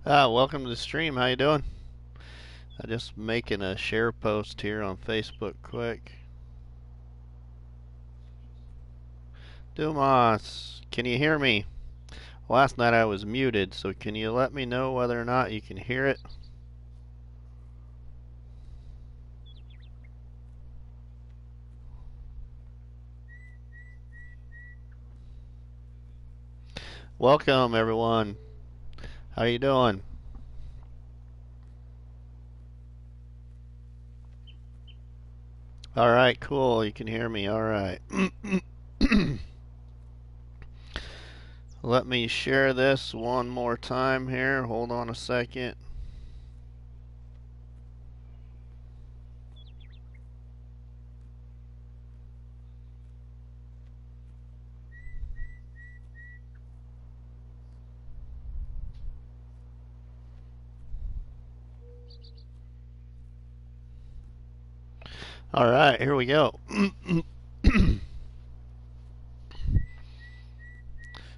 Welcome to the stream. How you doing? I just making a share post here on Facebook quick. Dumas, can you hear me? Last night I was muted, so can you let me know whether or not you can hear it? Welcome everyone. How you doing? Alright, cool. You can hear me. Alright. Let me share this one more time here. Hold on a second. Alright, here we go.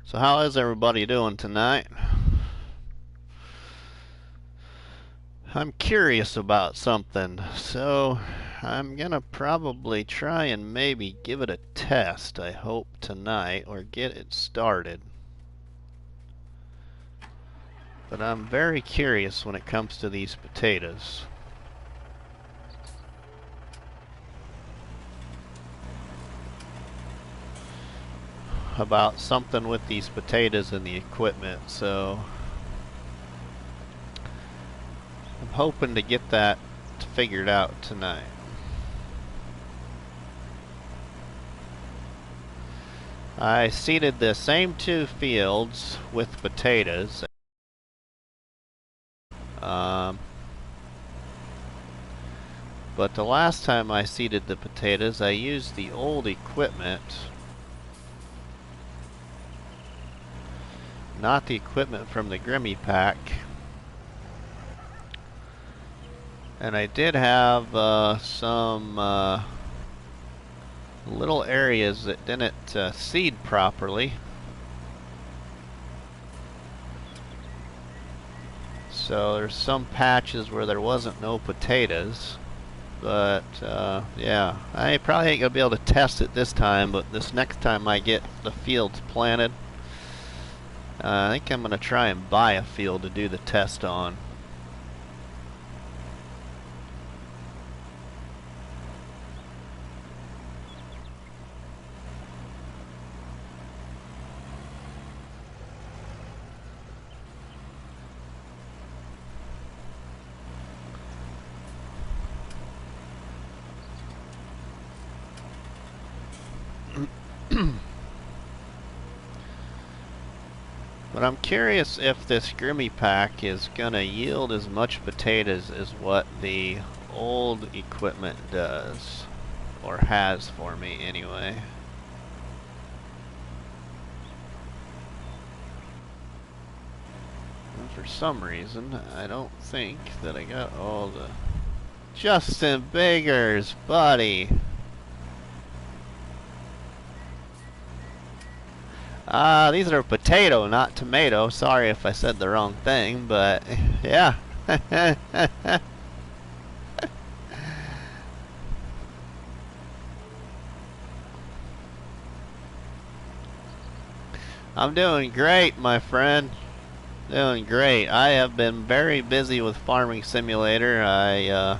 So how is everybody doing tonight? I'm curious about something, so I'm gonna probably try and maybe give it a test, I hope tonight, or get it started. But I'm very curious when it comes to these potatoes. About something with these potatoes and the equipment, so I'm hoping to get that figured out tonight. I seeded the same two fields with potatoes. But the last time I seeded the potatoes, I used the old equipment. Not the equipment from the Grimmy pack. And I did have some little areas that didn't seed properly. So there's some patches where there wasn't no potatoes. But yeah, I probably ain't gonna be able to test it this time, but this next time I get the fields planted, I think I'm gonna try and buy a field to do the test on. But I'm curious if this Grimmy pack is gonna yield as much potatoes as what the old equipment does, or has for me anyway. And for some reason, I don't think that I got all the Justin Biggers, buddy. These are potato, not tomato. Sorry if I said the wrong thing, but yeah. I'm doing great, my friend. Doing great. I have been very busy with Farming Simulator. I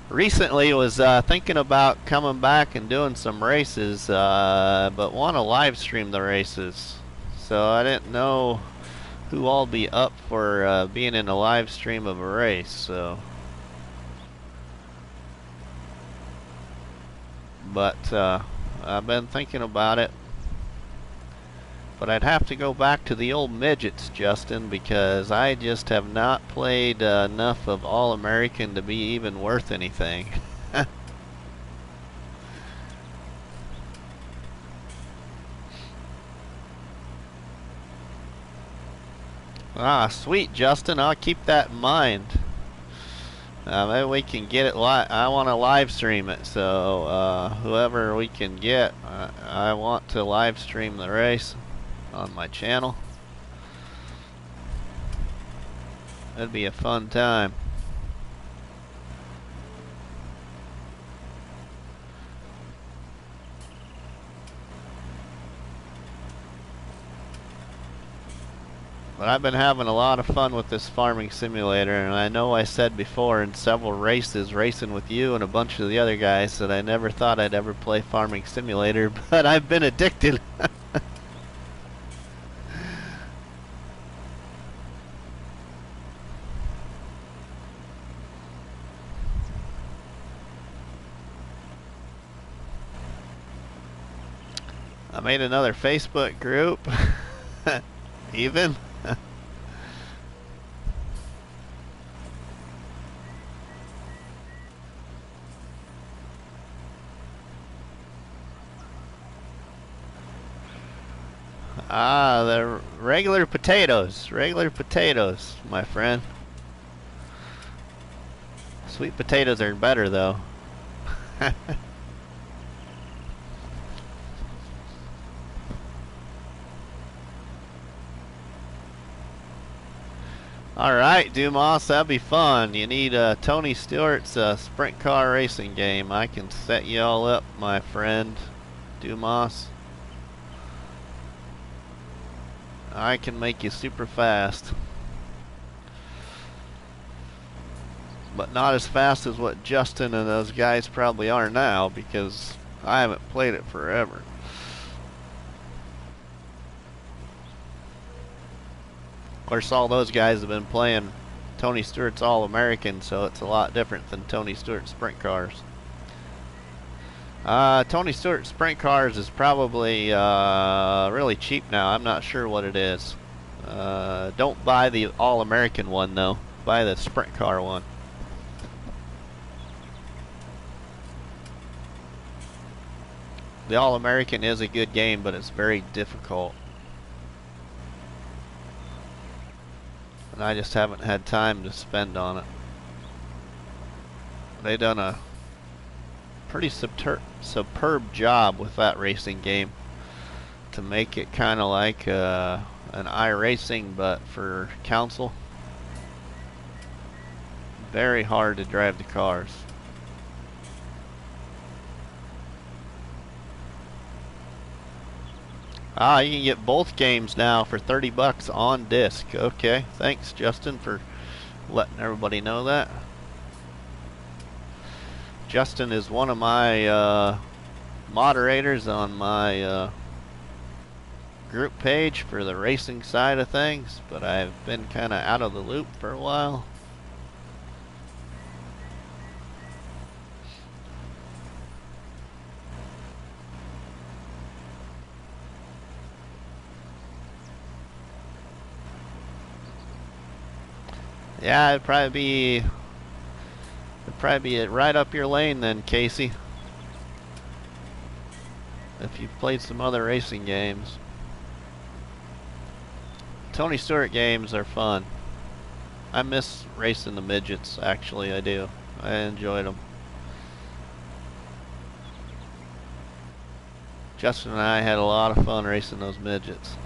recently was thinking about coming back and doing some races, but want to live stream the races. So I didn't know who all be up for being in a live stream of a race. So, but I've been thinking about it. But I'd have to go back to the old midgets, Justin, because I just have not played enough of All-American to be even worth anything. Ah, sweet, Justin. I'll keep that in mind. Maybe we can get it live. I want to live stream it, so whoever we can get, I want to live stream the race on my channel. That'd be a fun time. But I've been having a lot of fun with this farming simulator, and I know I said before in several races, racing with you and a bunch of the other guys, that I never thought I'd ever play farming simulator, but I've been addicted. I made another Facebook group. Even? Ah, the regular potatoes, my friend. Sweet potatoes are better though. Alright, Dumas, that'd be fun. You need Tony Stewart's sprint car racing game. I can set you all up, my friend Dumas. I can make you super fast. But not as fast as what Justin and those guys probably are now, because I haven't played it forever. Of course, all those guys have been playing Tony Stewart's All-American, so it's a lot different than Tony Stewart's Sprint Cars. Tony Stewart Sprint Cars is probably really cheap now. I'm not sure what it is. Don't buy the All-American one, though. Buy the Sprint Car one. The All-American is a good game, but it's very difficult. And I just haven't had time to spend on it. They done a pretty superb job with that racing game to make it kind of like an iRacing, but for council. Very hard to drive the cars. Ah, you can get both games now for 30 bucks on disc. Okay, thanks Justin for letting everybody know that. Justin is one of my moderators on my group page for the racing side of things, but I've been kind of out of the loop for a while. Yeah, it'd probably be right up your lane then, Casey. If you've played some other racing games. Tony Stewart games are fun. I miss racing the midgets, actually, I do. I enjoyed them. Justin and I had a lot of fun racing those midgets.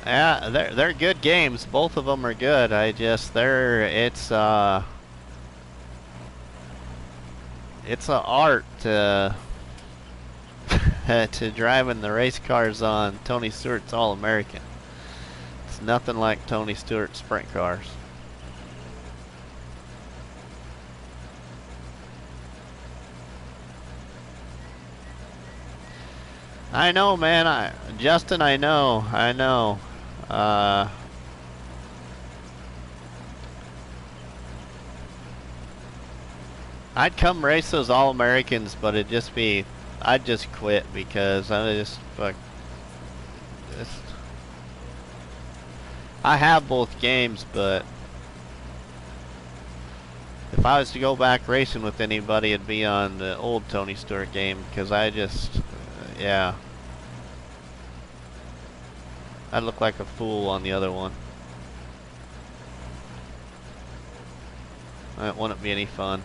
Yeah, they're good games. Both of them are good. It's an art to to driving the race cars on Tony Stewart's All-American. It's nothing like Tony Stewart's Sprint Cars. I know, man. Justin, I know. I'd come race those All-Americans, but I'd just quit because It's, I have both games, but if I was to go back racing with anybody, it'd be on the old Tony Stewart game, because I just, yeah. I'd look like a fool on the other one. That wouldn't be any fun.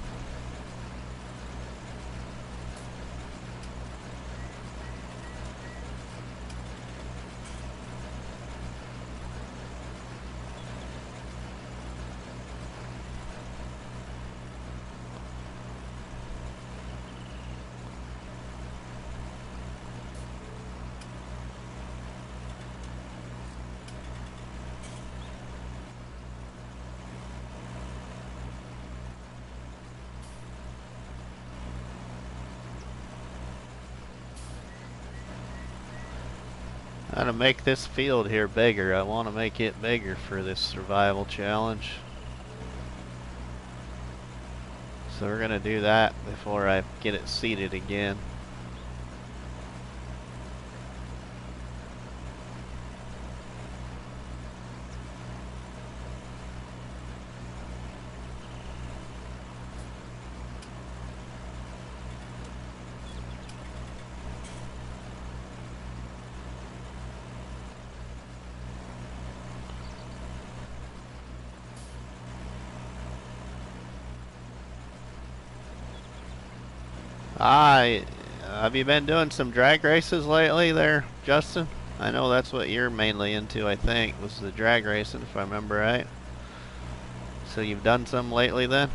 How to make this field here bigger. I want to make it bigger for this survival challenge. So we're going to do that before I get it seeded again. Have you been doing some drag races lately there, Justin? I know that's what you're mainly into, I think, was the drag racing, if I remember right. So you've done some lately then?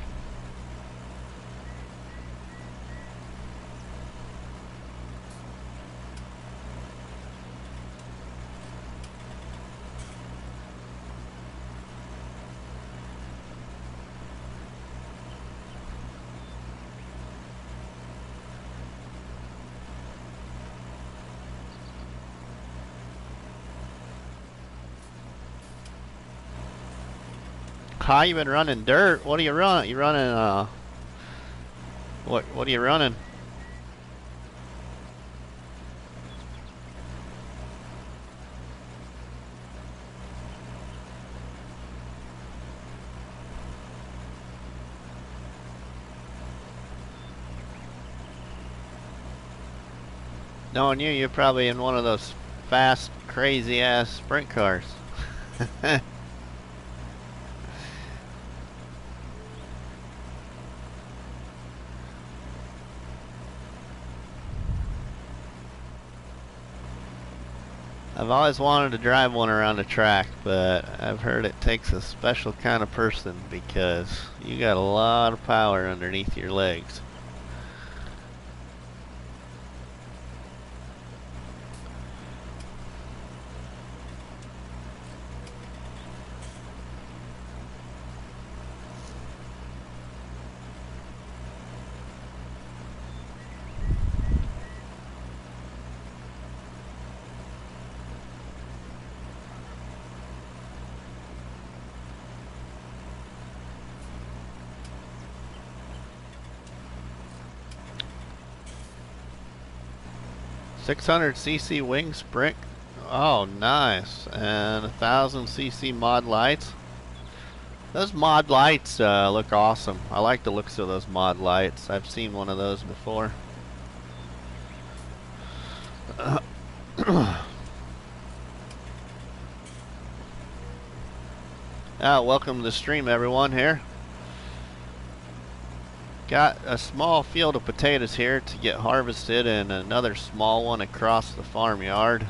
How you been running dirt? What are you running? You running what are you running? Knowing you, you're probably in one of those fast, crazy ass sprint cars. I've always wanted to drive one around the track, but I've heard it takes a special kind of person because you got a lot of power underneath your legs. .600cc wing sprint. Oh, nice. And 1000cc mod lights. Those mod lights look awesome. I like the looks of those mod lights. I've seen one of those before. Welcome to the stream, everyone here. Got a small field of potatoes here to get harvested and another small one across the farmyard.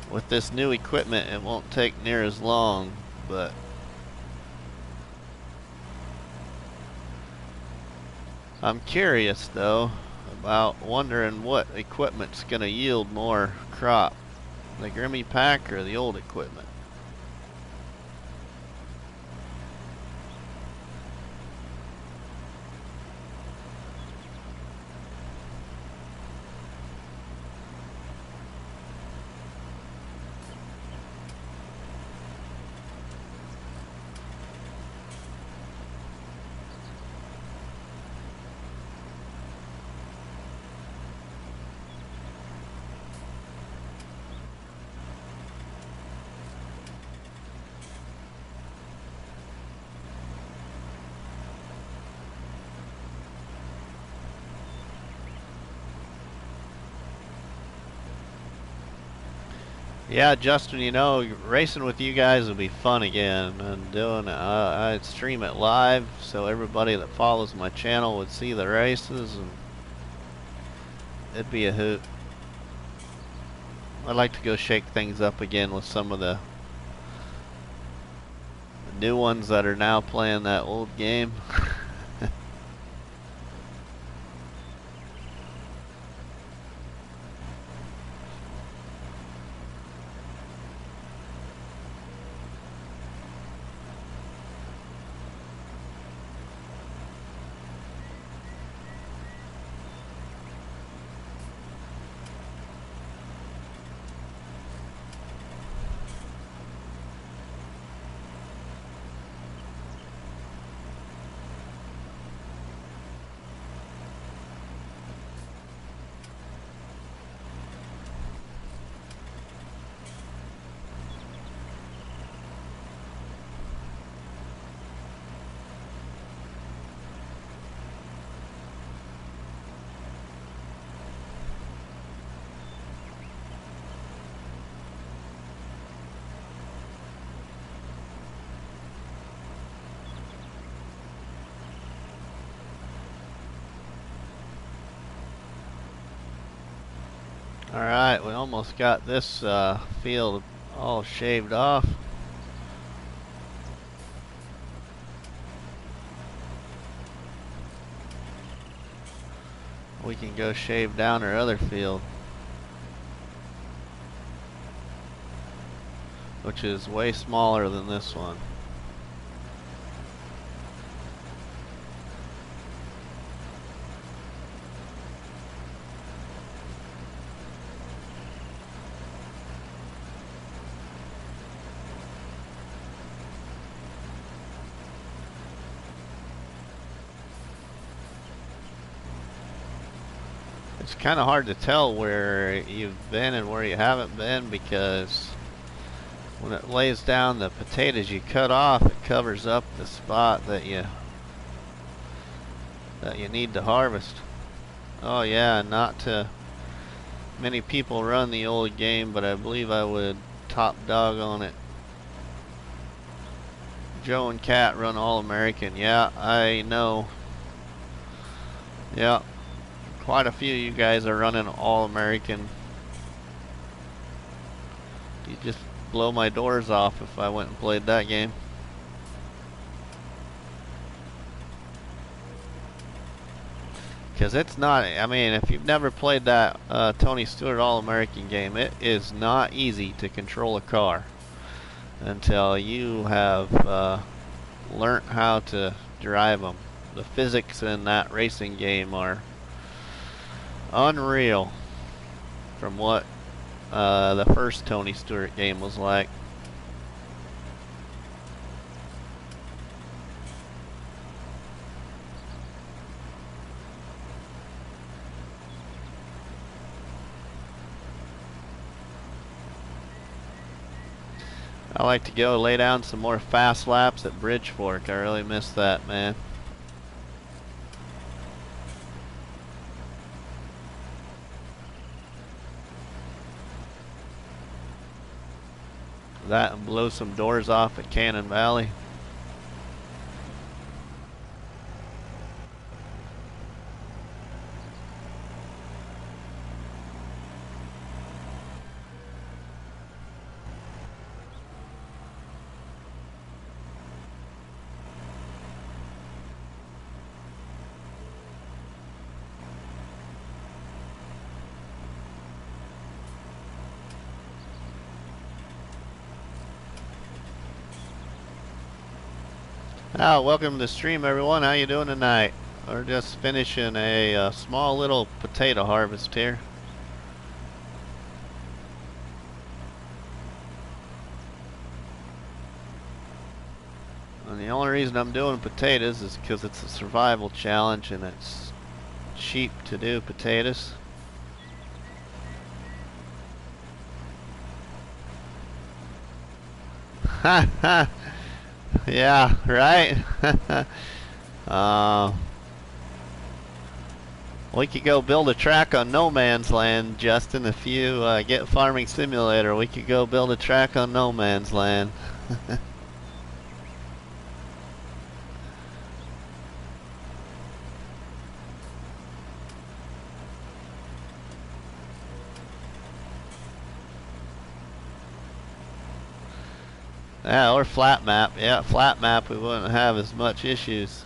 With this new equipment, it won't take near as long, but I'm curious though about wondering what equipment's gonna yield more crop, the Grimmy Pack or the old equipment. Yeah, Justin, you know, racing with you guys will be fun again. And I'd stream it live so everybody that follows my channel would see the races, and it'd be a hoot. I'd like to go shake things up again with some of the new ones that are now playing that old game. Alright, we almost got this field all shaved off. We can go shave down our other field, which is way smaller than this one. It's kind of hard to tell where you've been and where you haven't been, because when it lays down the potatoes you cut off, it covers up the spot that you need to harvest. Oh yeah, not to many people run the old game, but I believe I would top dog on it. Joe and Kat run All American. Yeah, I know. Yeah, quite a few of you guys are running All American. You just blow my doors off if I went and played that game. Because it's not, I mean, if you've never played that Tony Stewart All-American game, it is not easy to control a car until you have learnt how to drive them. The physics in that racing game are unreal from what the first Tony Stewart game was like. I like to go lay down some more fast laps at Bridgeport. I really miss that, man. That and blow some doors off at Cannon Valley. Welcome to the stream, everyone. How you doing tonight? We're just finishing a small little potato harvest here. And the only reason I'm doing potatoes is because it's a survival challenge and it's cheap to do potatoes. Ha ha! Yeah, right? We could go build a track on No Man's Land, Justin. If you get Farming Simulator, we could go build a track on No Man's Land. Yeah, or flat map. Yeah, flat map, we wouldn't have as much issues.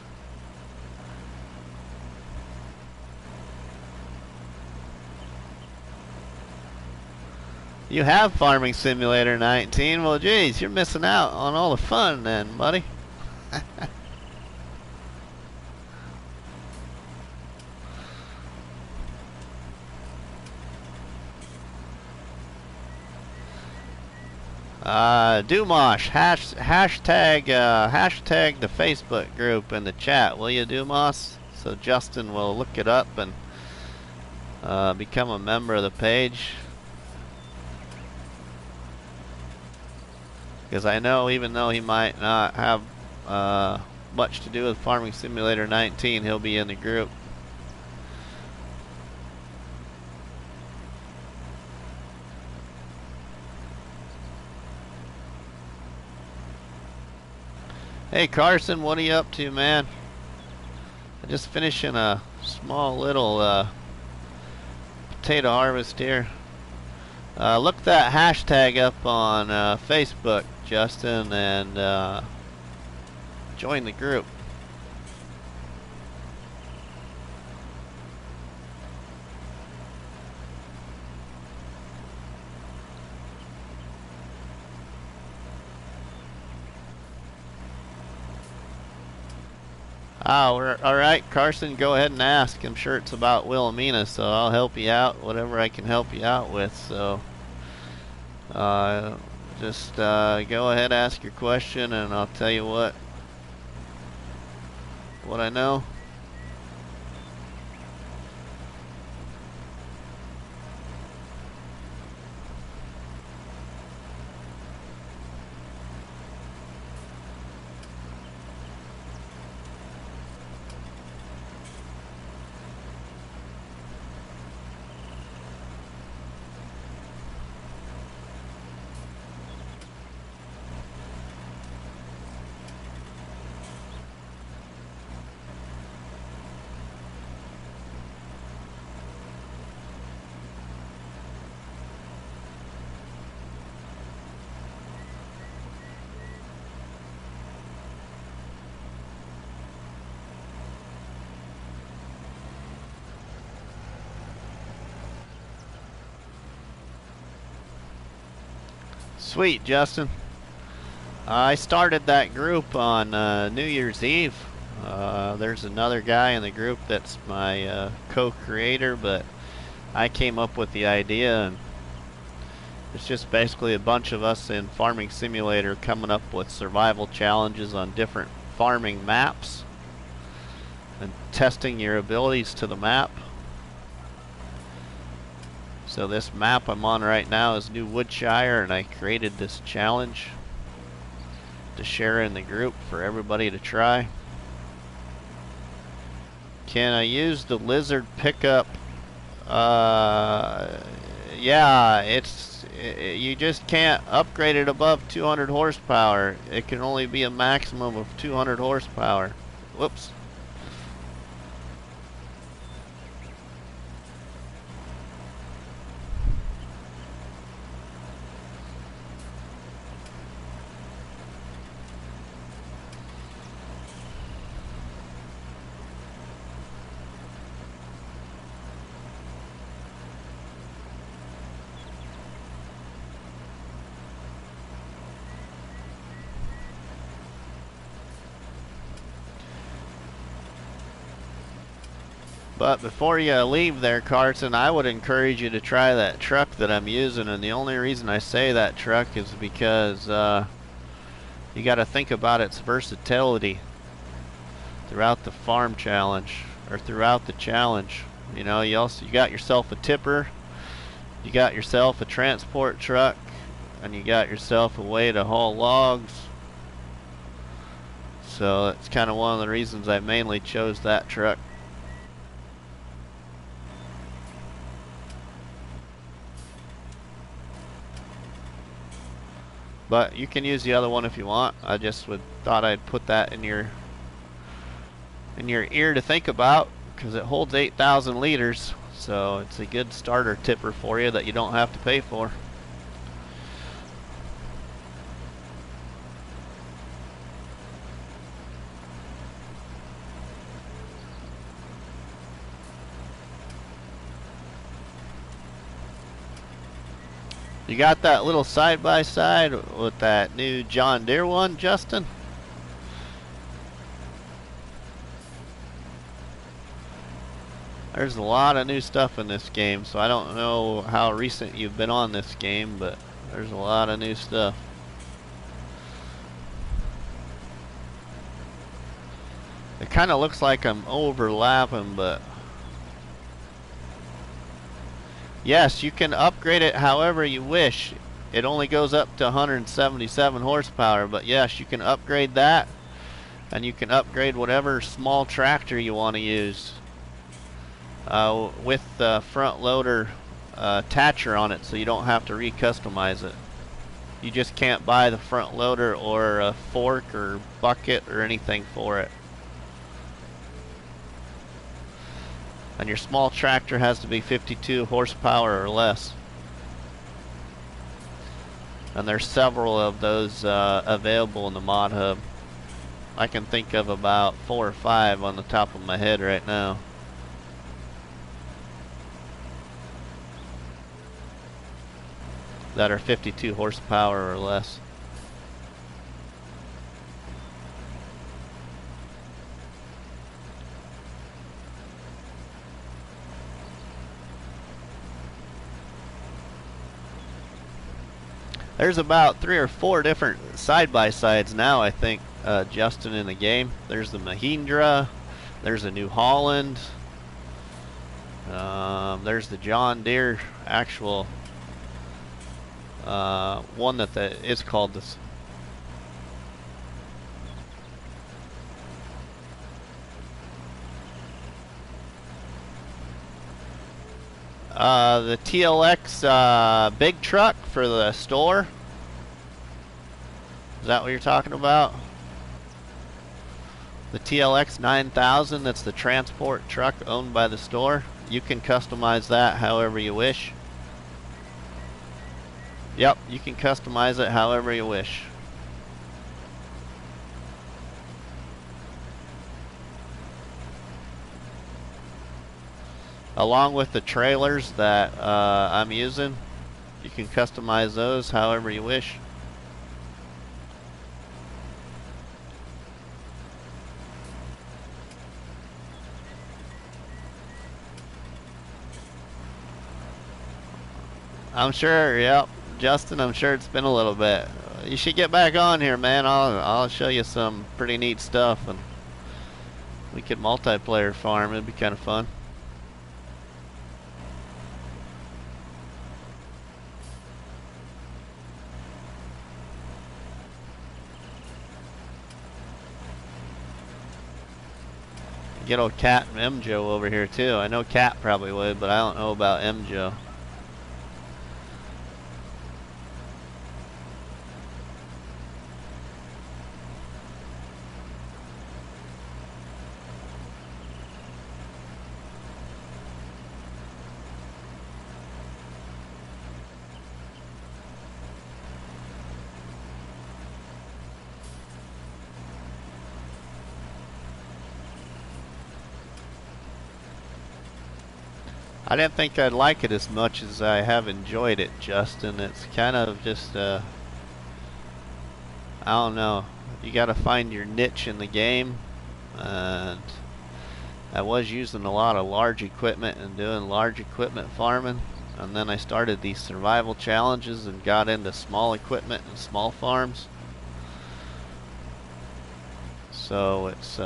You have Farming Simulator 19. Well, geez, you're missing out on all the fun then, buddy. Dumosh, hashtag the Facebook group in the chat, will you, Dumosh? So Justin will look it up and become a member of the page. Because I know, even though he might not have much to do with Farming Simulator 19, he'll be in the group. Hey Carson, what are you up to, man? I'm just finishing a small little potato harvest here. Look that hashtag up on Facebook, Justin, and join the group. We're alright, Carson, go ahead and ask. I'm sure it's about Wilhelmina, so I'll help you out, whatever I can help you out with. So just go ahead, ask your question, and I'll tell you what I know. Sweet, Justin. I started that group on New Year's Eve. There's another guy in the group that's my co-creator, but I came up with the idea, and it's just basically a bunch of us in Farming Simulator coming up with survival challenges on different farming maps and testing your abilities to the map. So this map I'm on right now is New Woodshire, and I created this challenge to share in the group for everybody to try. Can I use the lizard pickup? Yeah, you just can't upgrade it above 200 horsepower. It can only be a maximum of 200 horsepower. Whoops. But before you leave there, Carson, I would encourage you to try that truck that I'm using, and the only reason I say that truck is because you got to think about its versatility throughout the farm challenge, or throughout the challenge. You know, you got yourself a tipper, you got yourself a transport truck, and you got yourself a way to haul logs. So that's kind of one of the reasons I mainly chose that truck. But you can use the other one if you want. I just thought I'd put that in your ear to think about, because it holds 8,000 liters, so it's a good starter tipper for you that you don't have to pay for. You got that little side-by-side with that new John Deere one, Justin? There's a lot of new stuff in this game, so I don't know how recent you've been on this game, but there's a lot of new stuff. It kind of looks like I'm overlapping, but yes, you can upgrade it however you wish. It only goes up to 177 horsepower, but yes, you can upgrade that, and you can upgrade whatever small tractor you want to use with the front loader attachment on it, so you don't have to re-customize it. You just can't buy the front loader or a fork or bucket or anything for it. And your small tractor has to be 52 horsepower or less. And there's several of those available in the mod hub. I can think of about 4 or 5 on the top of my head right now. That are 52 horsepower or less. There's about 3 or 4 different side-by-sides now, I think, Justin, in the game. There's the Mahindra, there's the New Holland, there's the John Deere actual one that is called this. The TLX big truck for the store. Is that what you're talking about? The TLX 9000, that's the transport truck owned by the store. You can customize that however you wish. Yep, you can customize it however you wish. Along with the trailers that I'm using, you can customize those however you wish. I'm sure, yep, Justin, I'm sure it's been a little bit. You should get back on here, man. I'll show you some pretty neat stuff, and we could multiplayer farm. It'd be kind of fun. Get old Cat and MJo over here too. I know Cat probably would, but I don't know about MJo. I didn't think I'd like it as much as I have enjoyed it, Justin. It's kind of just, I don't know. You gotta find your niche in the game. And I was using a lot of large equipment and doing large equipment farming. And then I started these survival challenges and got into small equipment and small farms. So it's,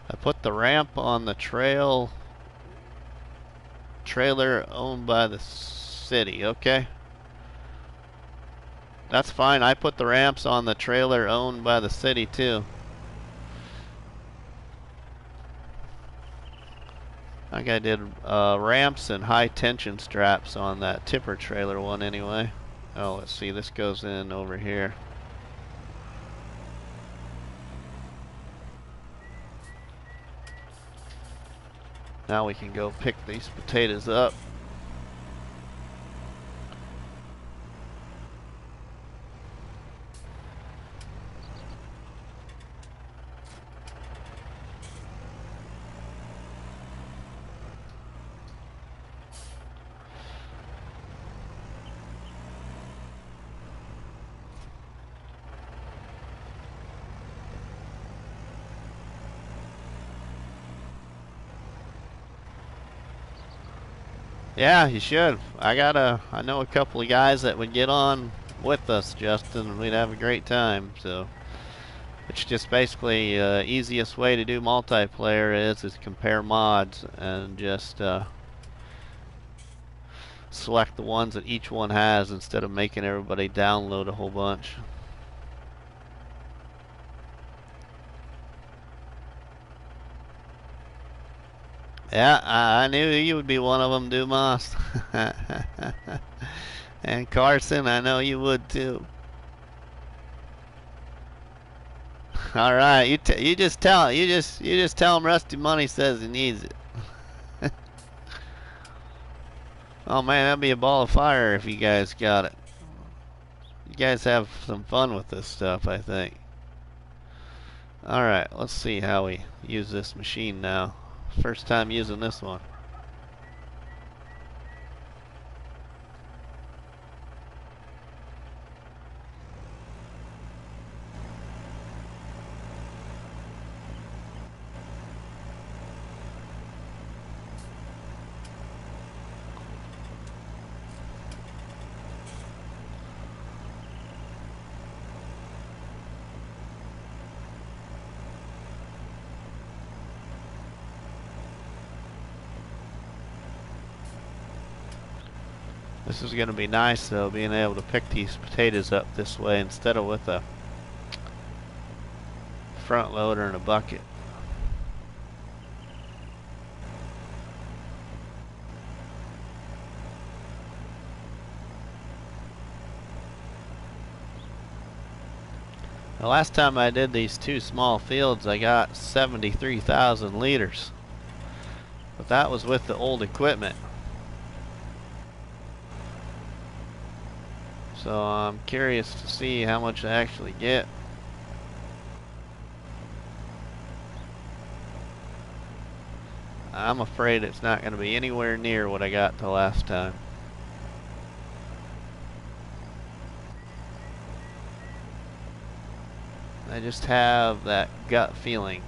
I put the ramp on the trailer owned by the city, okay? That's fine. I put the ramps on the trailer owned by the city too. I think I did ramps and high tension straps on that tipper trailer one anyway. Oh, let's see, this goes in over here. Now we can go pick these potatoes up. Yeah, you should. I know a couple of guys that would get on with us, Justin, and we'd have a great time. So it's just basically easiest way to do multiplayer is compare mods and just select the ones that each one has instead of making everybody download a whole bunch. Yeah, I knew you would be one of them, Dumas. And Carson, I know you would too. All right, you just tell him RustyMoney says he needs it. Oh man, that'd be a ball of fire if you guys got it. You guys have some fun with this stuff, I think. All right, let's see how we use this machine now. First time using this one. This is going to be nice though, being able to pick these potatoes up this way instead of with a front loader and a bucket. The last time I did these two small fields, I got 73,000 liters. But that was with the old equipment. So I'm curious to see how much I actually get. I'm afraid it's not going to be anywhere near what I got the last time. I just have that gut feeling.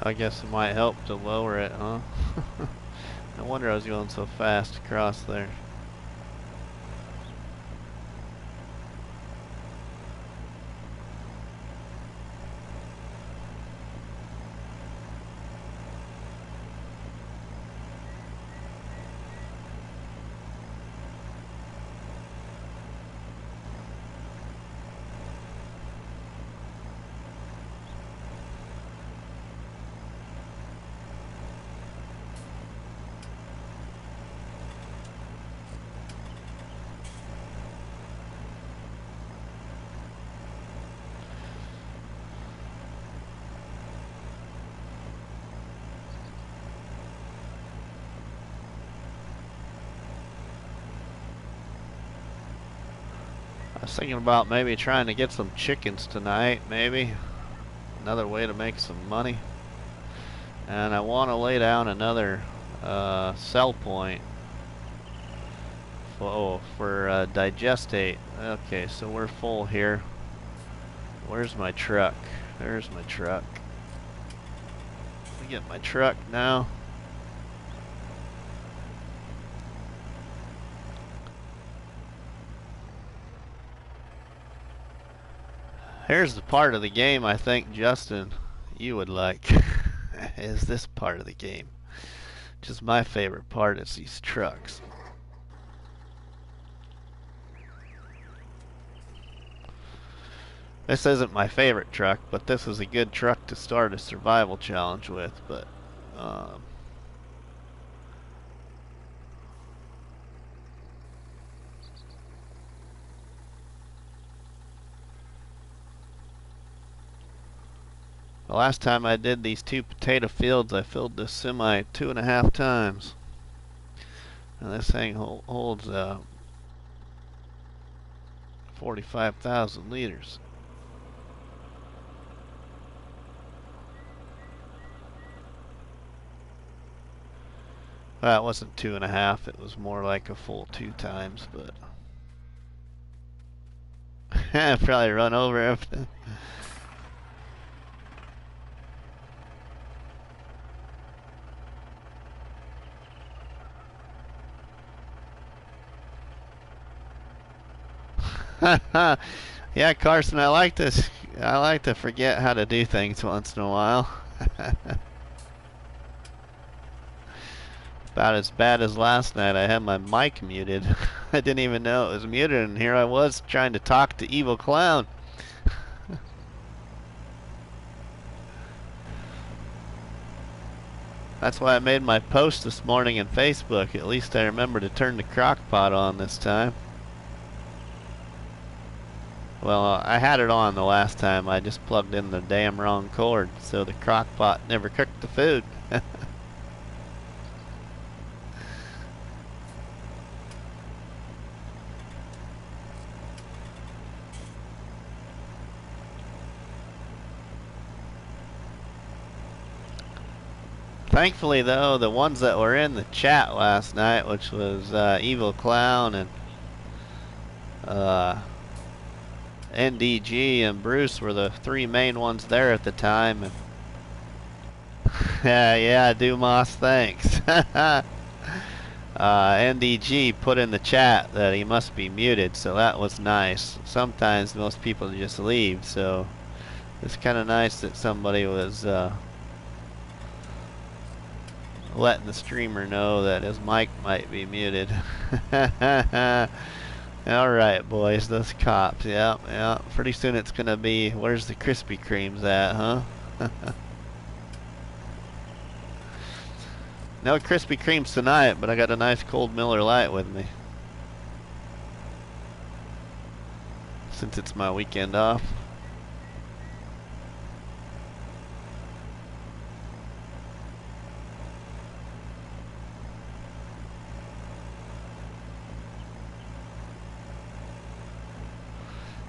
I guess it might help to lower it, huh? No wonder I was going so fast across there. I was thinking about maybe trying to get some chickens tonight, maybe. Another way to make some money. And I want to lay down another Sell point. For digestate. Okay, so we're full here. Where's my truck? There's my truck. Let me get my truck now. Here's the part of the game I think, Justin, you would like. Is this part of the game. Just my favorite part is these trucks. This isn't my favorite truck, but this is a good truck to start a survival challenge with. But the last time I did these 2 potato fields, I filled this semi 2.5 times. And this thing holds 45,000 liters. Well, it wasn't 2.5, it was more like a full 2 times, but I probably run over everything. Yeah, Carson, I like this. I like to forget how to do things once in a while. About as bad as last night. I had my mic muted. I didn't even know it was muted, and here I was trying to talk to Evil Clown. That's why I made my post this morning in Facebook. At least I remember to turn the crock pot on this time. Well, I had it on the last time. I just plugged in the damn wrong cord, so the crock pot never cooked the food. Thankfully, though, the ones that were in the chat last night, which was Evil Clown and NDG and Bruce, were the 3 main ones there at the time. And yeah, Dumas, thanks. NDG put in the chat that he must be muted, so that was nice. Sometimes most people just leave, so it's kind of nice that somebody was letting the streamer know that his mic might be muted. Alright, boys, those cops. Yeah. Pretty soon it's gonna be, where's the Krispy Kremes at, huh? No Krispy Kremes tonight, but I got a nice cold Miller Lite with me, since it's my weekend off.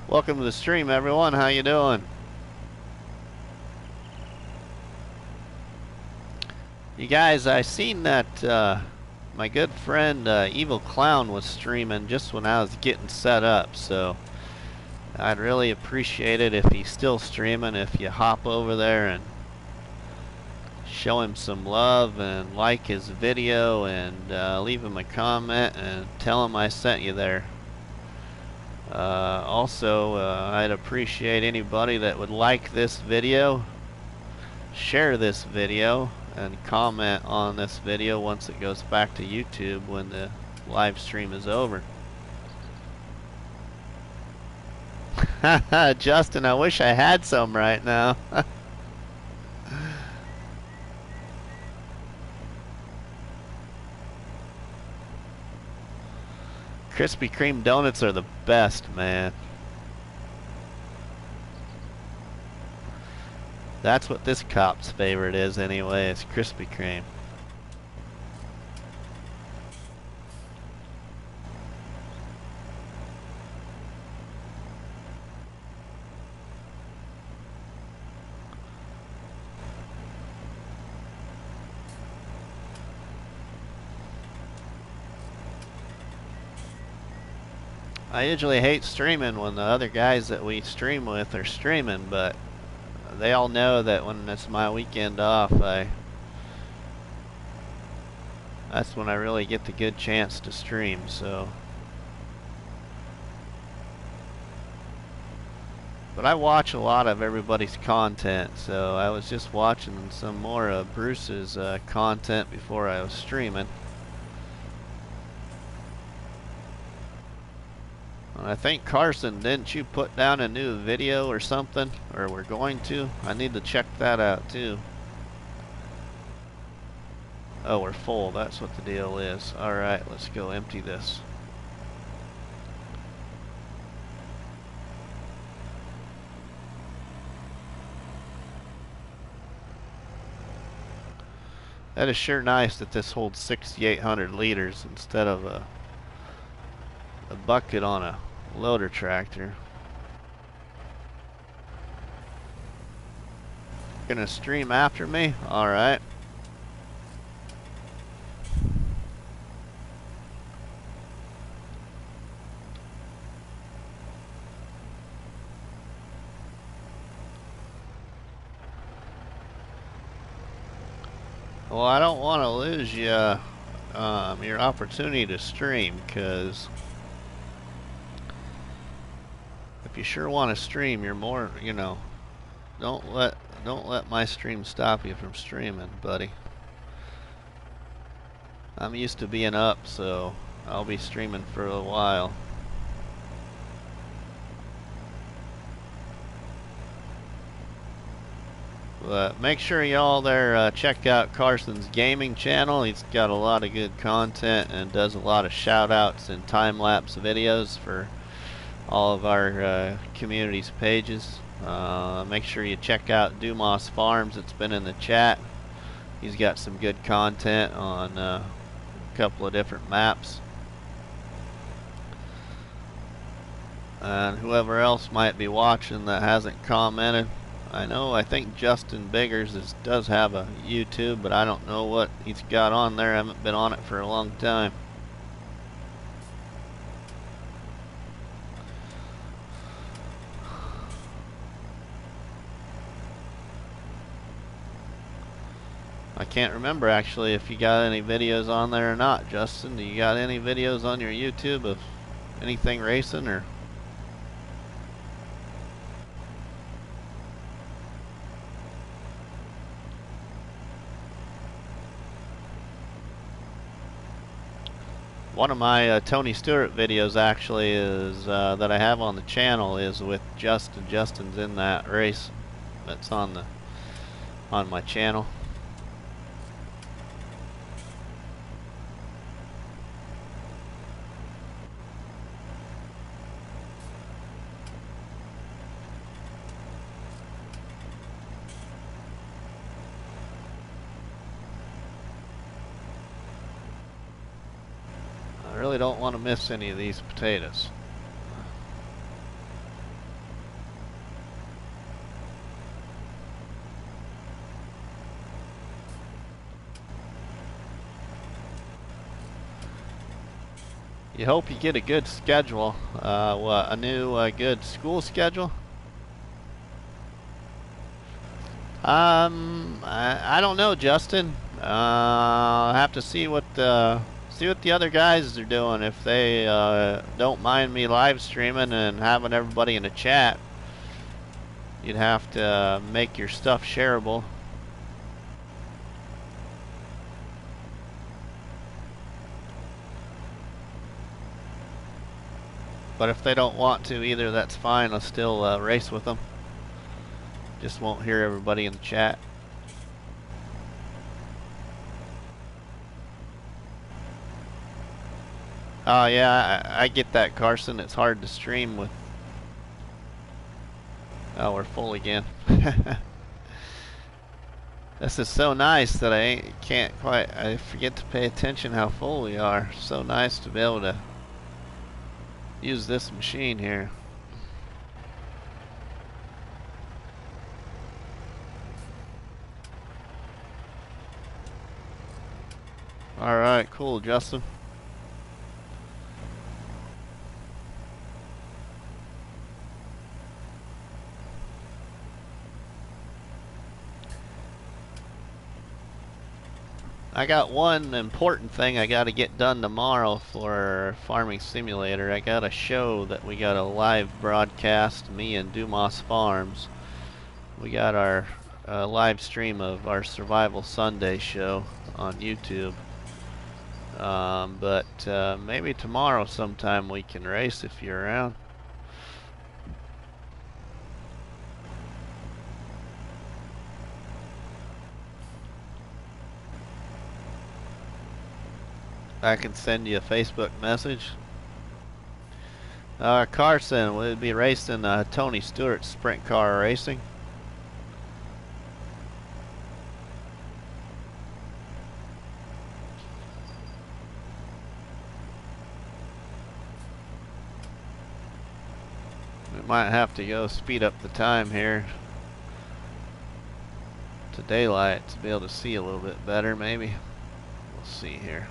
Welcome to the stream, everyone. How you doing? You guys, I seen that my good friend Evil Clown was streaming just when I was getting set up, so I'd really appreciate it if he's still streaming, if you hop over there and show him some love and like his video and leave him a comment and tell him I sent you there. Also, I'd appreciate anybody that would like this video, share this video, and comment on this video once it goes back to YouTube when the live stream is over. Justin, I wish I had some right now. Krispy Kreme donuts are the best, man. That's what this cop's favorite is anyway, is Krispy Kreme. I usually hate streaming when the other guys that we stream with are streaming, but they all know that when it's my weekend off, that's when I really get the good chance to stream, so. But I watch a lot of everybody's content, so I was just watching some more of Bruce's content before I was streaming. And I think Carson, didn't you put down a new video or something? Or we're going to? I need to check that out too. Oh, we're full. That's what the deal is. Alright, let's go empty this. That is sure nice that this holds 6,800 liters instead of a bucket on a loader tractor. Gonna stream after me? Alright. Well, I don't want to lose you, your opportunity to stream, because if you sure want to stream, you're more, you know, don't let my stream stop you from streaming, buddy. I'm used to being up, so I'll be streaming for a while. But make sure y'all there check out Carson's gaming channel. He's got a lot of good content and does a lot of shout outs and time-lapse videos for all of our community's pages. Make sure you check out Dumas Farms. It's been in the chat. He's got some good content on a couple of different maps. And whoever else might be watching that hasn't commented, I think Justin Biggers does have a YouTube, but I don't know what he's got on there. I haven't been on it for a long time. I can't remember actually if you got any videos on there or not, Justin. Do you got any videos on your YouTube of anything racing or? One of my Tony Stewart videos actually is that I have on the channel is with Justin. Justin's in that race that's on my channel. I really don't want to miss any of these potatoes. You hope you get a good schedule. A new good school schedule? I don't know, Justin. I'll have to see what the other guys are doing. If they don't mind me live streaming and having everybody in the chat, you'd have to make your stuff shareable. But if they don't want to either, that's fine. I'll still race with them. Just won't hear everybody in the chat. Oh yeah, I get that, Carson. It's hard to stream with. Oh, we're full again. This is so nice that I forget to pay attention how full we are. So nice to be able to use this machine here. Alright, cool, Justin. I got one important thing I got to get done tomorrow for Farming Simulator. I got a show that we got a live broadcast, me and Dumas Farms. We got our live stream of our Survival Sunday show on YouTube. But maybe tomorrow sometime we can race if you're around. I can send you a Facebook message. Carson, we'll be racing Tony Stewart's sprint car racing. We might have to go speed up the time here to daylight to be able to see a little bit better, maybe. We'll see here.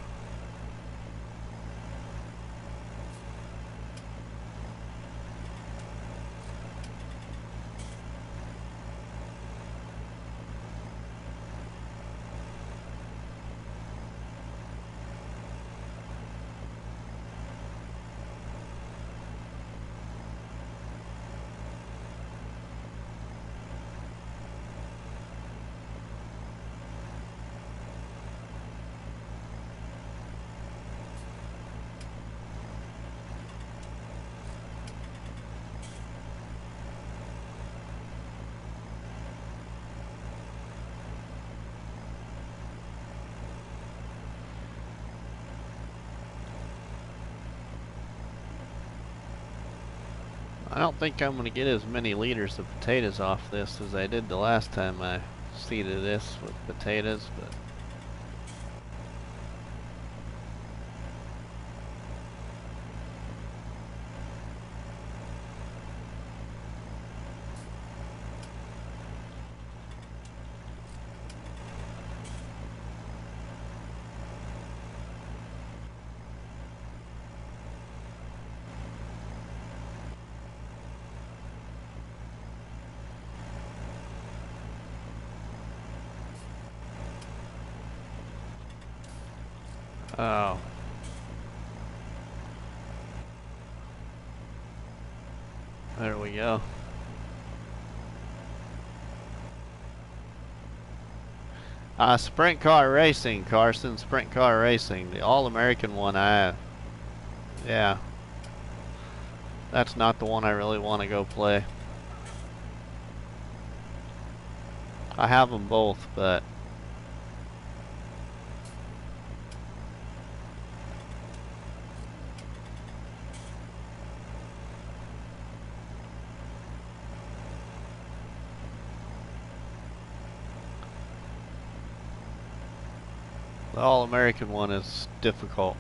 I don't think I'm going to get as many liters of potatoes off this as I did the last time I seeded this with potatoes, but oh. There we go. Sprint car racing, Carson. Sprint car racing. The All-American one, yeah. That's not the one I really want to go play. I have them both, but the All-American one is difficult.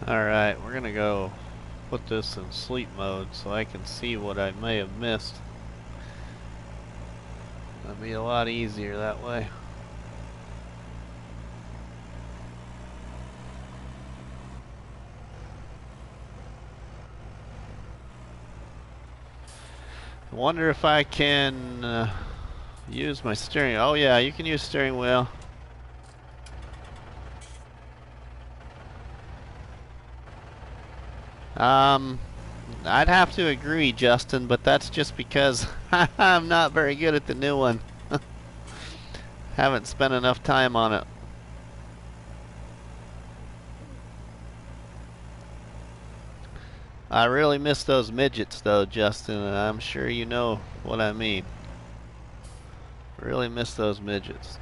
Alright, we're gonna go put this in sleep mode so I can see what I may have missed. That'd be a lot easier that way. I wonder if I can use my steering. Oh yeah, you can use steering wheel. Um, I'd have to agree, Justin, but that's just because I'm not very good at the new one. Haven't spent enough time on it. I really miss those midgets though, Justin, and I'm sure you know what I mean. Really miss those midgets.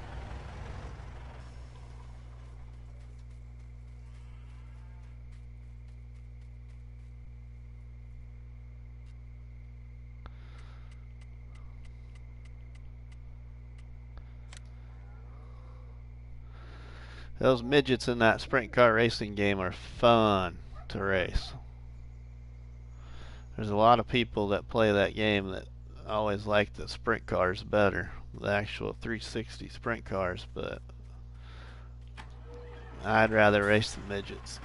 Those midgets in that sprint car racing game are fun to race. There's a lot of people that play that game that always like the sprint cars better, the actual 360 sprint cars, but I'd rather race the midgets.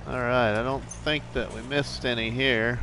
Alright, I don't think that we missed any here.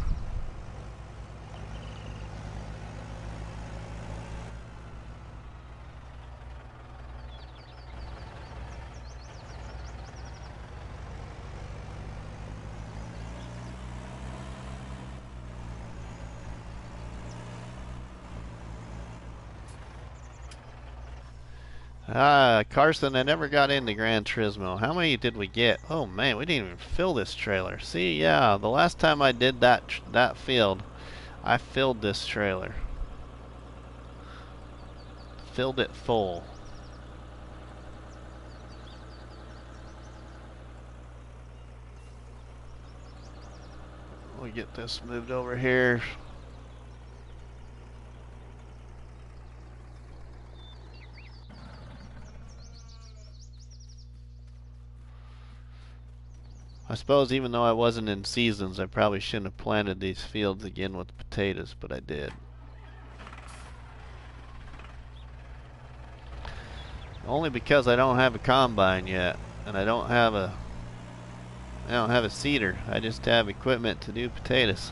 Carson, I never got into Gran Turismo. How many did we get? Oh man, we didn't even fill this trailer. See, yeah, the last time I did that field, I filled this trailer. Filled it full. We'll get this moved over here. I suppose even though I wasn't in seasons, I probably shouldn't have planted these fields again with potatoes, but I did. Only because I don't have a combine yet, and I don't have a seeder. I just have equipment to do potatoes.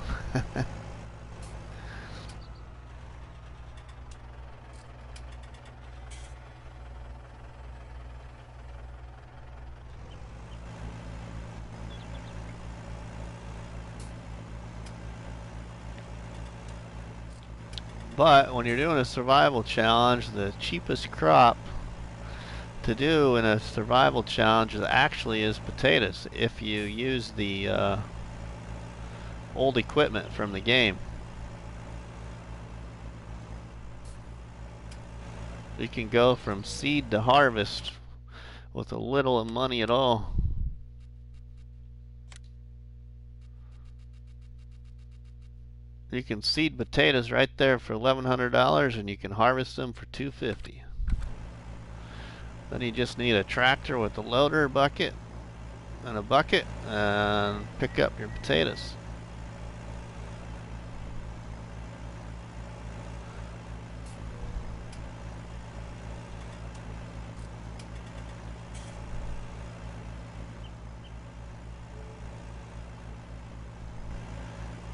But when you're doing a survival challenge, the cheapest crop to do in a survival challenge actually is potatoes if you use the old equipment from the game. You can go from seed to harvest with a little money at all. You can seed potatoes right there for $1,100 and you can harvest them for $250. Then you just need a tractor with a loader bucket and a bucket and pick up your potatoes.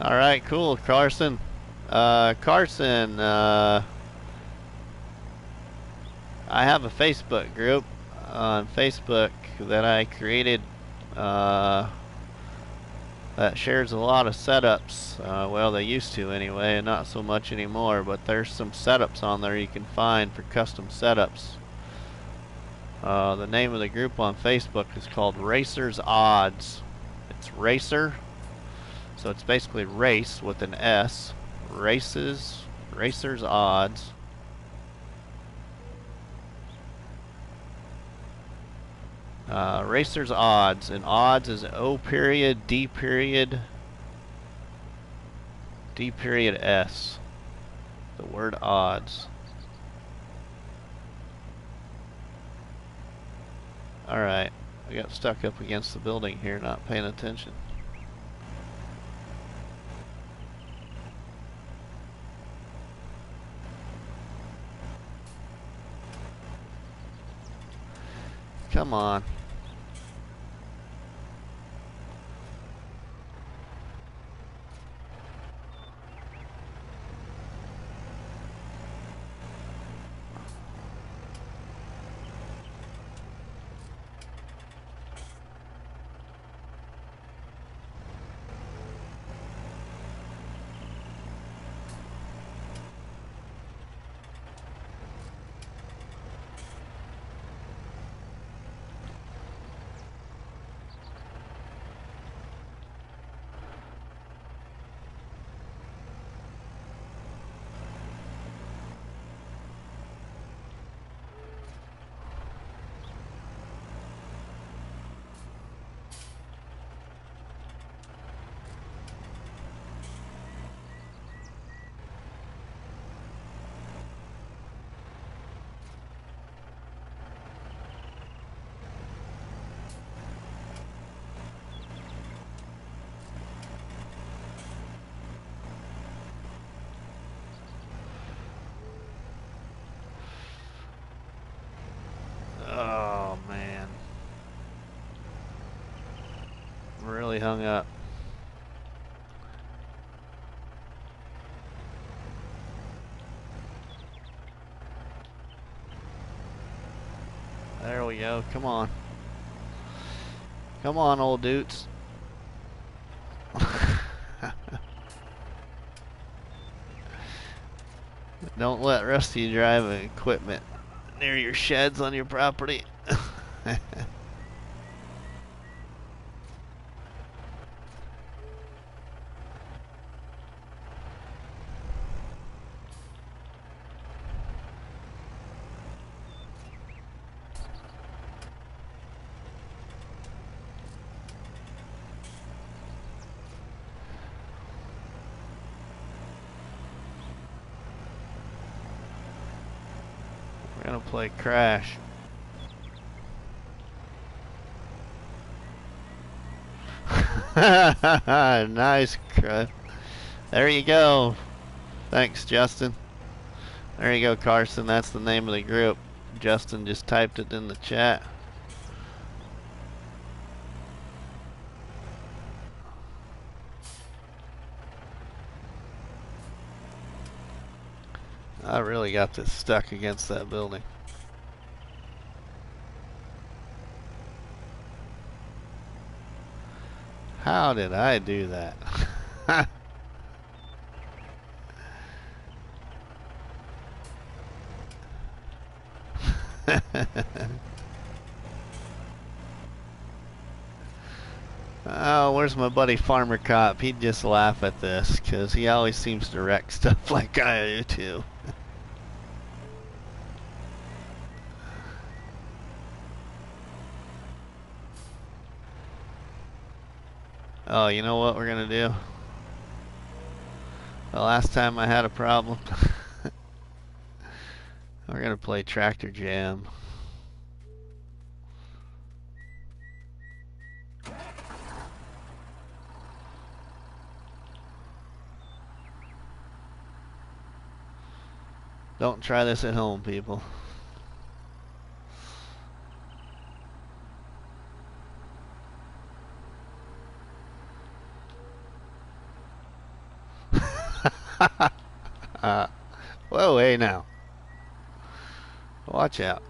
Alright, cool, Carson. Carson, I have a Facebook group on Facebook that I created that shares a lot of setups. Well, they used to anyway, and not so much anymore, but there's some setups on there you can find for custom setups. The name of the group on Facebook is called Racers Odds. It's Racer, so it's basically race with an S. Racers Odds. Racers Odds, and odds is O period D period D period S. The word odds. Alright, I got stuck up against the building here, not paying attention. Come on. totally hung up. There we go. Come on. Come on, old dudes. Don't let Rusty drive equipment near your sheds on your property. We're gonna play Crash. Nice, Crash. There you go. Thanks, Justin. There you go, Carson. That's the name of the group. Justin just typed it in the chat. I really got this stuck against that building. How did I do that? Oh, where's my buddy Farmer Cop? He'd just laugh at this, because he always seems to wreck stuff like I do too. Oh, you know what we're gonna do? The last time I had a problem, we're gonna play Tractor Jam. Don't try this at home, people. Whoa, hey now. Watch out.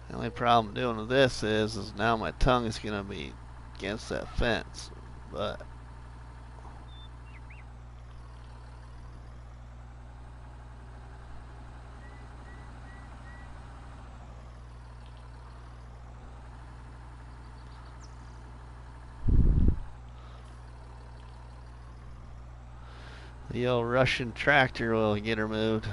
The only problem doing with this is now my tongue is going to be against that fence. But the old Russian tractor will get her moved.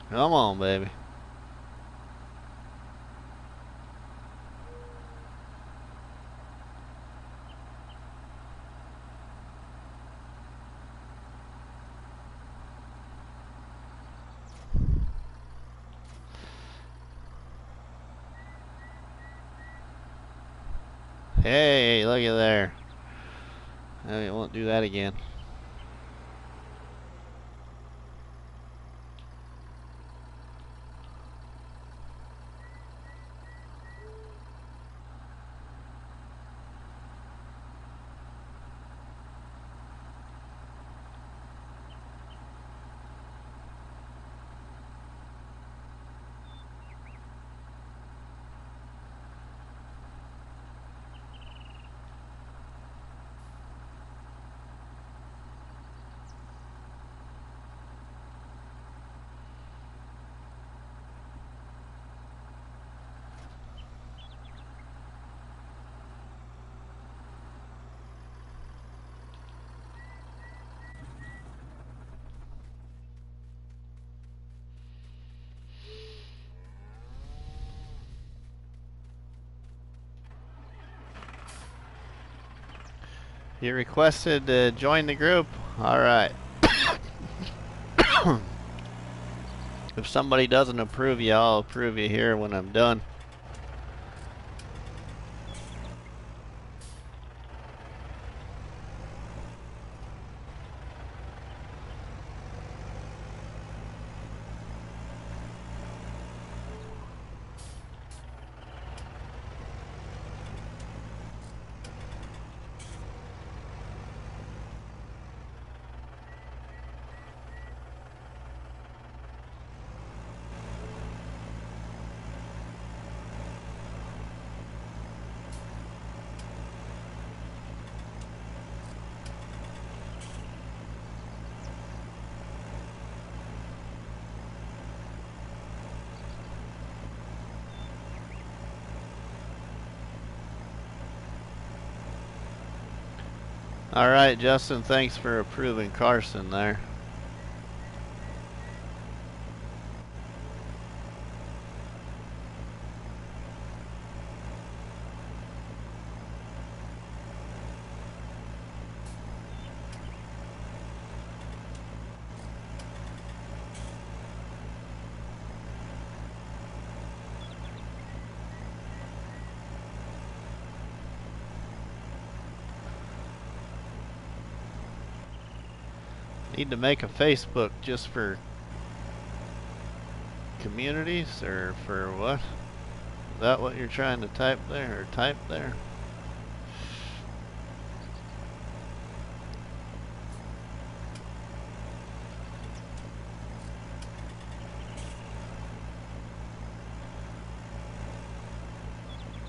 Come on, baby. Hey, look at there. I won't do that again. You requested to join the group? Alright. If somebody doesn't approve you, I'll approve you here when I'm done. Alright, Justin, thanks for approving Carson there. Need to make a Facebook just for communities, or for what? Is that what you're trying to type there, or type there?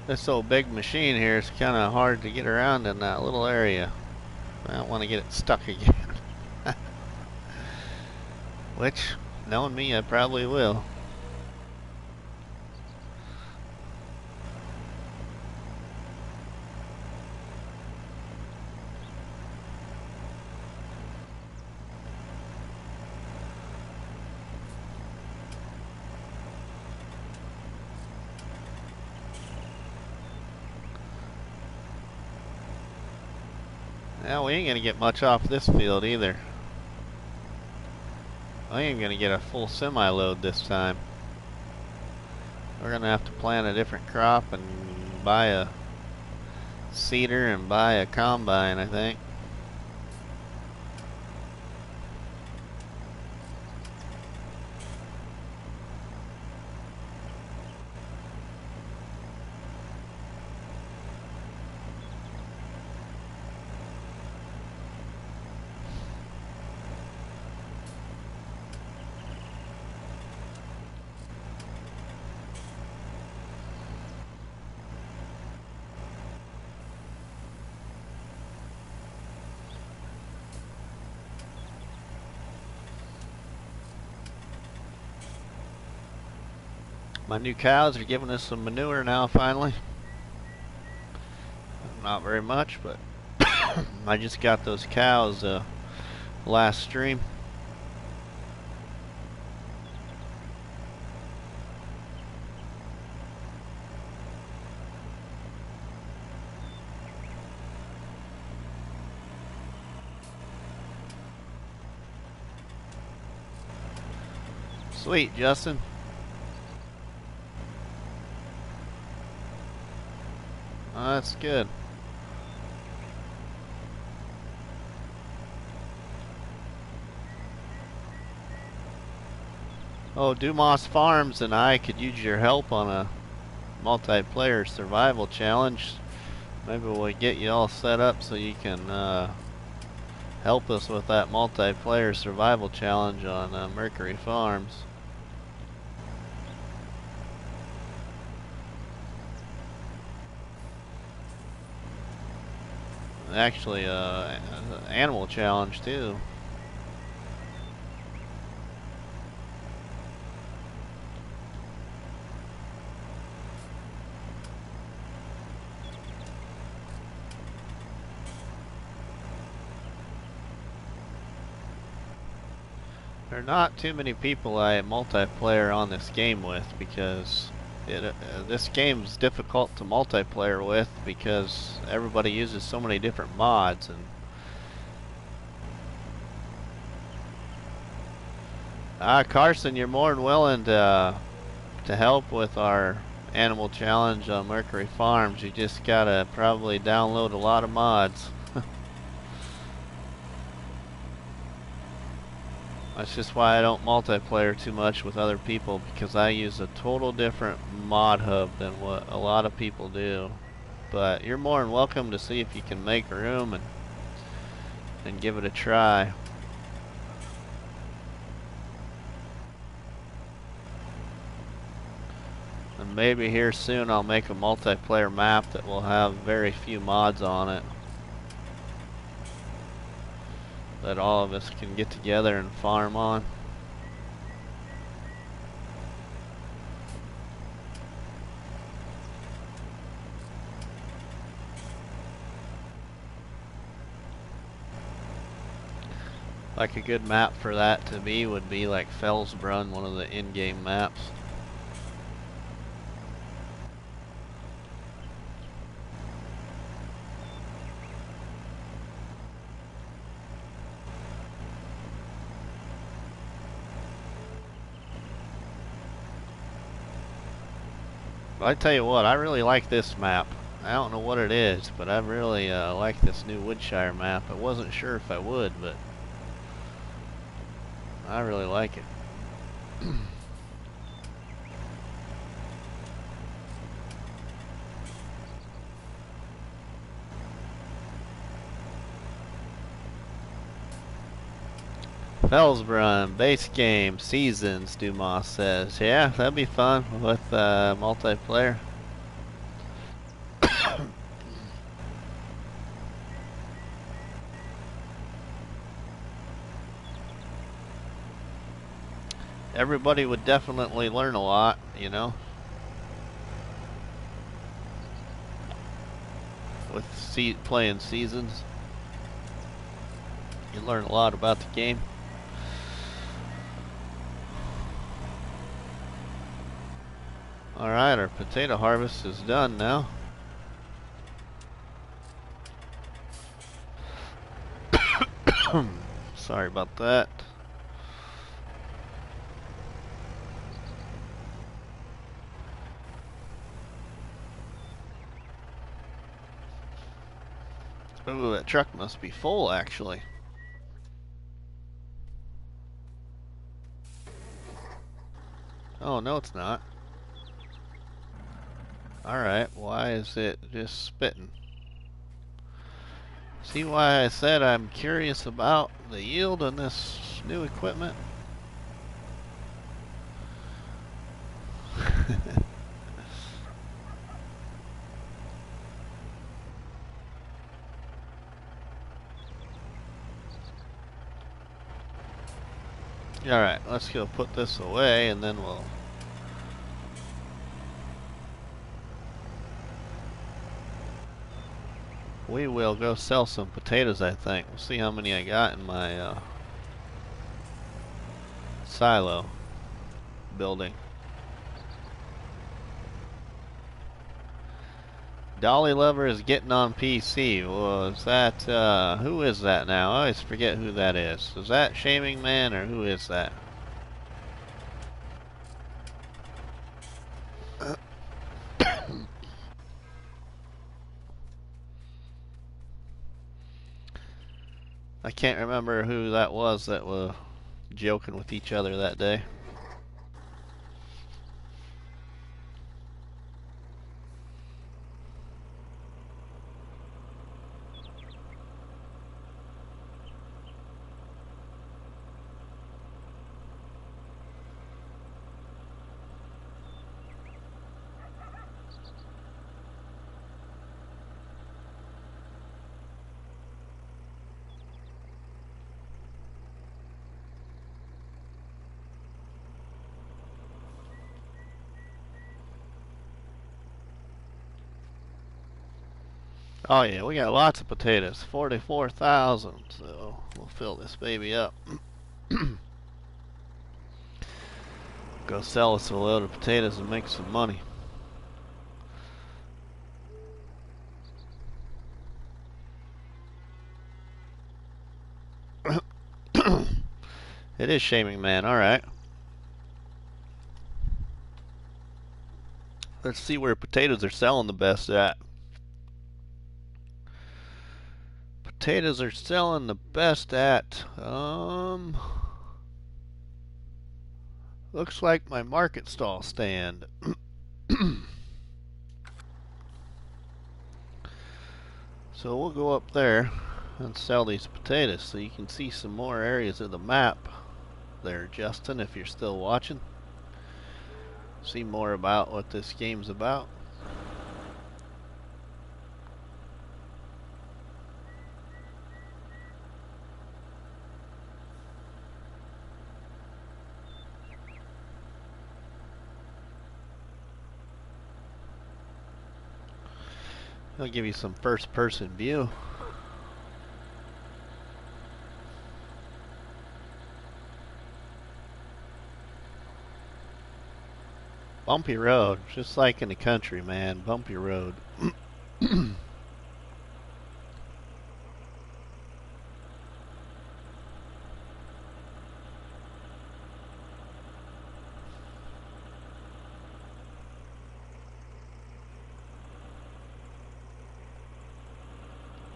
This old big machine here is kind of hard to get around in that little area. I don't want to get it stuck again. Which, knowing me, I probably will. Now we ain't gonna get much off this field either. I ain't gonna get a full semi-load this time. We're gonna have to plant a different crop and buy a seeder and buy a combine, I think. My new cows are giving us some manure now, finally. Not very much, but I just got those cows last stream. Sweet, Justin. Oh, that's good. Oh, Dumas Farms and I could use your help on a multiplayer survival challenge. Maybe we'll get you all set up so you can help us with that multiplayer survival challenge on Mercury Farms. Actually, animal challenge too. There are not too many people I multiplayer on this game with, because this game's difficult to multiplayer with because everybody uses so many different mods. And Carson, you're more than willing to help with our animal challenge on Mercury Farms. You just gotta probably download a lot of mods. That's just why I don't multiplayer too much with other people, because I use a total different mod hub than what a lot of people do. But you're more than welcome to see if you can make room and give it a try. And maybe here soon I'll make a multiplayer map that will have very few mods on it, that all of us can get together and farm on. Like a good map for that to be would be like Felsbrunn, one of the in-game maps. But I tell you what, I really like this map. I don't know what it is, but I really like this new Woodshire map. I wasn't sure if I would, but I really like it. Felsbrunn, base game, seasons, Dumas says. Yeah, that'd be fun with multiplayer. Everybody would definitely learn a lot, you know, with playing seasons. You learn a lot about the game. Alright, our potato harvest is done now. Sorry about that. Ooh, that truck must be full, actually. Oh, no, it's not. Alright, why is it just spitting? See why I said I'm curious about the yield on this new equipment? Alright, let's go put this away and then we will go sell some potatoes, I think. We'll see how many I got in my silo building. Dolly Lover is getting on PC. Well, is that, who is that now? I always forget who that is. Is that Shaming Man or who is that? I can't remember who that was joking with each other that day. Oh yeah, we got lots of potatoes. 44,000. So we'll fill this baby up. Go sell us a load of potatoes and make some money. It is Shaming Man, alright. Let's see where potatoes are selling the best at. Potatoes are selling the best at, looks like my market stall stand. So we'll go up there and sell these potatoes so you can see some more areas of the map there, Justin, if you're still watching. See more about what this game's about. I'll give you some first-person view. Bumpy road, just like in the country, man. Bumpy road.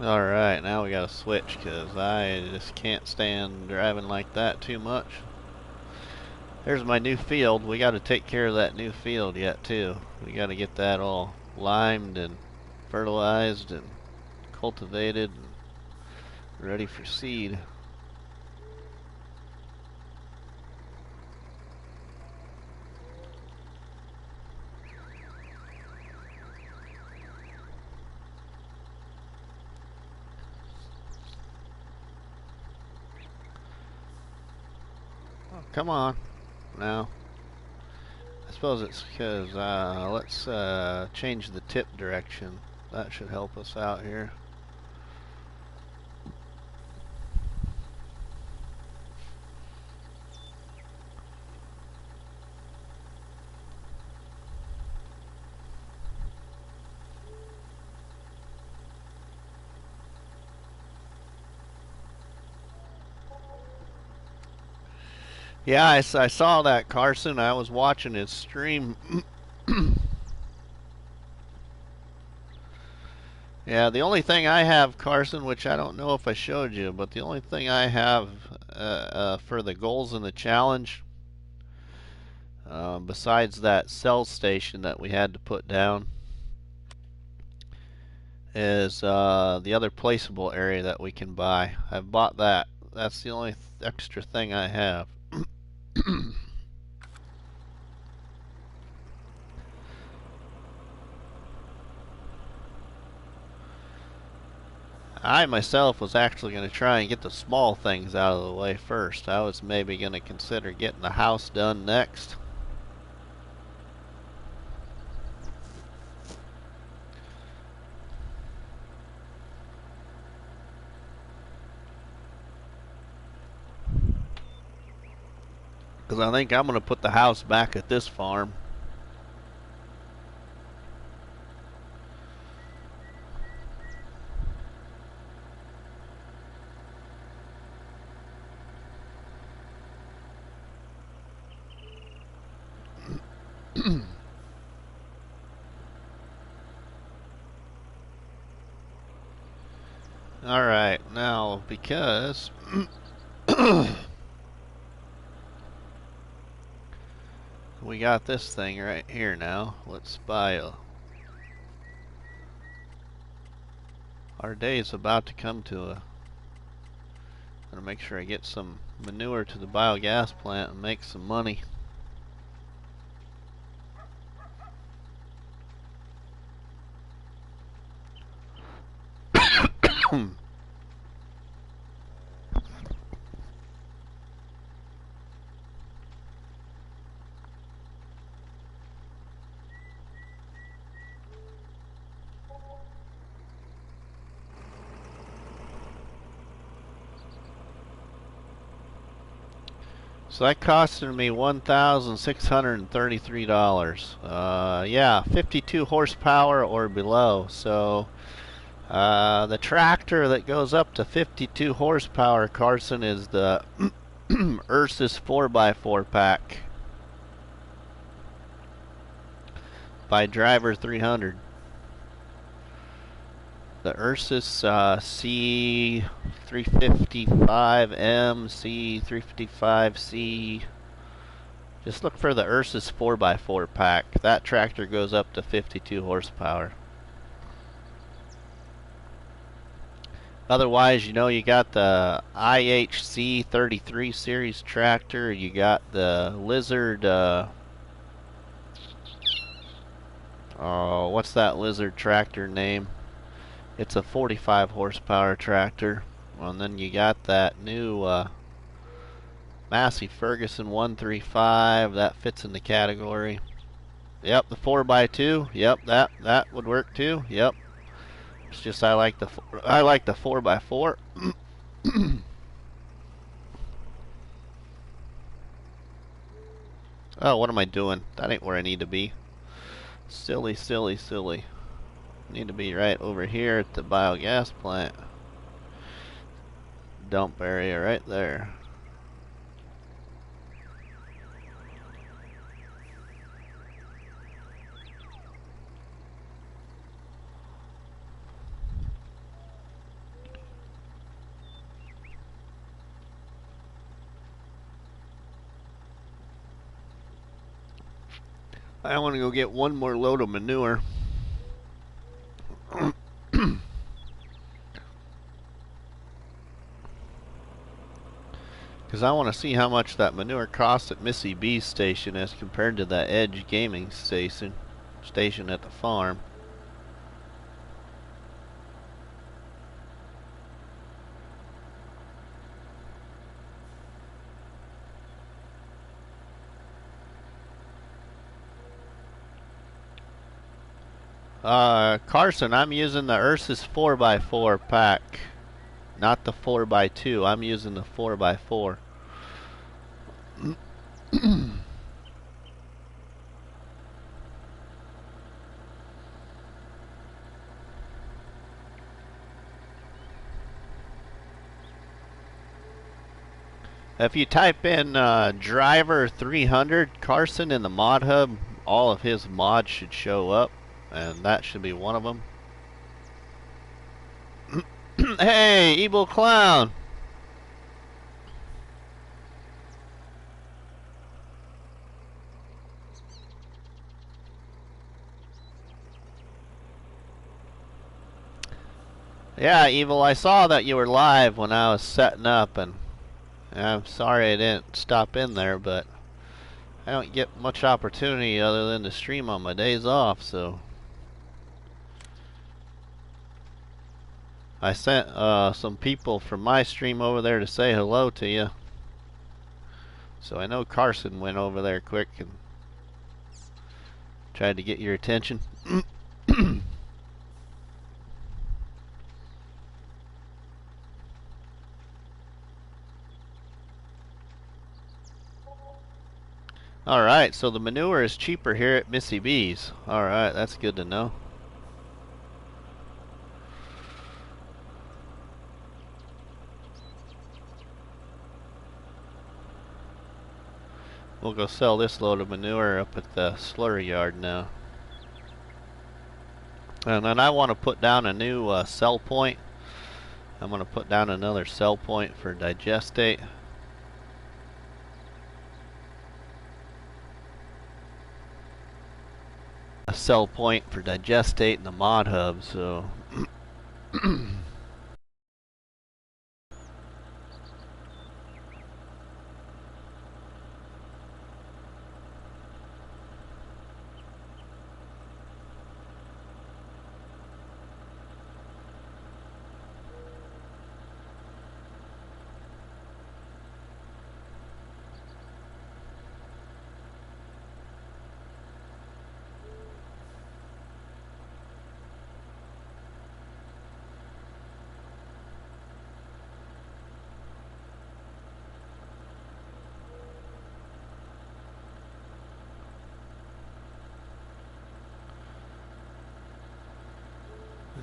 Alright, now we gotta switch because I just can't stand driving like that too much. There's my new field. We gotta take care of that new field yet too. We gotta get that all limed and fertilized and cultivated and ready for seed. Come on. Now, I suppose it's because, let's change the tip direction. That should help us out here. Yeah, I saw that, Carson. I was watching his stream. Yeah, the only thing I have, Carson, which I don't know if I showed you, but the only thing I have for the goals in the challenge, besides that cell station that we had to put down, is the other placeable area that we can buy. I've bought that. That's the only extra thing I have. I myself was actually going to try and get the small things out of the way first. I was maybe going to consider getting the house done next. Because I think I'm going to put the house back at this farm. Alright, now because we got this thing right here now, let's buy our day is about to come to a. I'm gonna make sure I get some manure to the biogas plant and make some money. So that costed me $1,633. Yeah, 52 horsepower or below. So the tractor that goes up to 52 horsepower, Carson, is the Ursus 4x4 pack by Driver 300. The Ursus C355M, C355C. Just look for the Ursus 4x4 pack. That tractor goes up to 52 horsepower. Otherwise, you know, you got the IHC 33 series tractor. You got the Lizard. Oh, what's that Lizard tractor name? It's a 45 horsepower tractor. And then you got that new Massey Ferguson 135 that fits in the category. Yep, the 4x2. Yep, that would work too. Yep. It's just I like the 4x4. Oh, what am I doing? That ain't where I need to be. Silly, silly, silly. Need to be right over here at the biogas plant. Dump area right there. I want to go get one more load of manure. Because I want to see how much that manure costs at Missy B's station as compared to that Edge Gaming station at the farm. Carson, I'm using the Ursus 4x4 pack, not the 4x2. I'm using the 4x4. If you type in driver 300 Carson in the mod hub, all of his mods should show up, and that should be one of them. Hey, evil clown! Yeah, evil, I saw that you were live when I was setting up, and I'm sorry I didn't stop in there, but I don't get much opportunity other than to stream on my days off, so I sent some people from my stream over there to say hello to you. So I know Carson went over there quick and tried to get your attention. Alright, so the manure is cheaper here at Missy B's. Alright, that's good to know. We'll go sell this load of manure up at the slurry yard now. And then I want to put down a new sell point. I'm going to put down another sell point for digestate. A sell point for digestate in the mod hub, so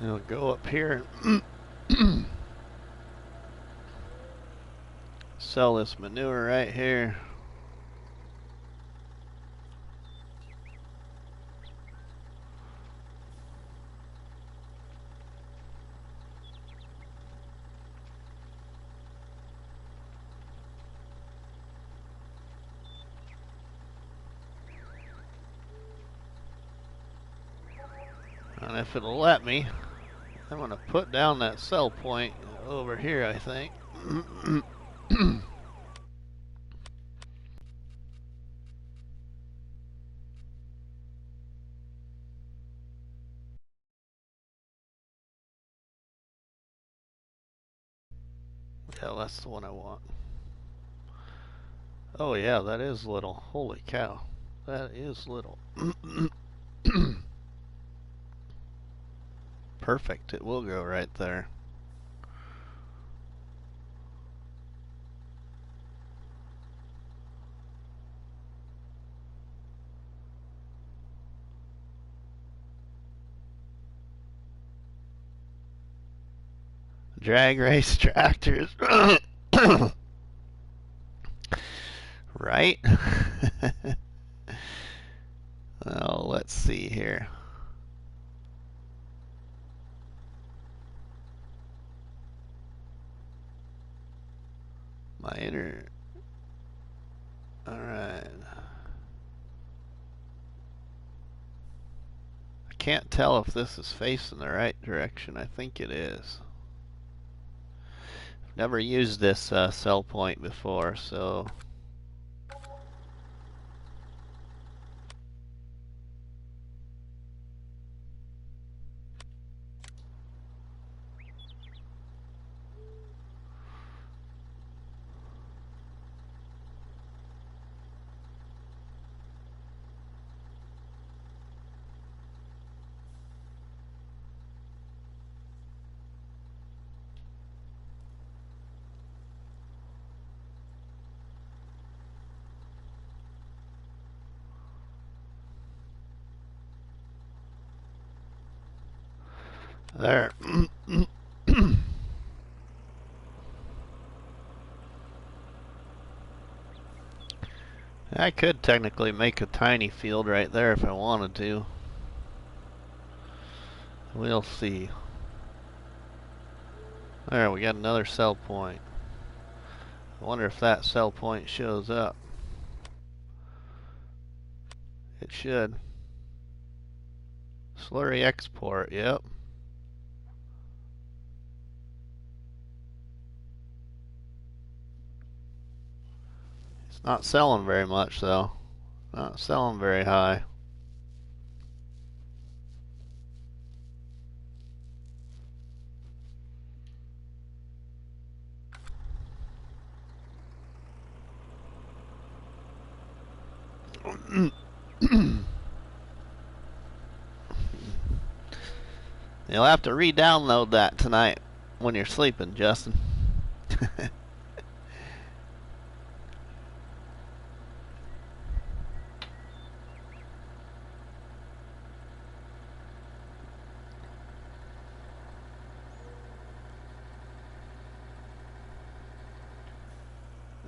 I'll go up here and sell this manure right here. And if it'll let me, I'm going to put down that sell point over here, I think. Yeah, that's the one I want. Oh yeah, that is little. Holy cow. That is little. Perfect. It will go right there. Drag race tractors. Right? Oh, let's see here. My inner. Alright. I can't tell if this is facing the right direction. I think it is. I've never used this cell point before, so. There. I could technically make a tiny field right there if I wanted to. We'll see. There, we got another cell point. I wonder if that cell point shows up. It should. Slurry export, yep. It's not selling very much though. Not selling very high. You'll have to re-download that tonight when you're sleeping, Justin.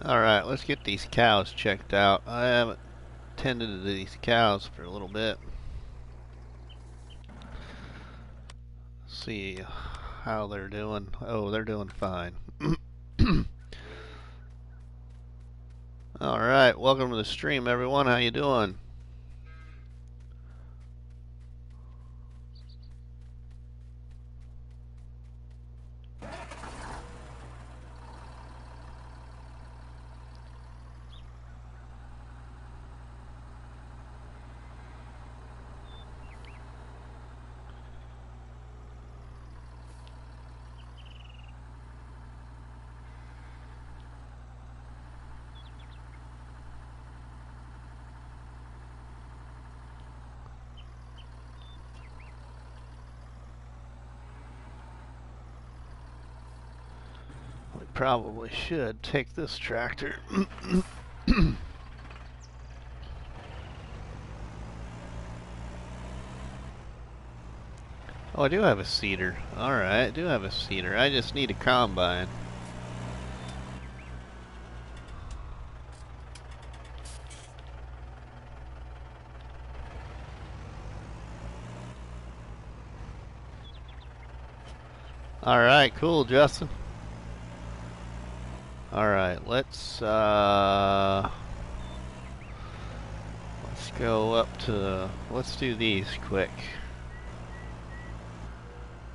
Alright, let's get these cows checked out. I haven't tended to these cows for a little bit. See how they're doing. Oh, they're doing fine. Alright, welcome to the stream, everyone. How you doing? Probably should take this tractor. Oh, I do have a seeder. Alright, I do have a seeder. I just need a combine. Alright, cool, Justin. Alright, let's go up to, let's do these quick.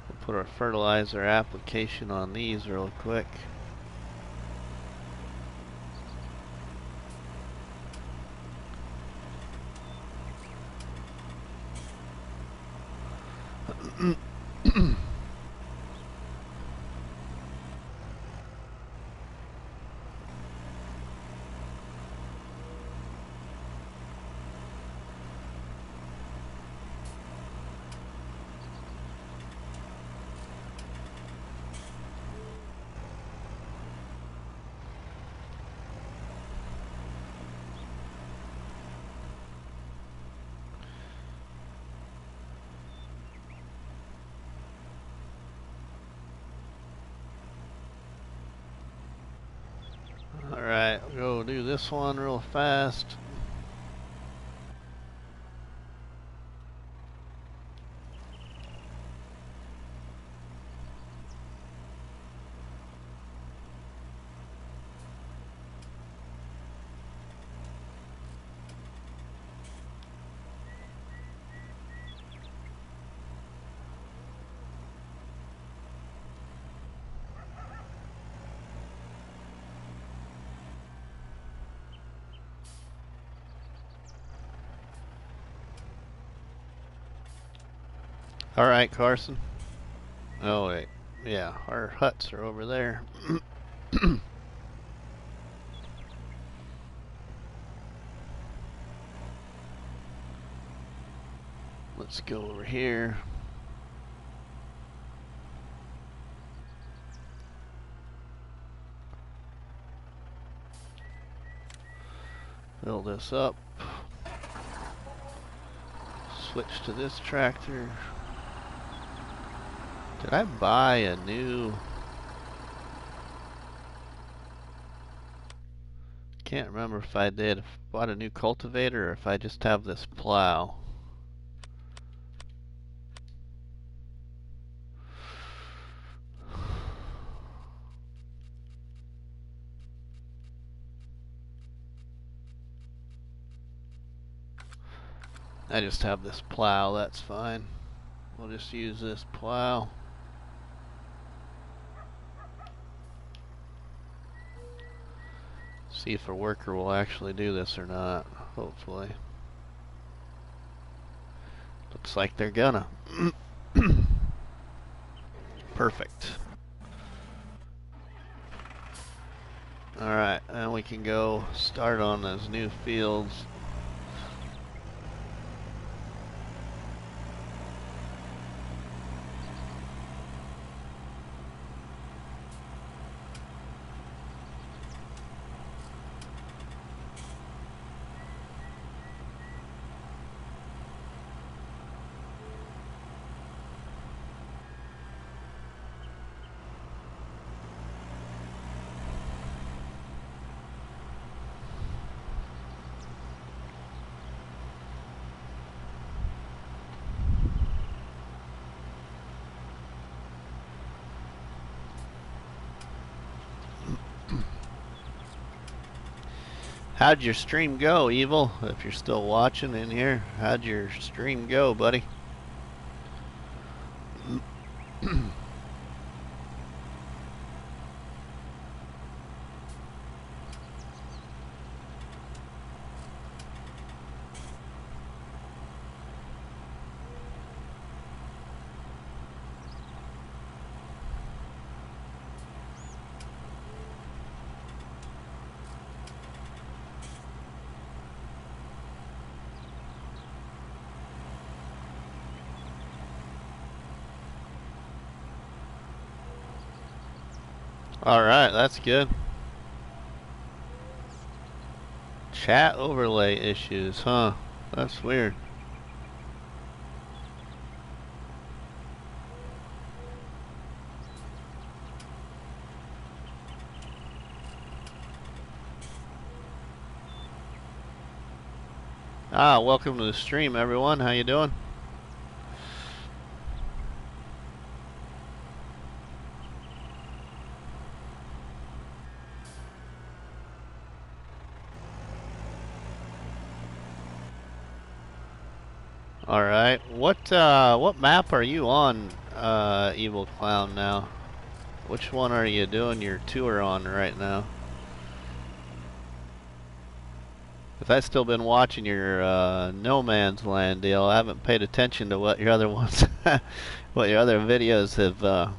We'll put our fertilizer application on these real quick. do this one real fast. Alright, Carson. Oh, wait. Yeah, our huts are over there. Let's go over here. Fill this up. Switch to this tractor. Did I buy a new... Can't remember if I did. If I bought a new cultivator or if I just have this plow. I just have this plow, that's fine. We'll just use this plow. See if a worker will actually do this or not, hopefully. Looks like they're gonna. Perfect. Alright, and we can go start on those new fields. How'd your stream go, Evil? If you're still watching in here, how'd your stream go, buddy? Alright, that's good. Chat overlay issues, huh? That's weird. Welcome to the stream, everyone. How you doing? Alright, what map are you on, Evil Clown, now? Which one are you doing your tour on right now? If I've still been watching your No Man's Land deal, I haven't paid attention to what your other ones, what your other videos have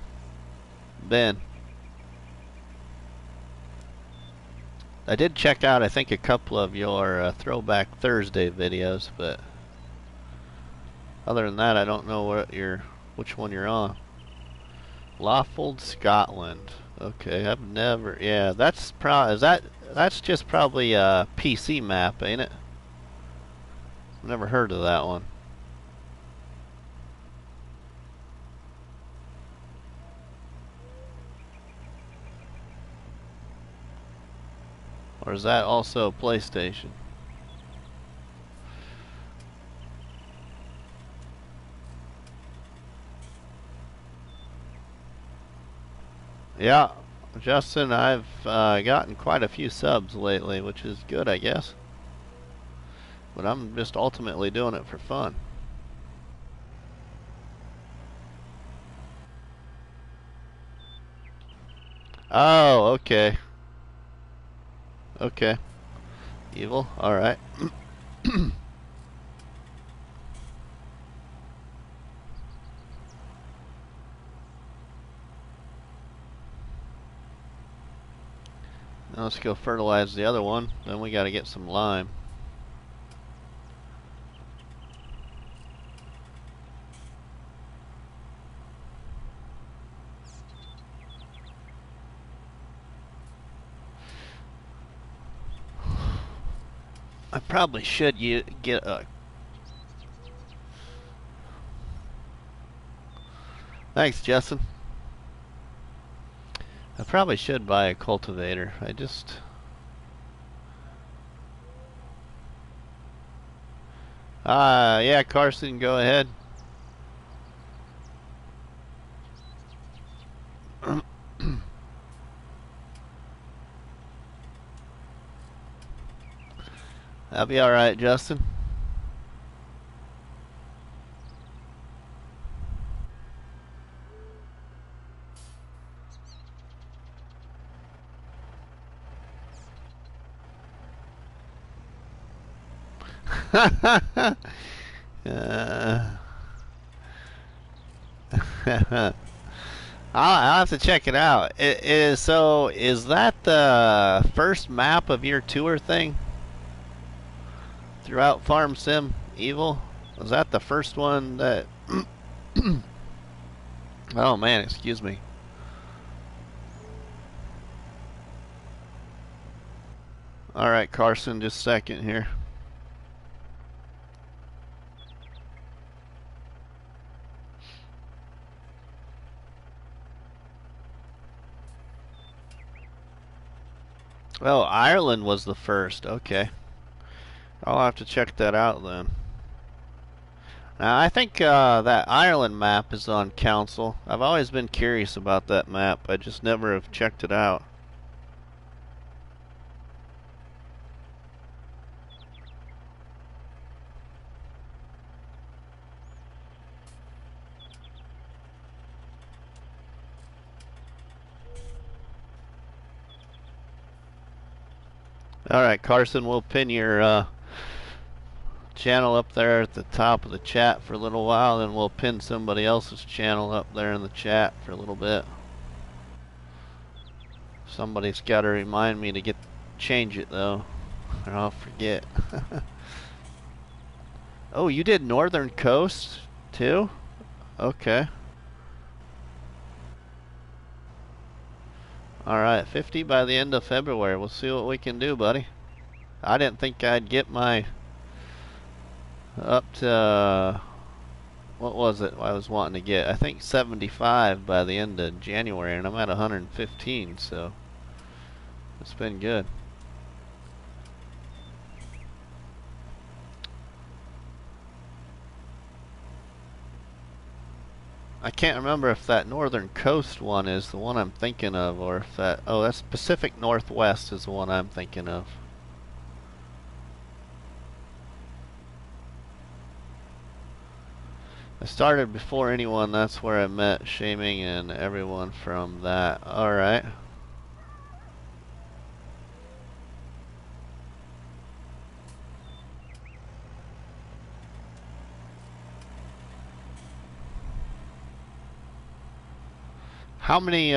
been. I did check out, I think, a couple of your Throwback Thursday videos, but other than that, I don't know which one you're on. Lawfold, Scotland. Okay, I've never. Yeah, that's that's just probably a PC map, ain't it? Never heard of that one. Or is that also PlayStation? Yeah, Justin, I've gotten quite a few subs lately, which is good, I guess. But I'm just ultimately doing it for fun. Oh, okay. Okay. Evil, alright. Now let's go fertilize the other one. Then we gotta get some lime. I probably should get a... Thanks, Justin. I probably should buy a cultivator. I just... yeah, Carson, go ahead. That'll be alright, Justin. I'll have to check it out. So, is that the first map of your tour thing? Throughout Farm Sim Evil? Was that the first one that... Oh man, excuse me. Alright, Carson, just a second here. Oh, Ireland was the first. Okay. I'll have to check that out then. Now, I think that Ireland map is on Council. I've always been curious about that map. I just never have checked it out. Alright, Carson, we'll pin your channel up there at the top of the chat for a little while, then we'll pin somebody else's channel up there in the chat for a little bit. Somebody's got to remind me to change it though, or I'll forget. Oh, you did Northern Coast too? Okay. Alright, 50 by the end of February. We'll see what we can do, buddy. I didn't think I'd get my... up to... what was it I was wanting to get? I think 75 by the end of January, and I'm at 115, so... it's been good. I can't remember if that Northern Coast one is the one I'm thinking of, or if that... oh, that's Pacific Northwest is the one I'm thinking of. I started before anyone, that's where I met Shaming and everyone from that. Alright. How many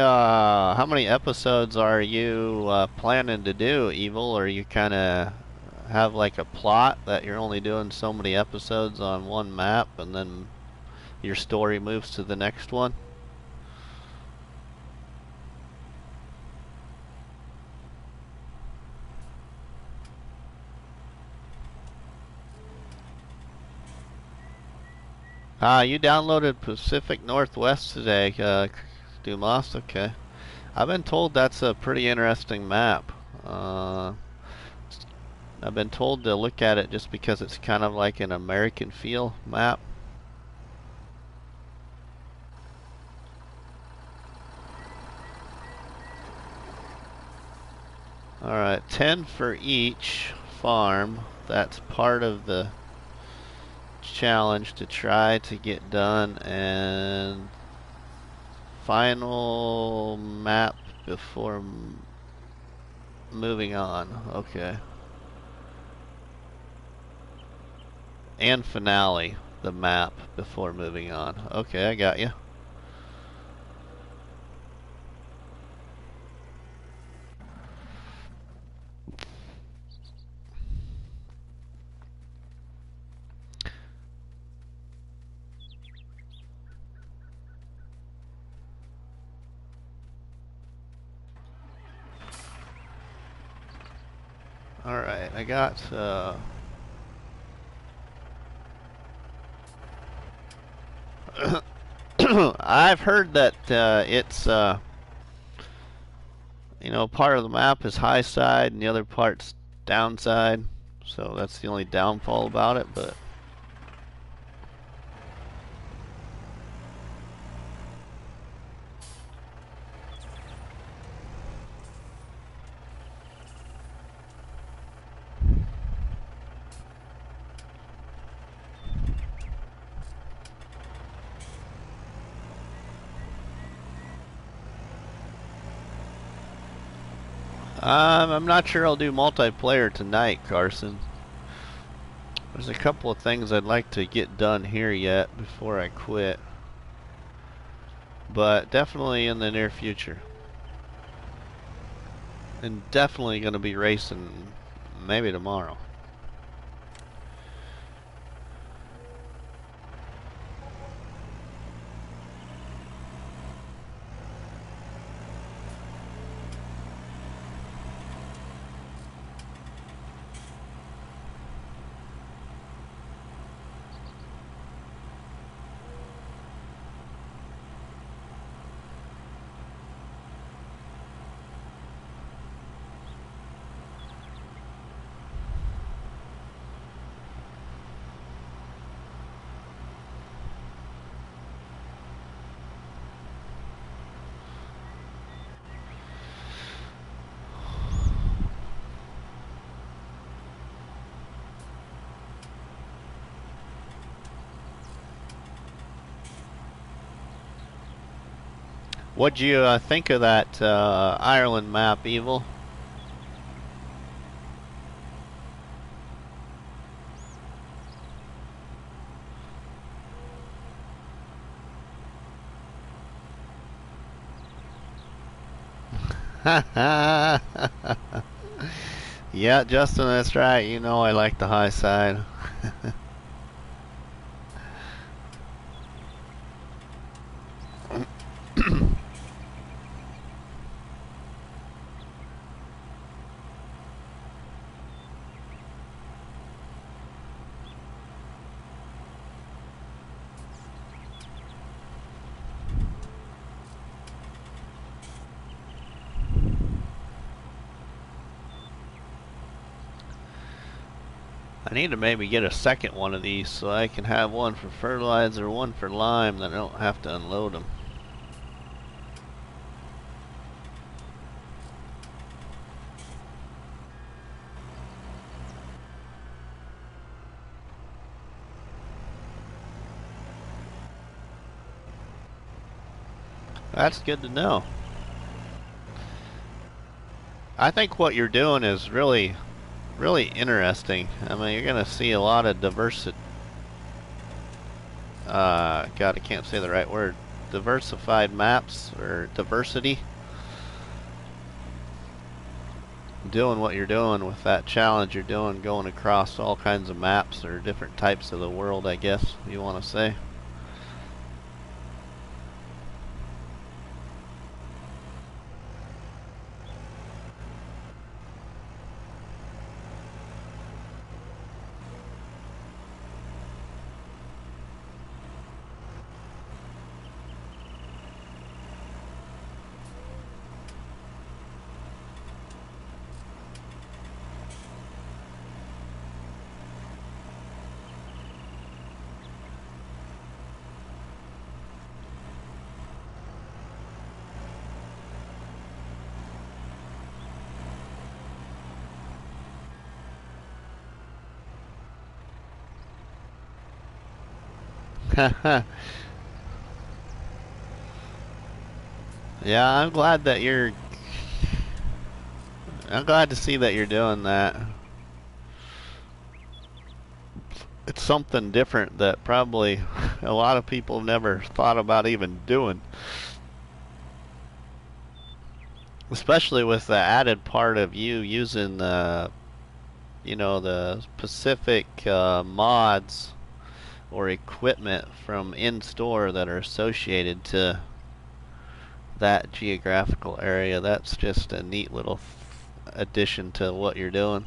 episodes are you planning to do, Evil? Or you kind of have like a plot that you're only doing so many episodes on one map, and then your story moves to the next one? You downloaded Pacific Northwest today, Dumas. Okay. I've been told that's a pretty interesting map. I've been told to look at it just because it's kind of like an American feel map. Alright, 10 for each farm. That's part of the challenge to try to get done. And final map before moving on. Okay. And finale, the map before moving on. Okay, I got you. Alright, I got I've heard that it's you know, part of the map is high side and the other part's downside. So that's the only downfall about it, but I'm not sure I'll do multiplayer tonight, Carson. There's a couple of things I'd like to get done here yet before I quit. But definitely in the near future. And definitely going to be racing maybe tomorrow. What'd you think of that Ireland map, Evil? Yeah, Justin, that's right. You know I like the high side. I need to maybe get a second one of these so I can have one for fertilizer, one for lime, that I don't have to unload them. That's good to know. I think what you're doing is really interesting. I mean, you're gonna see a lot of diversity. God, I can't say the right word. Diversified maps or diversity. Doing what you're doing with that challenge you're doing, going across all kinds of maps or different types of the world, I guess you want to say. Yeah, I'm glad to see that you're doing that. It's something different that probably a lot of people never thought about even doing. Especially with the added part of you using the specific mods or equipment from in-store that are associated to that geographical area. That's just a neat little addition to what you're doing.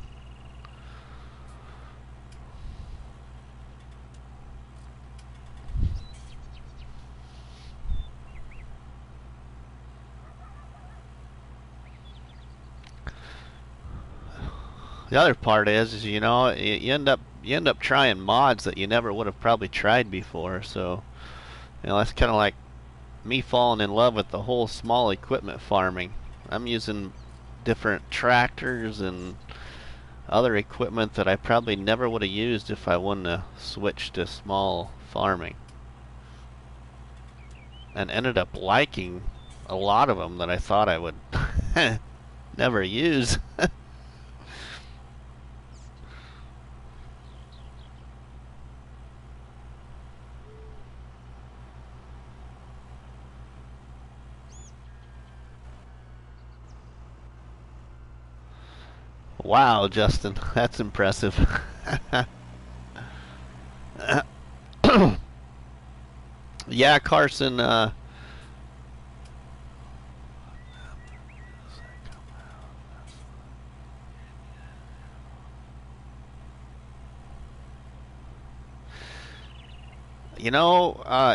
The other part is you end up trying mods that you never would have probably tried before. So that's kind of like me falling in love with the whole small equipment farming. I'm using different tractors and other equipment that I probably never would have used if I wouldn't have switched to small farming, and ended up liking a lot of them that I thought I would never use. Wow, Justin, that's impressive. Yeah, Carson,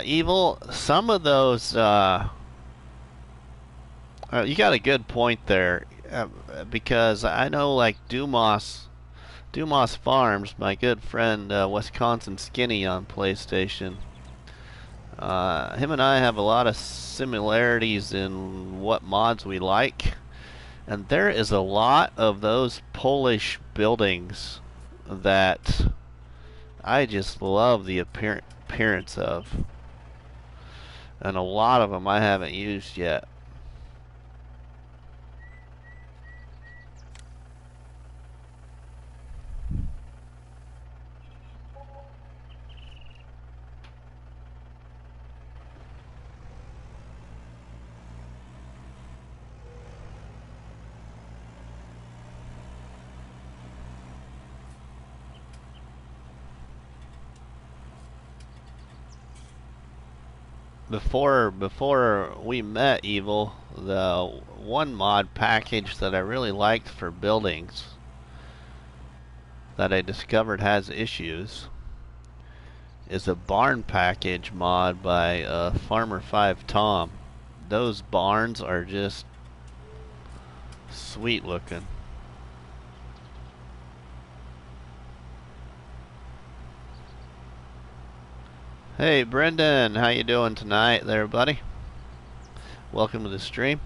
Evil, some of those, you got a good point there, because I know like Dumas Farms, my good friend Wisconsin Skinny on PlayStation. Him and I have a lot of similarities in what mods we like, and there is a lot of those Polish buildings that I just love the appearance of, and a lot of them I haven't used yet. Before we met, Evil, the one mod package that I really liked for buildings that I discovered has issues is a barn package mod by Farmer 5 Tom. Those barns are just sweet looking. Hey Brendan, how you doing tonight there, buddy? Welcome to the stream.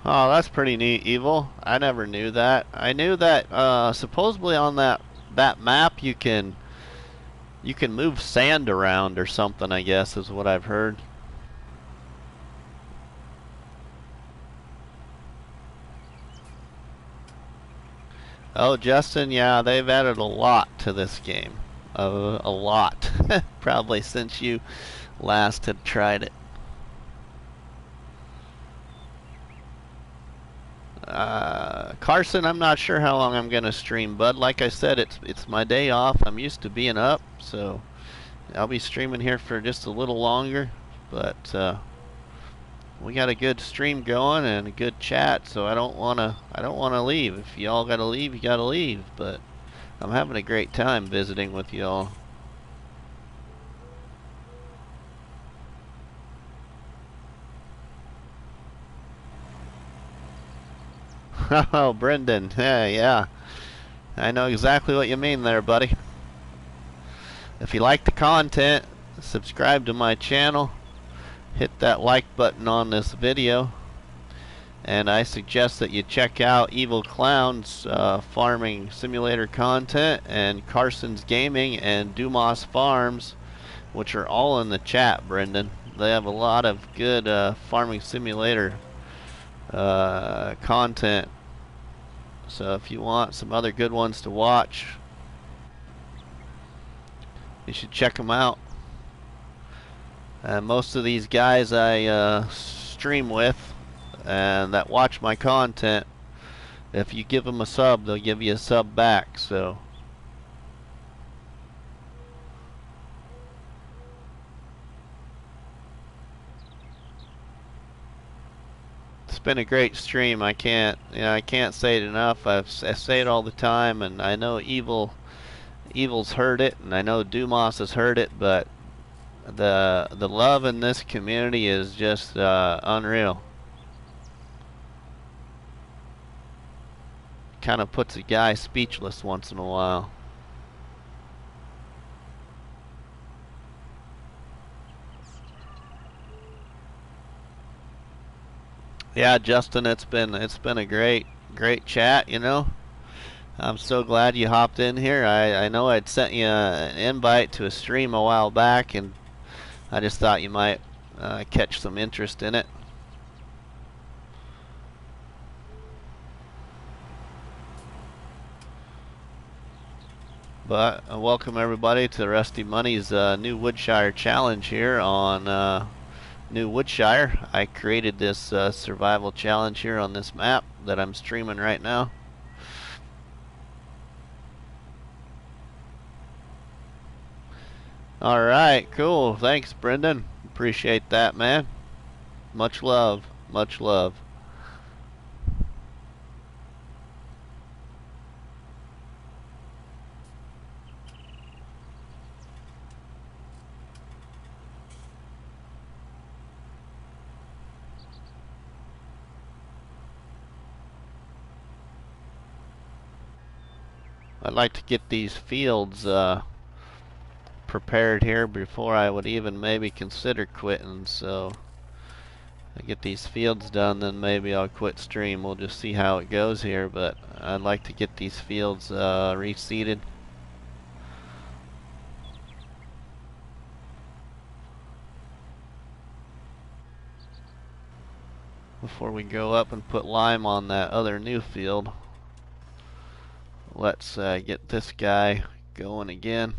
Oh, that's pretty neat, Evil. I never knew that. I knew that supposedly on that map you can move sand around or something, I guess is what I've heard. Oh, Justin, yeah, they've added a lot to this game. A lot. Probably since you last had tried it. Carson, I'm not sure how long I'm gonna stream, bud. Like I said, it's my day off. I'm used to being up, so I'll be streaming here for just a little longer. But we got a good stream going and a good chat, so I don't wanna leave. If y'all gotta leave, you gotta leave. But I'm having a great time visiting with y'all. Oh, Brendan. Yeah. I know exactly what you mean there, buddy. If you like the content, subscribe to my channel. hit that like button on this video. And I suggest that you check out Evil Clown's farming simulator content, and Carson's Gaming and Dumas Farms, which are all in the chat, Brendan. They have a lot of good farming simulator content. So if you want some other good ones to watch, you should check them out. And most of these guys I stream with and that watch my content, if you give them a sub, they'll give you a sub back. So it's been a great stream. I can't say it enough. I say it all the time, and I know Evil's heard it, and I know Dumas has heard it, but the love in this community is just unreal. Kind of puts a guy speechless once in a while. Yeah, Justin, it's been a great chat, you know. I'm so glad you hopped in here. I know I'd sent you an invite to a stream a while back, and I just thought you might catch some interest in it. But welcome everybody to RustyMoney's new Woodshire challenge here on new Woodshire. I created this survival challenge here on this map that I'm streaming right now. Alright, cool. Thanks, Brendan. Appreciate that, man. Much love. Much love. I'd like to get these fields prepared here before I would even maybe consider quitting. So I get these fields done, then maybe I'll quit stream. We'll just see how it goes here, but I'd like to get these fields reseeded. Before we go up and put lime on that other new field, let's get this guy going again.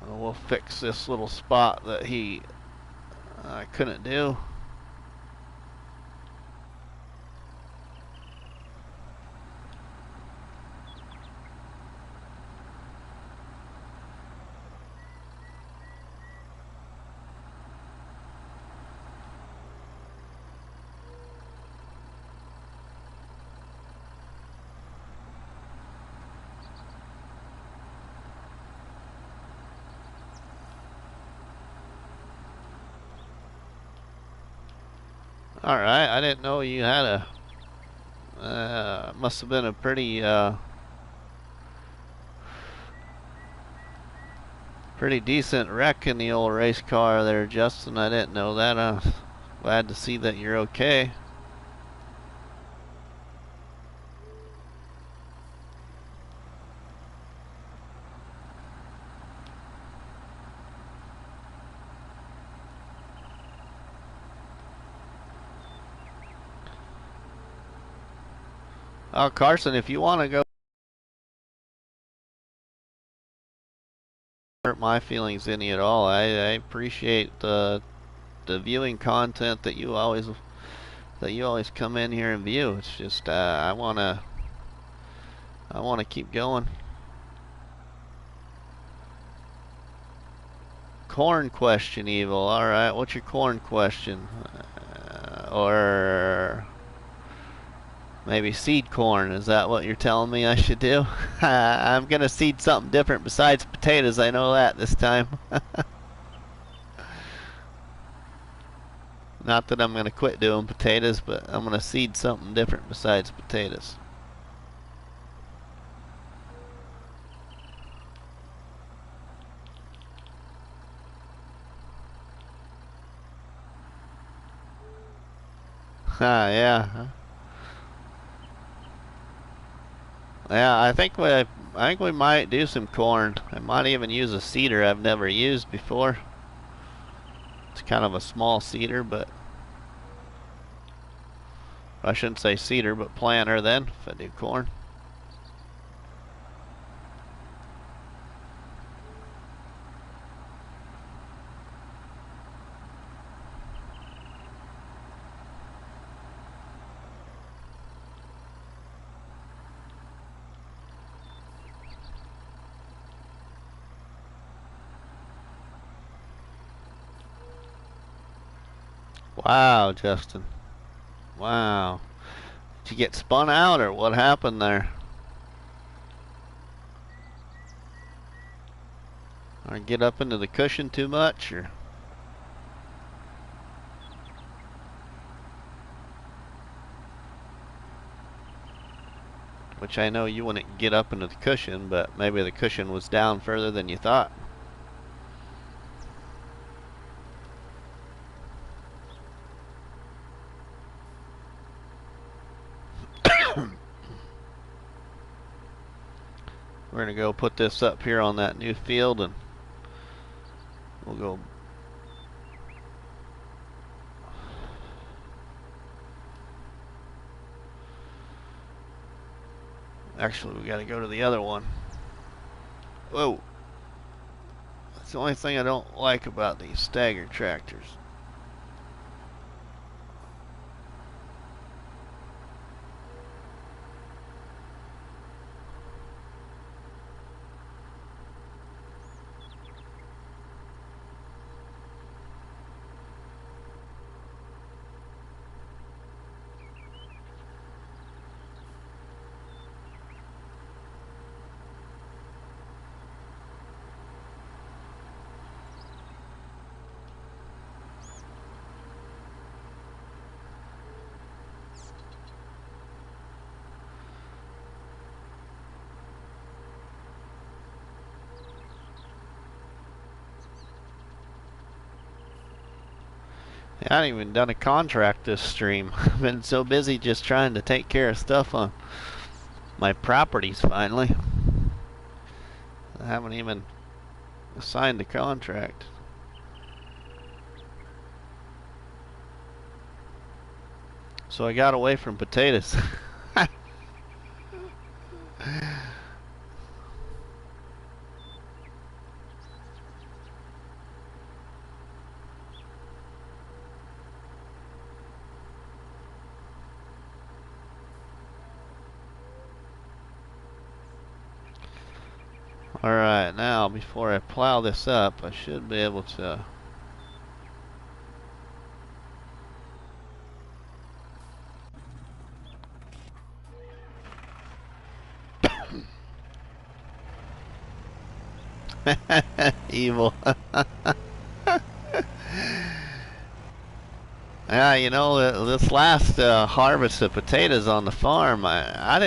We'll fix this little spot that he couldn't do. Alright, I didn't know you had a must have been a pretty pretty decent wreck in the old race car there, Justin. I didn't know that. I'm glad to see that you're okay. Oh, Carson, if you want to go, hurt my feelings any at all. I appreciate the viewing content that you always come in here and view. It's just I wanna keep going. Corn question, Evil. All right, what's your corn question? Or maybe seed corn. Is that what you're telling me I should do? I'm gonna seed something different besides potatoes. I know that this time. Not that I'm gonna quit doing potatoes, but I'm gonna seed something different besides potatoes. Yeah. Yeah, I think we might do some corn. I might even use a seeder I've never used before. It's kind of a small seeder, but I shouldn't say seeder, but planter then if I do corn. Wow, Justin. Wow. Did you get spun out or what happened there? Or get up into the cushion too much or? Which I know you wouldn't get up into the cushion, but maybe the cushion was down further than you thought. We're gonna go put this up here on that new field and we'll go. Actually, we gotta go to the other one. Whoa. That's the only thing I don't like about these stagger tractors. I haven't even done a contract this stream. I've been so busy just trying to take care of stuff on my properties finally. I haven't even signed a contract. So I got away from potatoes. Alright, now before I plow this up, I should be able to evil. Yeah, you know, this last harvest of potatoes on the farm, I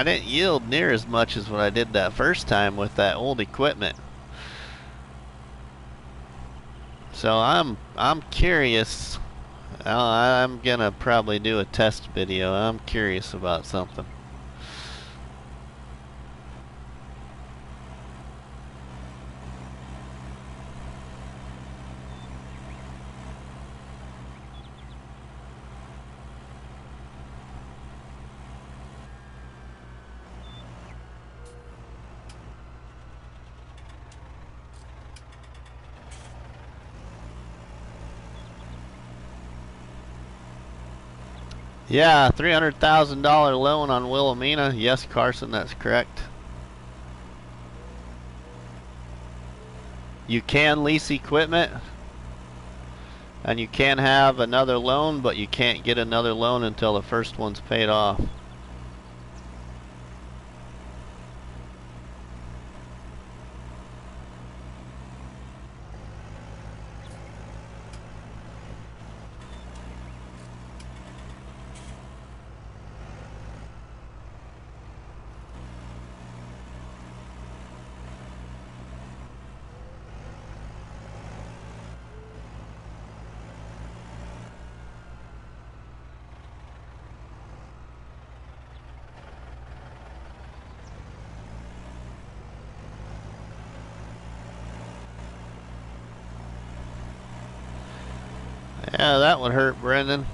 didn't yield near as much as what I did that first time with that old equipment. So I'm curious. I'm gonna probably do a test video. I'm curious about something. Yeah, $300,000 loan on Wilhelmina. Yes, Carson, that's correct. You can lease equipment, and you can have another loan, but you can't get another loan until the first one's paid off. Yeah, that would hurt, Brendan.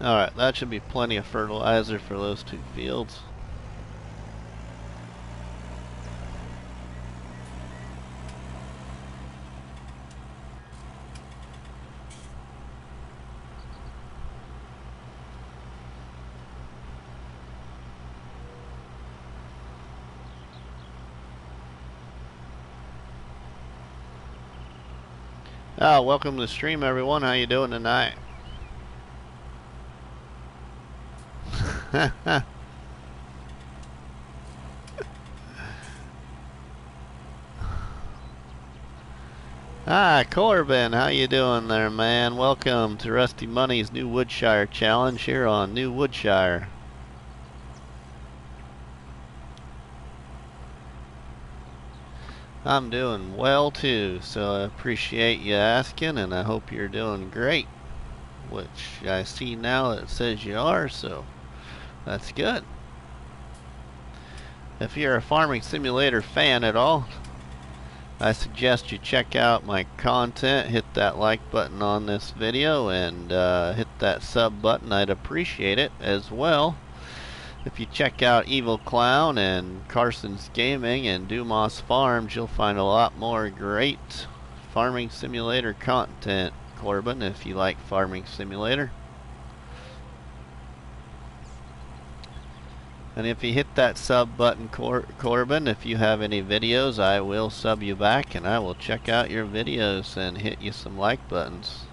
Alright, that should be plenty of fertilizer for those 2 fields. Welcome to the stream, everyone. How you doing tonight? Hi, Corbin. How you doing there, man? Welcome to RustyMoney's new Woodshire challenge here on New Woodshire. I'm doing well too, so I appreciate you asking, and I hope you're doing great, which I see now that it says you are, so that's good. If you're a farming simulator fan at all, I suggest you check out my content, hit that like button on this video, and hit that sub button. I'd appreciate it as well. If you check out Evil Clown and Carson's Gaming and Dumas Farms, you'll find a lot more great farming simulator content, Corbin, if you like farming simulator. And if you hit that sub button, Corbin, if you have any videos, I will sub you back and I will check out your videos and hit you some like buttons.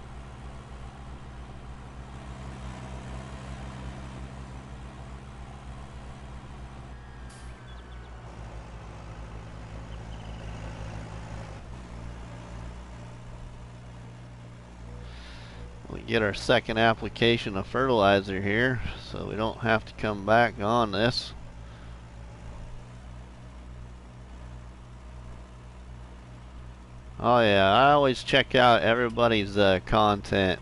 We get our second application of fertilizer here, so we don't have to come back on this. Oh yeah, I always check out everybody's content,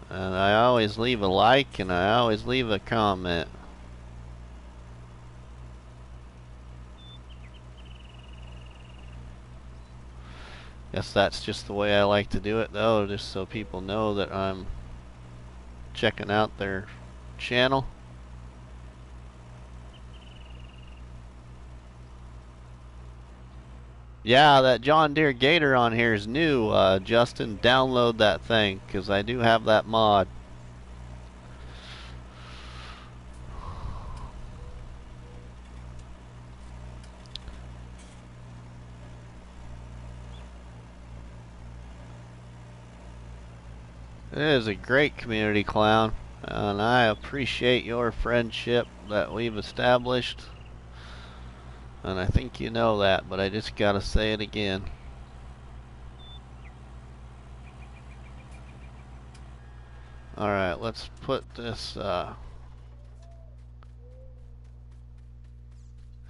and I always leave a like and I always leave a comment. Guess that's just the way I like to do it though, just so people know that I'm checking out their channel. Yeah, that John Deere Gator on here is new, Justin. Download that thing, because I do have that mod. It is a great community, Clown, and I appreciate your friendship that we've established. And I think you know that, but I just gotta say it again. Alright, let's put this,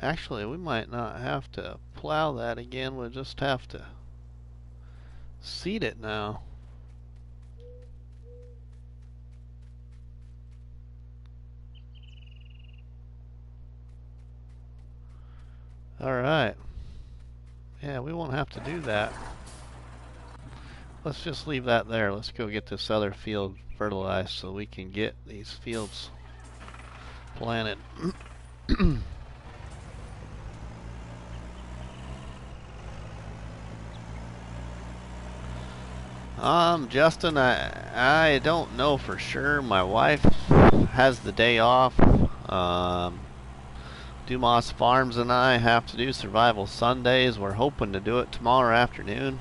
actually, we might not have to plow that again, we'll just have to seed it now. Alright. Yeah, we won't have to do that. Let's just leave that there. Let's go get this other field fertilized so we can get these fields planted. Justin, I don't know for sure. My wife has the day off. Dumas Farms and I have to do Survival Sundays. We're hoping to do it tomorrow afternoon.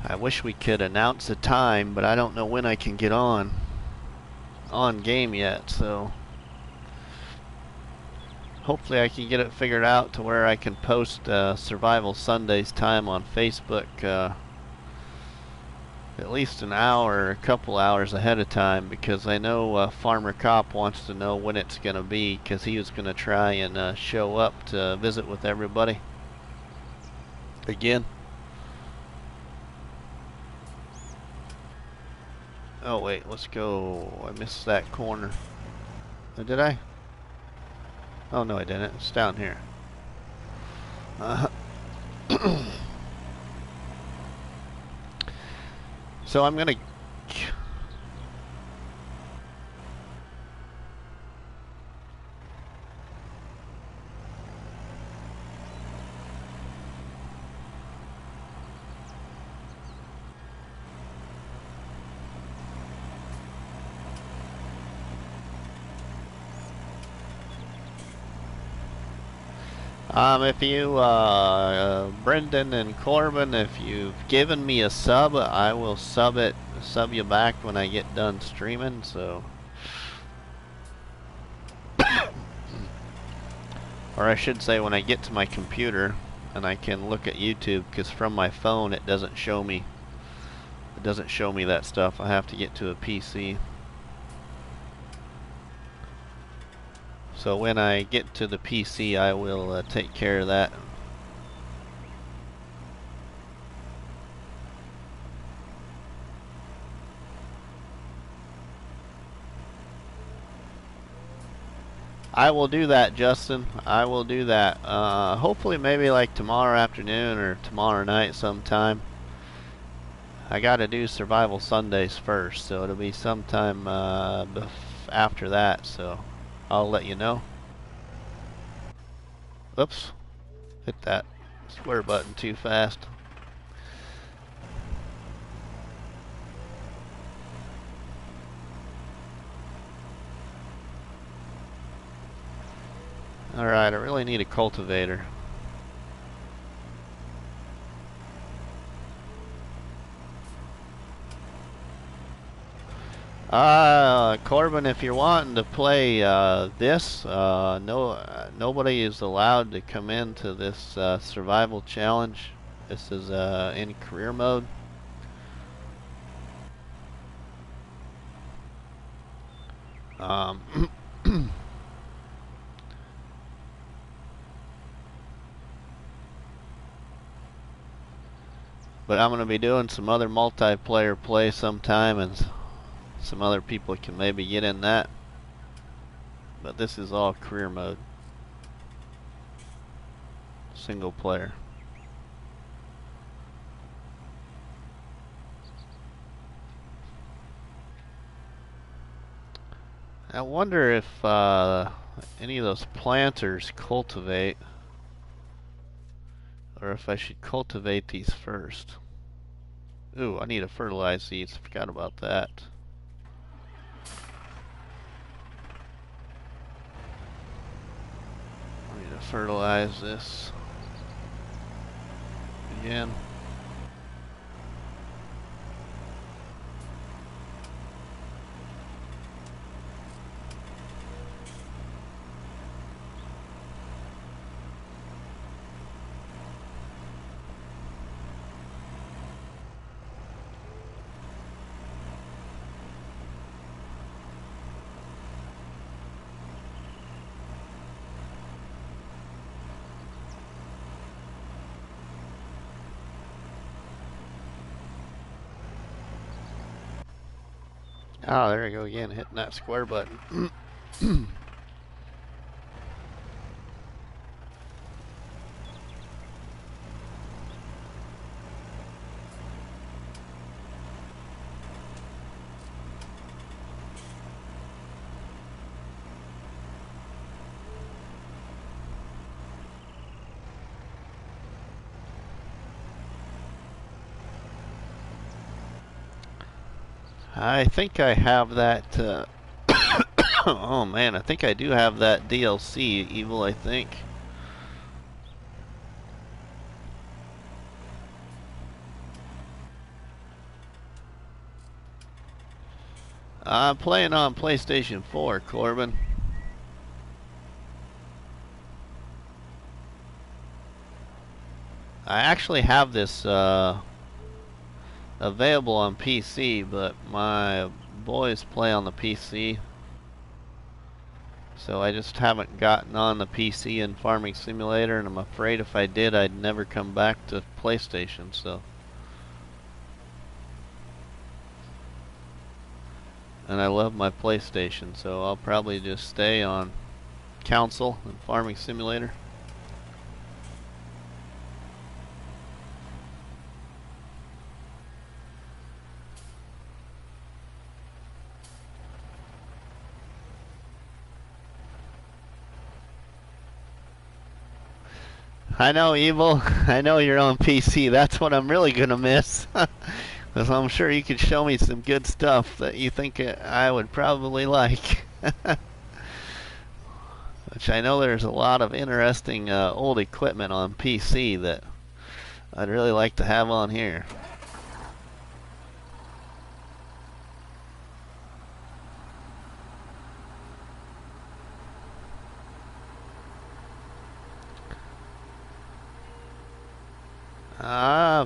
I wish we could announce a time, but I don't know when I can get on game yet, so hopefully I can get it figured out to where I can post Survival Sundays time on Facebook at least an hour or a couple hours ahead of time, because I know Farmer Cop wants to know when it's going to be, because he was going to try and show up to visit with everybody again. Oh wait, let's go. I missed that corner. Oh, did I? Oh no, I didn't. It's down here. So I'm gonna if you, Brendan and Corbin, if you've given me a sub, I will sub you back when I get done streaming, so. Or I should say when I get to my computer and I can look at YouTube, because from my phone it doesn't show me that stuff. I have to get to a PC. So when I get to the PC, I will take care of that. I will do that, Justin. I will do that. Hopefully maybe like tomorrow afternoon or tomorrow night sometime. I gotta do Survival Sundays first, so it'll be sometime after that, so I'll let you know. Oops. Hit that square button too fast. Alright, I really need a cultivator. Corbin, if you're wanting to play this, nobody is allowed to come into this survival challenge. This is in career mode. But I'm going to be doing some other multiplayer play sometime, and some other people can maybe get in that. But this is all career mode. Single player. I wonder if any of those planters cultivate, or if I should cultivate these first. Ooh, I need to fertilize these. Forgot about that. I need to fertilize this again. Oh, there we go again, hitting that square button. I think I have that. Oh man, I think I do have that DLC, Evil, I think. I'm playing on PlayStation 4, Corbin. I actually have this available on PC, but my boys play on the PC. So I just haven't gotten on the PC in Farming Simulator, and I'm afraid if I did, I'd never come back to PlayStation, so. And I love my PlayStation, so I'll probably just stay on console and Farming Simulator. I know, Evil. I know you're on PC. That's what I'm really gonna miss. Because I'm sure you could show me some good stuff that you think I would probably like. Which I know there's a lot of interesting old equipment on PC that I'd really like to have on here.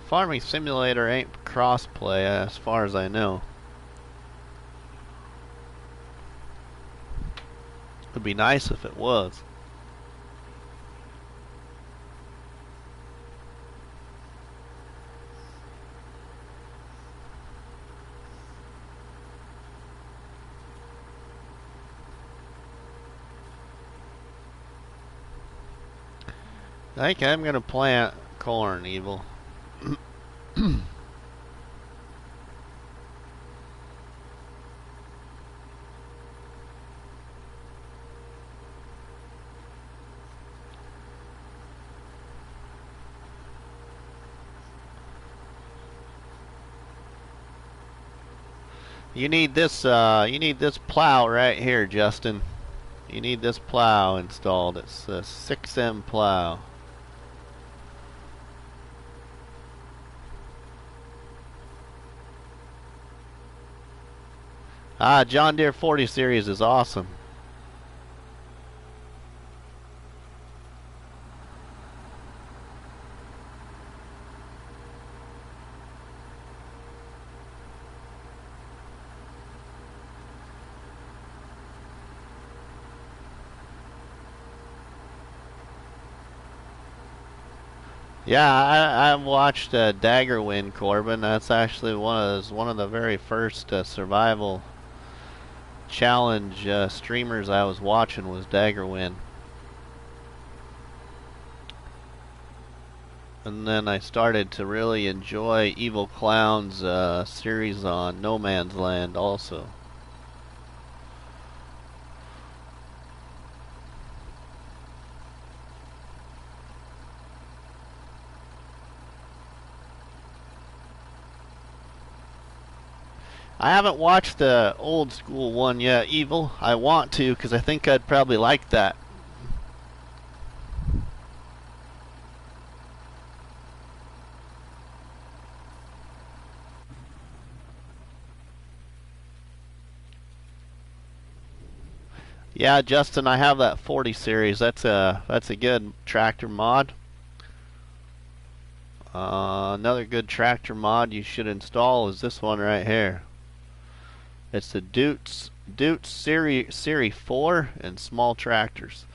Farming Simulator ain't crossplay as far as I know. It'd be nice if it was. I think I'm gonna plant corn, Evil. You need this plow right here, Justin. You need this plow installed. It's a 6M plow. John Deere 40 series is awesome. Yeah, I've watched Dagger win, Corbin. That's actually one of the very first survival challenge streamers I was watching was Dagger win. And then I started to really enjoy Evil Clown's series on No Man's Land also. I haven't watched the old school one yet, Evil. I want to because I think I'd probably like that. Yeah, Justin, I have that 40 series. That's a good tractor mod. Another good tractor mod you should install is this one right here. It's the Dutes Series 4 and small tractors.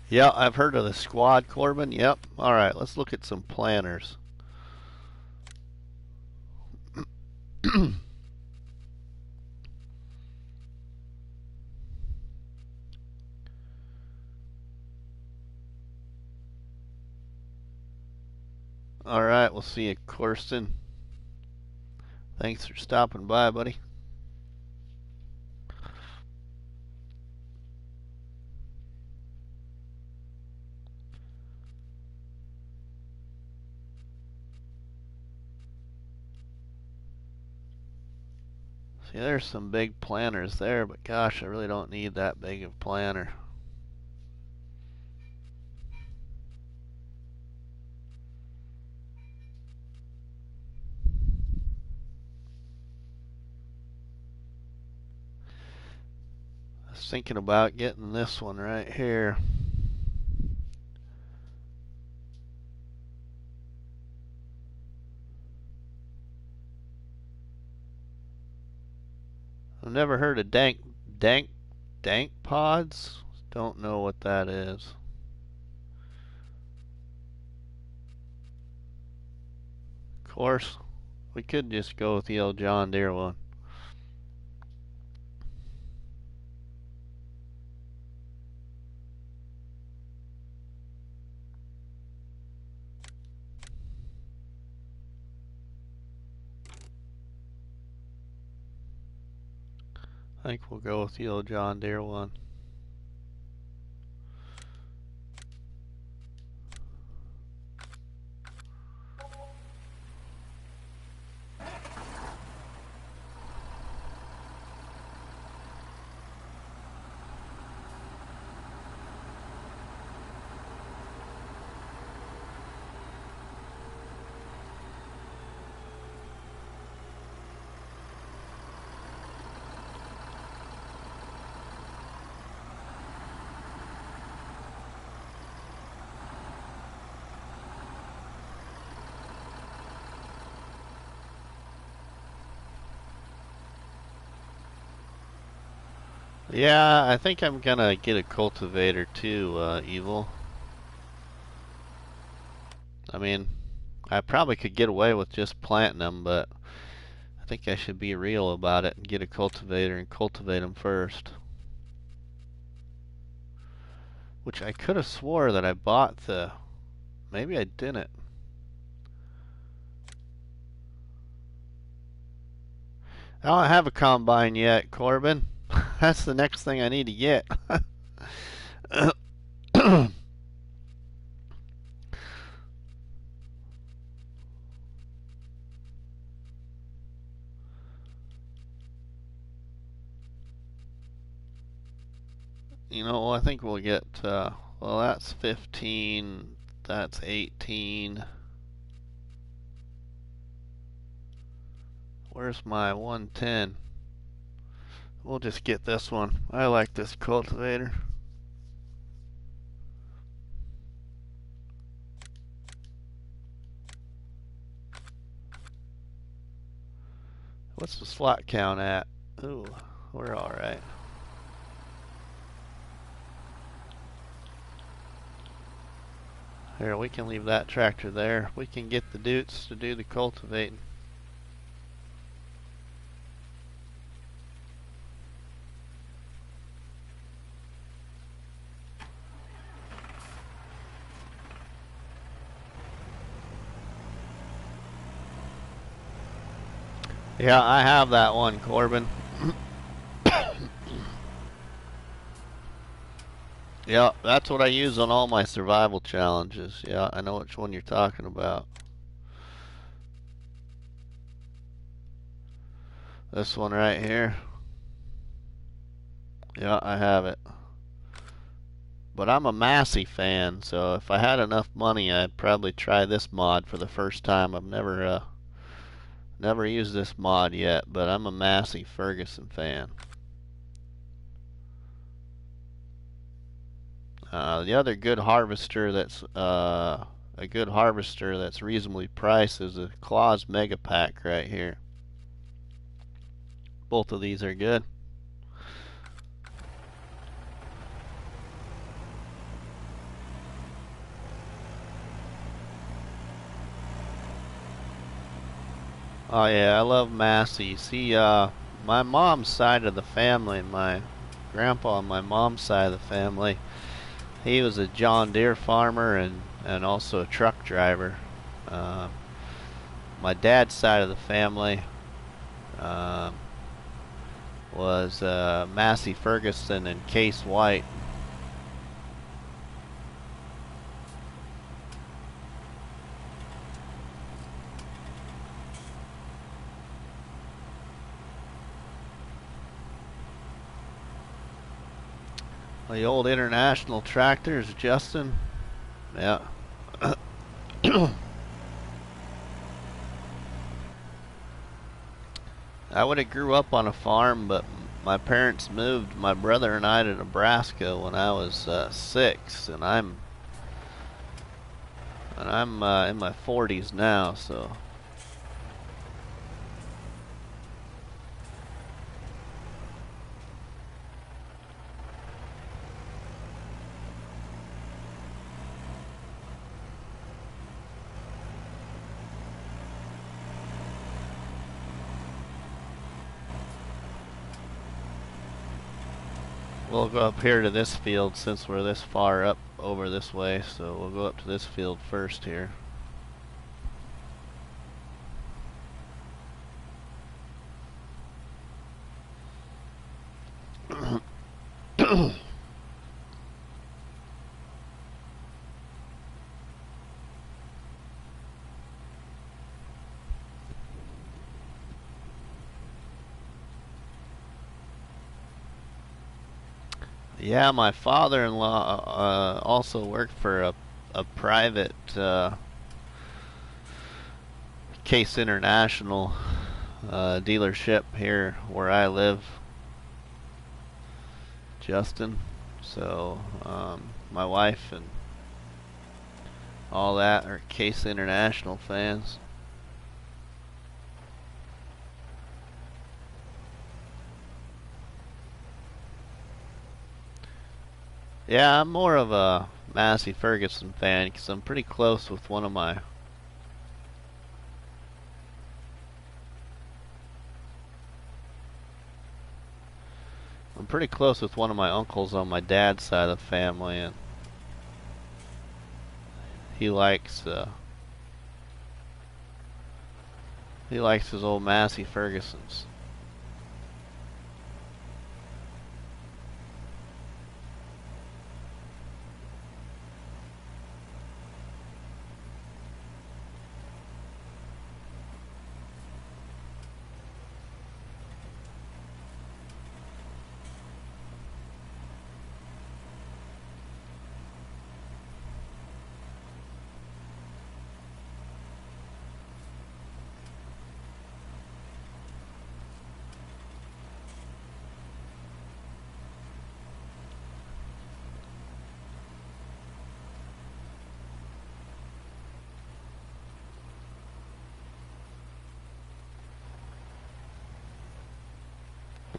Yeah, I've heard of the Squad, Corbin. Yep. All right, let's look at some planners. All right, we'll see you, Corsten. Thanks for stopping by, buddy. See, there's some big planters there, but gosh, I really don't need that big of a planter. I was thinking about getting this one right here. I've never heard of dank pods. Don't know what that is. Of course, we could just go with the old John Deere one. I think we'll go with the old John Deere one. Yeah, I think I'm gonna get a cultivator too, Evil. I mean, I probably could get away with just planting them, but I think I should be real about it and get a cultivator and cultivate them first. Which I could have swore that I bought the... Maybe I didn't. I don't have a combine yet, Corbin. That's the next thing I need to get. You know, I think we'll get, well, that's 15, that's 18. Where's my 110? We'll just get this one. I like this cultivator. What's the slot count at? Ooh, we're alright. Here, we can leave that tractor there. We can get the dudes to do the cultivating. Yeah, I have that one, Corbin. Yeah, that's what I use on all my survival challenges. Yeah, I know which one you're talking about. This one right here. Yeah, I have it. But I'm a Massey fan, so if I had enough money, I'd probably try this mod for the first time. I've never used this mod yet, but I'm a Massey Ferguson fan. The other good harvester that's a good harvester that's reasonably priced is a Claus Mega Pack right here. Both of these are good. Oh yeah, I love Massey. See, my mom's side of the family, my grandpa on my mom's side of the family, he was a John Deere farmer and also a truck driver. My dad's side of the family was Massey Ferguson and Case White. The old International tractors, Justin. Yeah. I would have grew up on a farm, but my parents moved my brother and I to Nebraska when I was 6, and I'm in my 40s now, so. We'll go up here to this field since we're this far up over this way, so we'll go up to this field first here. Yeah, my father-in-law also worked for a private Case International dealership here where I live, Justin. So my wife and all that are Case International fans. Yeah, I'm more of a Massey Ferguson fan because I'm pretty close with one of my uncles on my dad's side of the family, and he likes his old Massey Fergusons.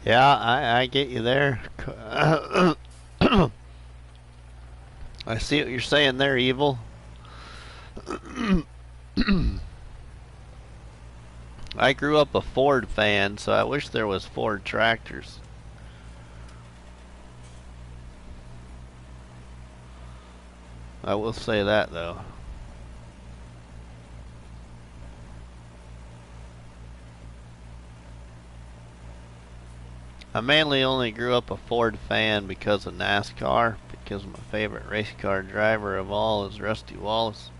Yeah, I get you there. I see what you're saying there, Evil. I grew up a Ford fan, so I wish there was Ford tractors. I will say that, though. I mainly only grew up a Ford fan because of NASCAR, because my favorite race car driver of all is Rusty Wallace.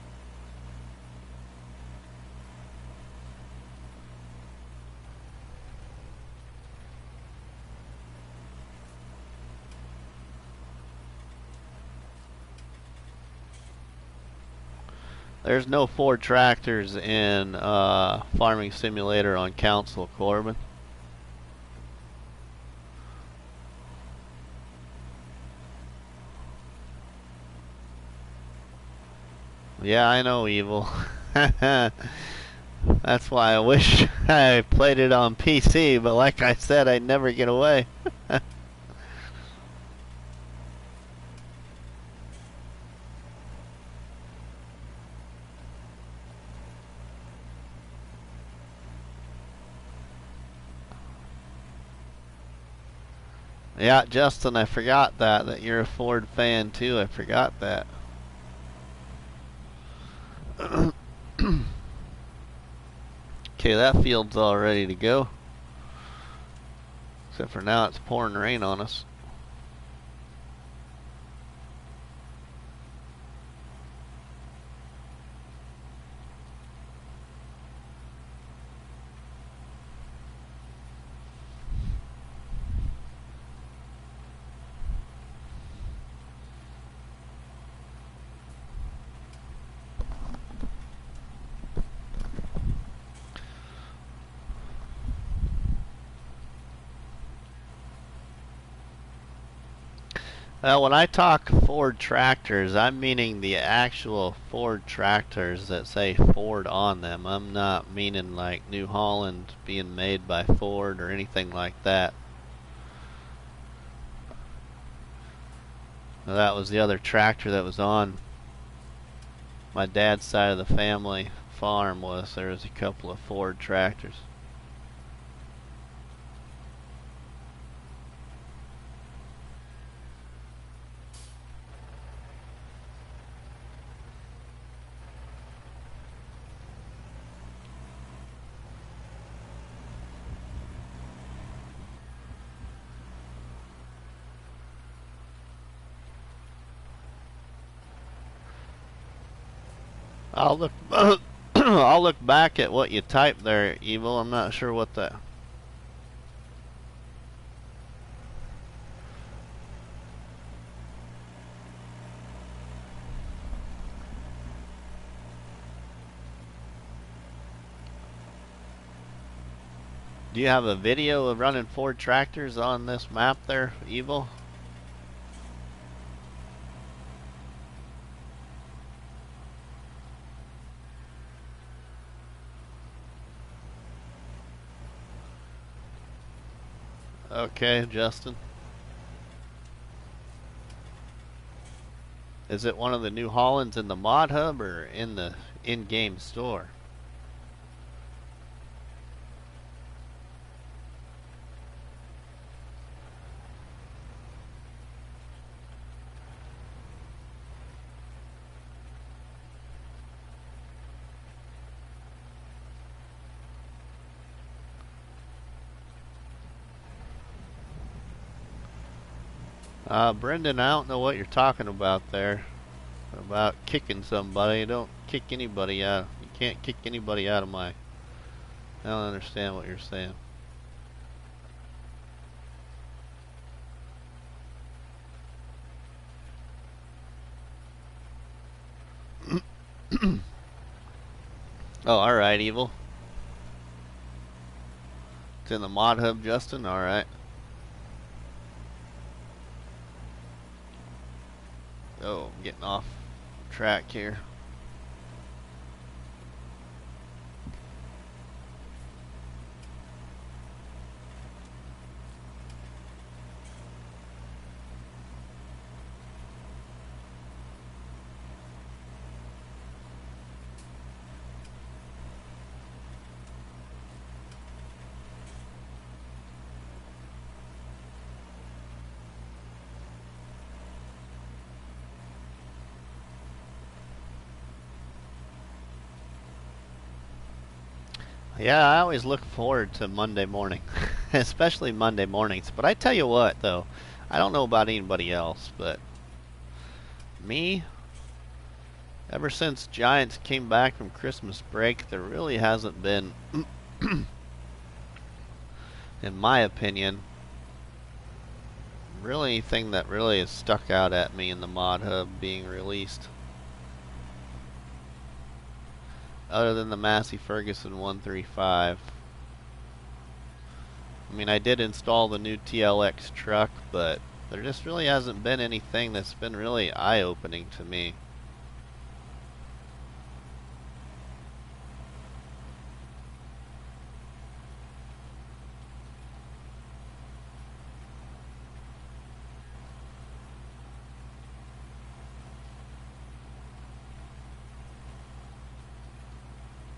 There's no Ford tractors in Farming Simulator on Council, Corbin. Yeah, I know, Evil. That's why I wish I played it on PC, but like I said, I'd never get away. Yeah, Justin, I forgot that you're a Ford fan too. I forgot that. Okay, that field's all ready to go. Except for now it's pouring rain on us. Well, when I talk Ford tractors, I'm meaning the actual Ford tractors that say Ford on them. I'm not meaning like New Holland being made by Ford or anything like that. Now, that was the other tractor that was on my dad's side of the family farm. There was a couple of Ford tractors. I'll look. I'll look back at what you typed there, Evil. I'm not sure what that. Do you have a video of running Ford tractors on this map there, Evil? Okay, Justin. Is it one of the New Hollands in the mod hub or in the in-game store? Brendan, I don't know what you're talking about there. About kicking somebody. You don't kick anybody out. You can't kick anybody out of my... I don't understand what you're saying. Oh, alright, Evil. It's in the mod hub, Justin? Alright. Oh, I'm getting off track here. Yeah, I always look forward to Monday morning, especially Monday mornings. But I tell you what, though, I don't know about anybody else, but me, ever since Giants came back from Christmas break, there really hasn't been, in my opinion, really anything that really has stuck out at me in the mod hub being released. Other than the Massey Ferguson 135. I mean, I did install the new TLX truck, but there just really hasn't been anything that's been really eye-opening to me.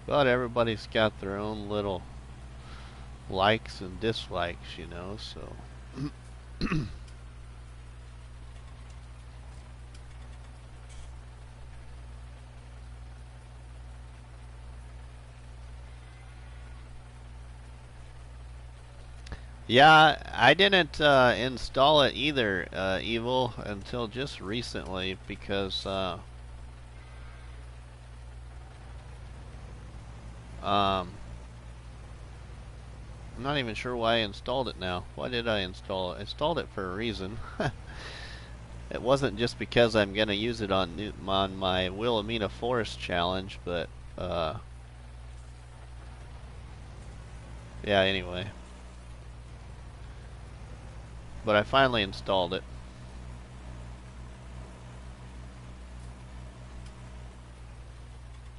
But everybody's got their own little likes and dislikes, you know, so. Yeah, I didn't install it either, Evil, until just recently because I'm not even sure why I installed it now. Why did I install it? I installed it for a reason. It wasn't just because I'm going to use it on my Wilhelmina Forest challenge, but yeah, anyway. But I finally installed it.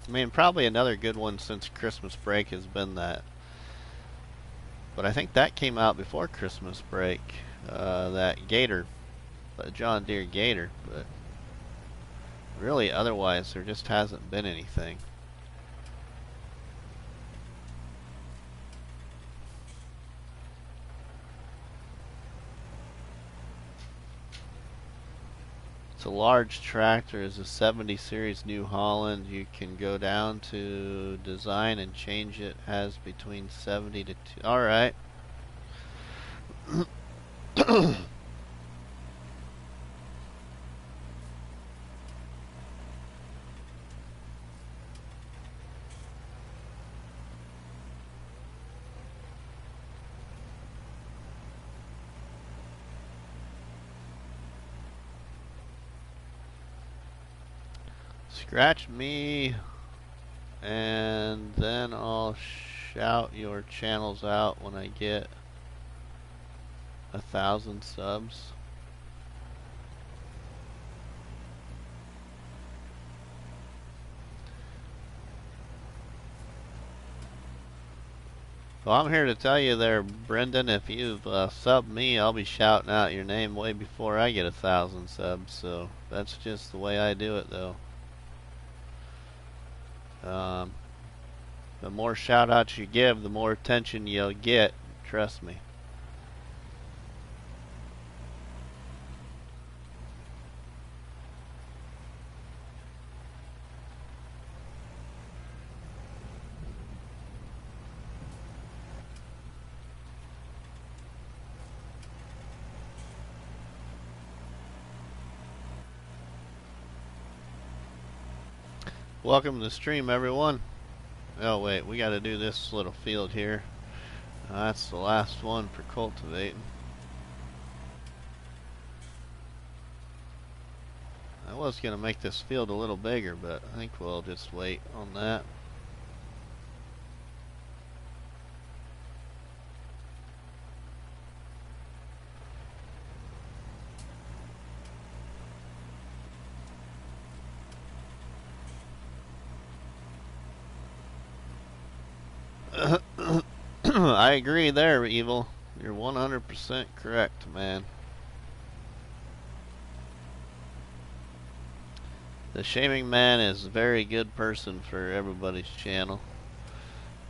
I mean, probably another good one since Christmas break has been that. But I think that came out before Christmas break. That Gator, the John Deere Gator. But really, otherwise, there just hasn't been anything. It's a large tractor. It's a 70 series New Holland. You can go down to design and change it. Has between 70 to 2. All right. Scratch me, and then I'll shout your channels out when I get 1,000 subs. Well, I'm here to tell you there, Brendan, if you've subbed me, I'll be shouting out your name way before I get 1,000 subs, so that's just the way I do it, though. The more shout outs you give, the more attention you'll get. Trust me. Welcome to the stream, everyone. Oh wait, we got to do this little field here. That's the last one for cultivating. I was going to make this field a little bigger, but I think we'll just wait on that. I agree there, Evil. You're 100% correct, man. The Shaming Man is a very good person for everybody's channel.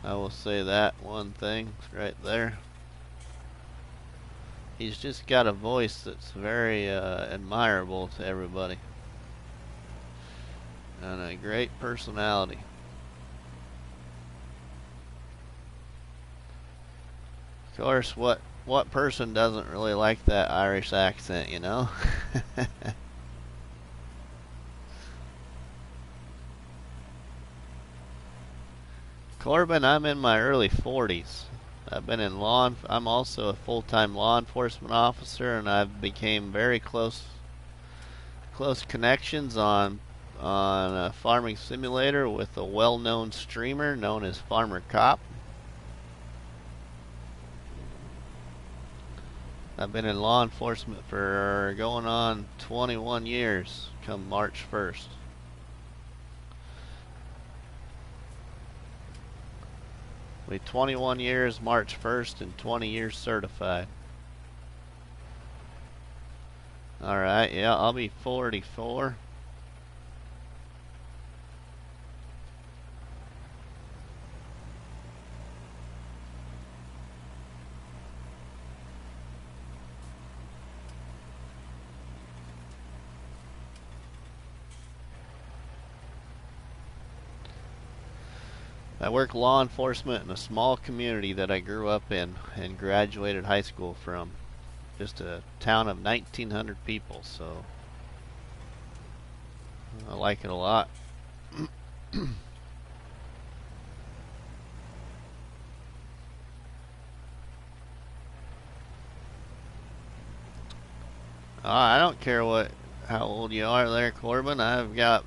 I will say that one thing right there. He's just got a voice that's very admirable to everybody. And a great personality. Of course, what person doesn't really like that Irish accent, you know? Corbin, I'm in my early 40s. I've been in I'm also a full-time law enforcement officer, and I've became very close connections on a farming simulator with a well-known streamer known as Farmer Cop. I've been in law enforcement for going on 21 years come March 1st. We 21 years March 1st and 20 years certified. Alright, yeah, I'll be 44. I work law enforcement in a small community that I grew up in and graduated high school from. Just a town of 1,900 people, so I like it a lot. I don't care how old you are there, Corbin. I've got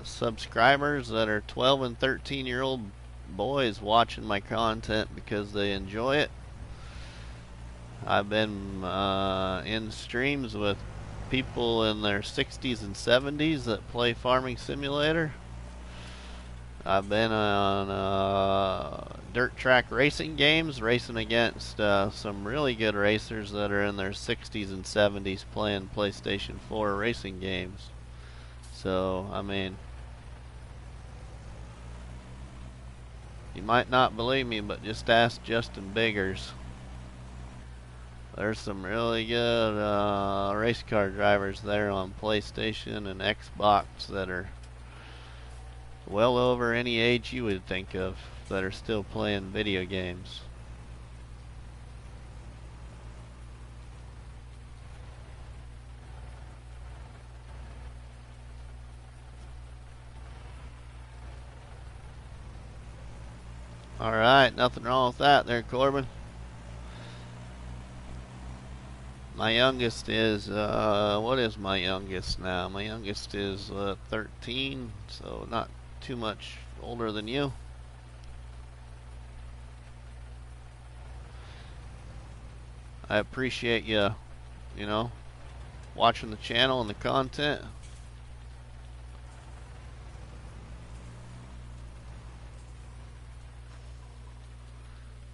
subscribers that are 12 and 13-year-old boys watching my content because they enjoy it. I've been in streams with people in their 60s and 70s that play Farming Simulator. I've been on dirt track racing games, racing against some really good racers that are in their 60s and 70s playing PlayStation 4 racing games. So, I mean, you might not believe me, but just ask Justin Biggers. There's some really good race car drivers there on PlayStation and Xbox that are well over any age you would think of that are still playing video games. Alright, nothing wrong with that there, Corbin. My youngest is, what is my youngest now? My youngest is 13, so not too much older than you. I appreciate you, you know, watching the channel and the content.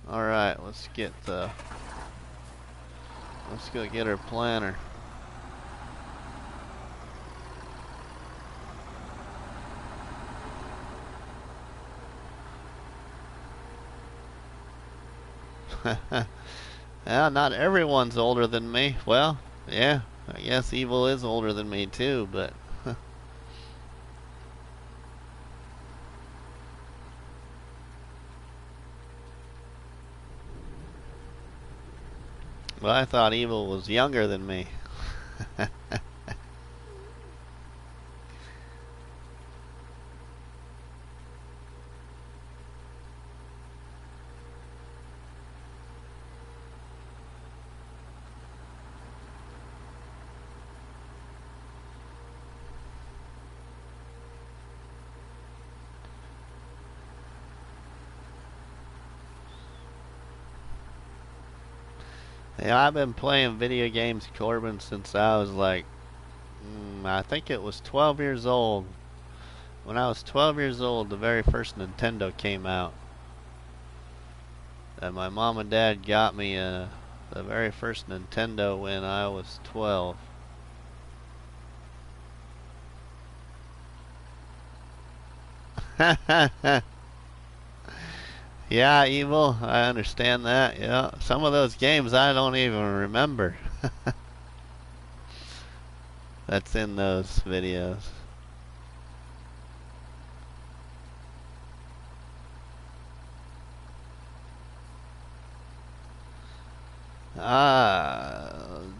Alright, let's go get our planter. Yeah, not everyone's older than me. Well, yeah, I guess Evil is older than me too, but well, I thought Evil was younger than me. Yeah, I've been playing video games, Corbin, since I was like, I think it was 12 years old. When I was 12 years old, the very first Nintendo came out. And my mom and dad got me the very first Nintendo when I was 12. Yeah, Evil, I understand that. Yeah, some of those games I don't even remember. That's in those videos.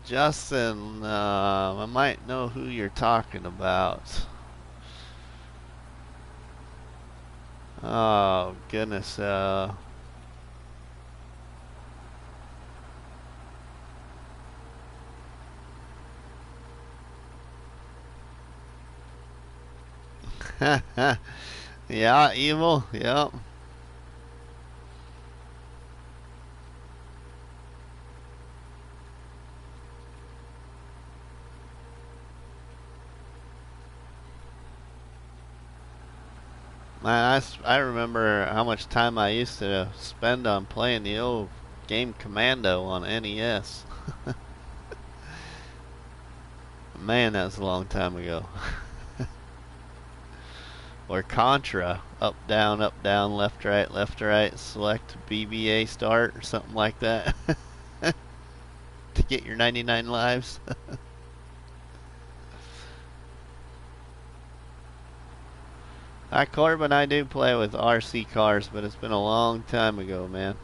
Justin, I might know who you're talking about. Oh, goodness, yeah, Evil, yep. Man, I remember how much time I used to spend on playing the old game Commando on NES. Man, that was a long time ago. Or Contra, up, down, left, right, select BBA start, or something like that. To get your 99 lives. Corbin, I do play with RC cars, but it's been a long time ago, man.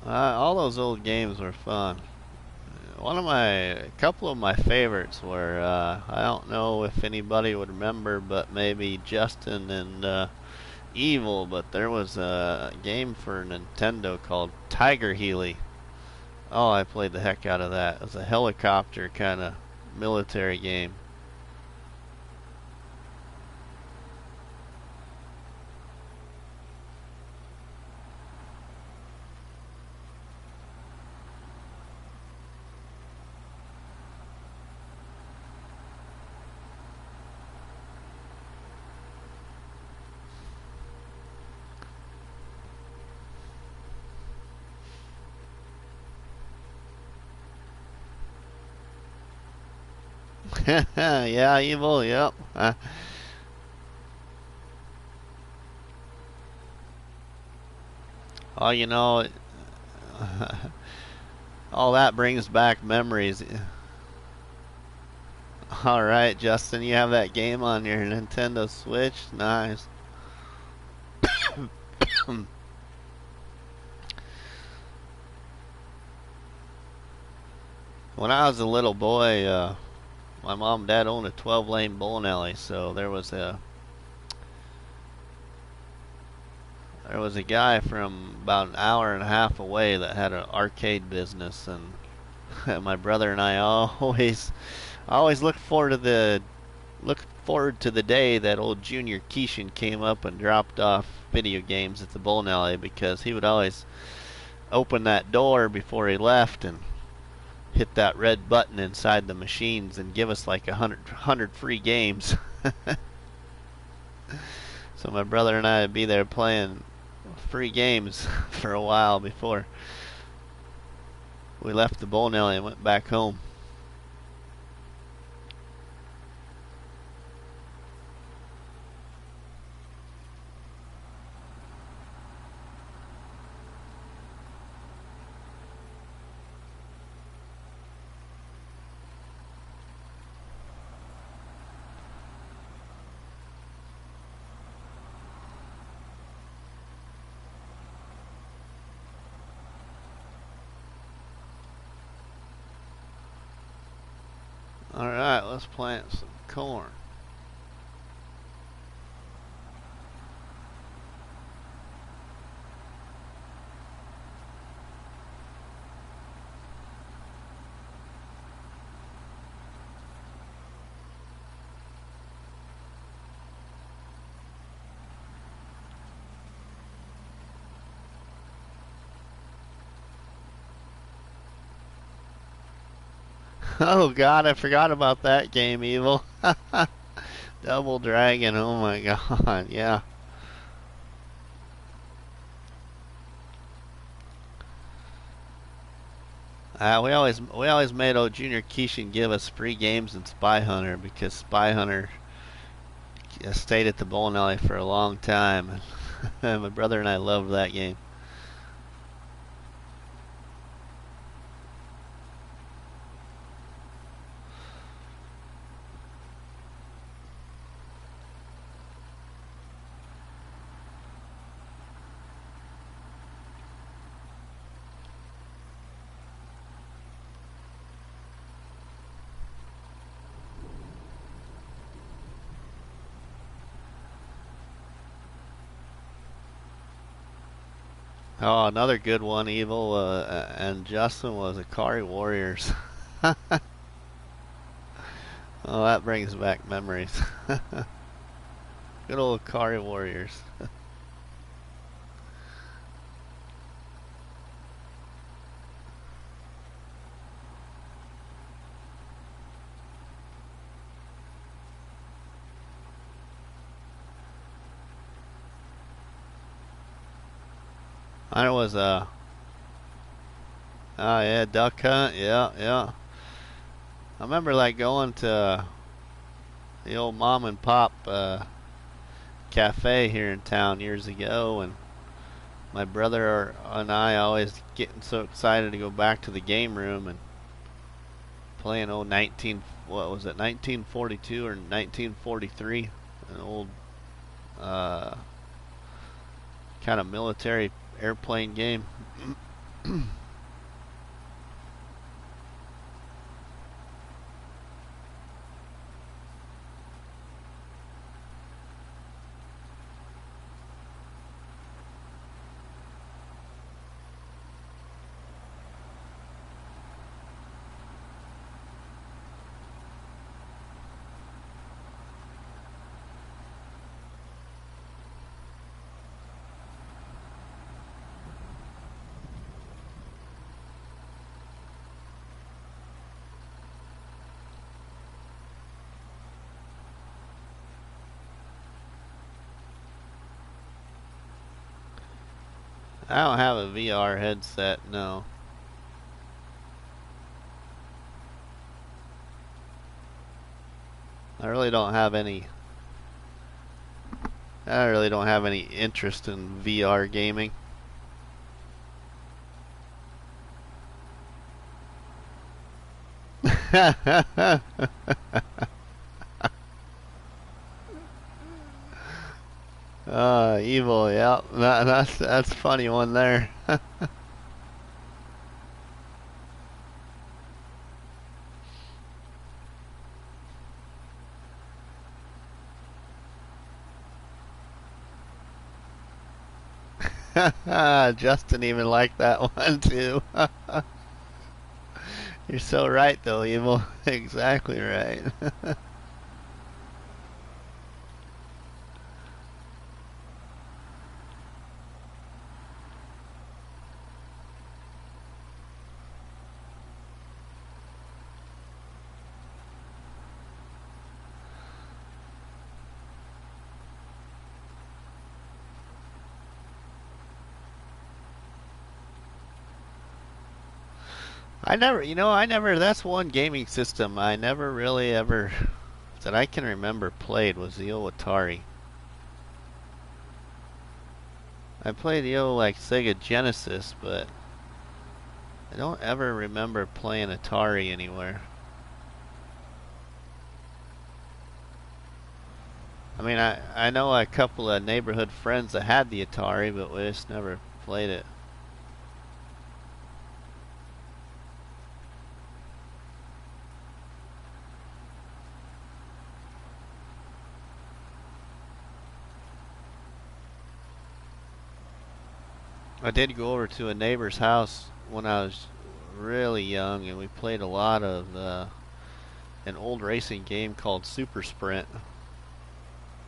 All those old games were fun. A couple of my favorites were, I don't know if anybody would remember, but maybe Justin and Evil, but there was a game for Nintendo called Tiger Healy. Oh, I played the heck out of that. It was a helicopter kind of military game. Yeah, Evil, yep. Oh, you know, all that brings back memories. All right, Justin, you have that game on your Nintendo Switch? Nice. When I was a little boy, my mom and dad owned a 12-lane bowling alley, so there was a guy from about an hour and a half away that had an arcade business, and my brother and I always look forward to the day that old Junior Keishan came up and dropped off video games at the bowling alley, because he would always open that door before he left and hit that red button inside the machines and give us like 100 free games. So my brother and I would be there playing free games for a while before we left the bowling alley and went back home. Alright, let's plant some corn. Oh god, I forgot about that game, Evil. Double Dragon, oh my god, yeah. We always made old Junior Keishan give us free games in Spy Hunter, because Spy Hunter stayed at the bowling alley for a long time. And my brother and I loved that game. Oh, another good one, Evil, and Justin, was Akari Warriors. Oh, that brings back memories. Good old Akari Warriors. I was oh yeah, duck hunt. Yeah, yeah. I remember like going to the old mom and pop cafe here in town years ago, and my brother and I always getting so excited to go back to the game room and playing old 19, what was it, 1942 or 1943, an old uh, kind of military airplane game. I don't have a VR headset, no. I really don't have any. I really don't have any interest in VR gaming. Evil, yeah. That's a funny one there. Justin even liked that one too. You're so right though, Evil. Exactly right. That's one gaming system I never really ever, that I can remember played was the old Atari. I played the old like Sega Genesis, but I don't ever remember playing Atari anywhere. I mean, I know a couple of neighborhood friends that had the Atari, but we just never played it. I did go over to a neighbor's house when I was really young, and we played a lot of an old racing game called Super Sprint.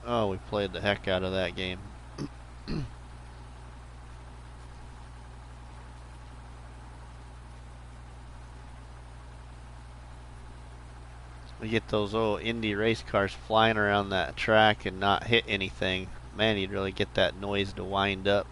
Oh, we played the heck out of that game. We get those old Indy race cars flying around that track and not hit anything. Man, you'd really get that noise to wind up.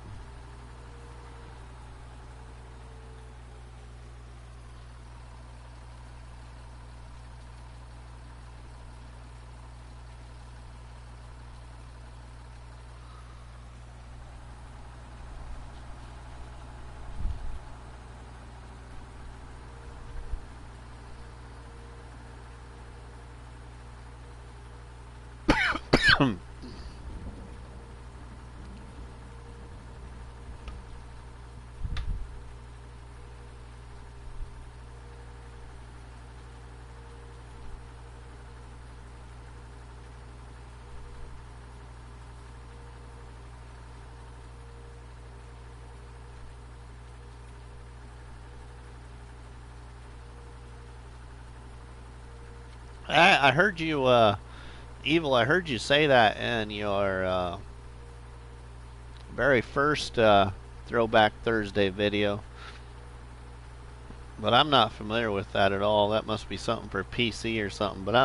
I heard you, Evil, I heard you say that in your very first Throwback Thursday video. But I'm not familiar with that at all. That must be something for PC or something. But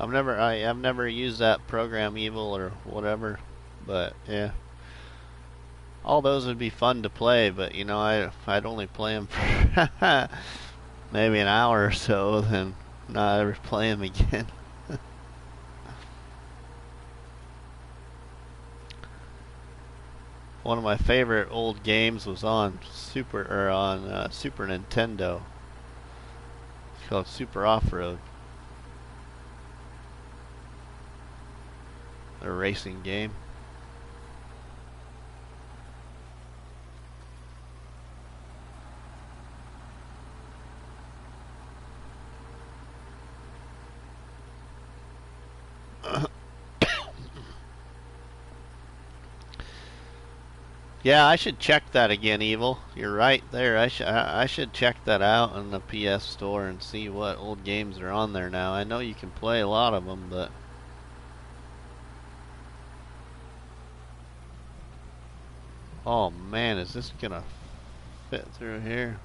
I've never used that program, Evil or whatever. But yeah, all those would be fun to play. But you know, I'd only play them for maybe an hour or so, then not ever play them again. One of my favorite old games was on Super Nintendo. called Super Off-Road. A racing game. Yeah, I should check that again, Evil. You're right there. I should check that out in the PS Store and see what old games are on there now. I know you can play a lot of them, but oh man, is this gonna fit through here?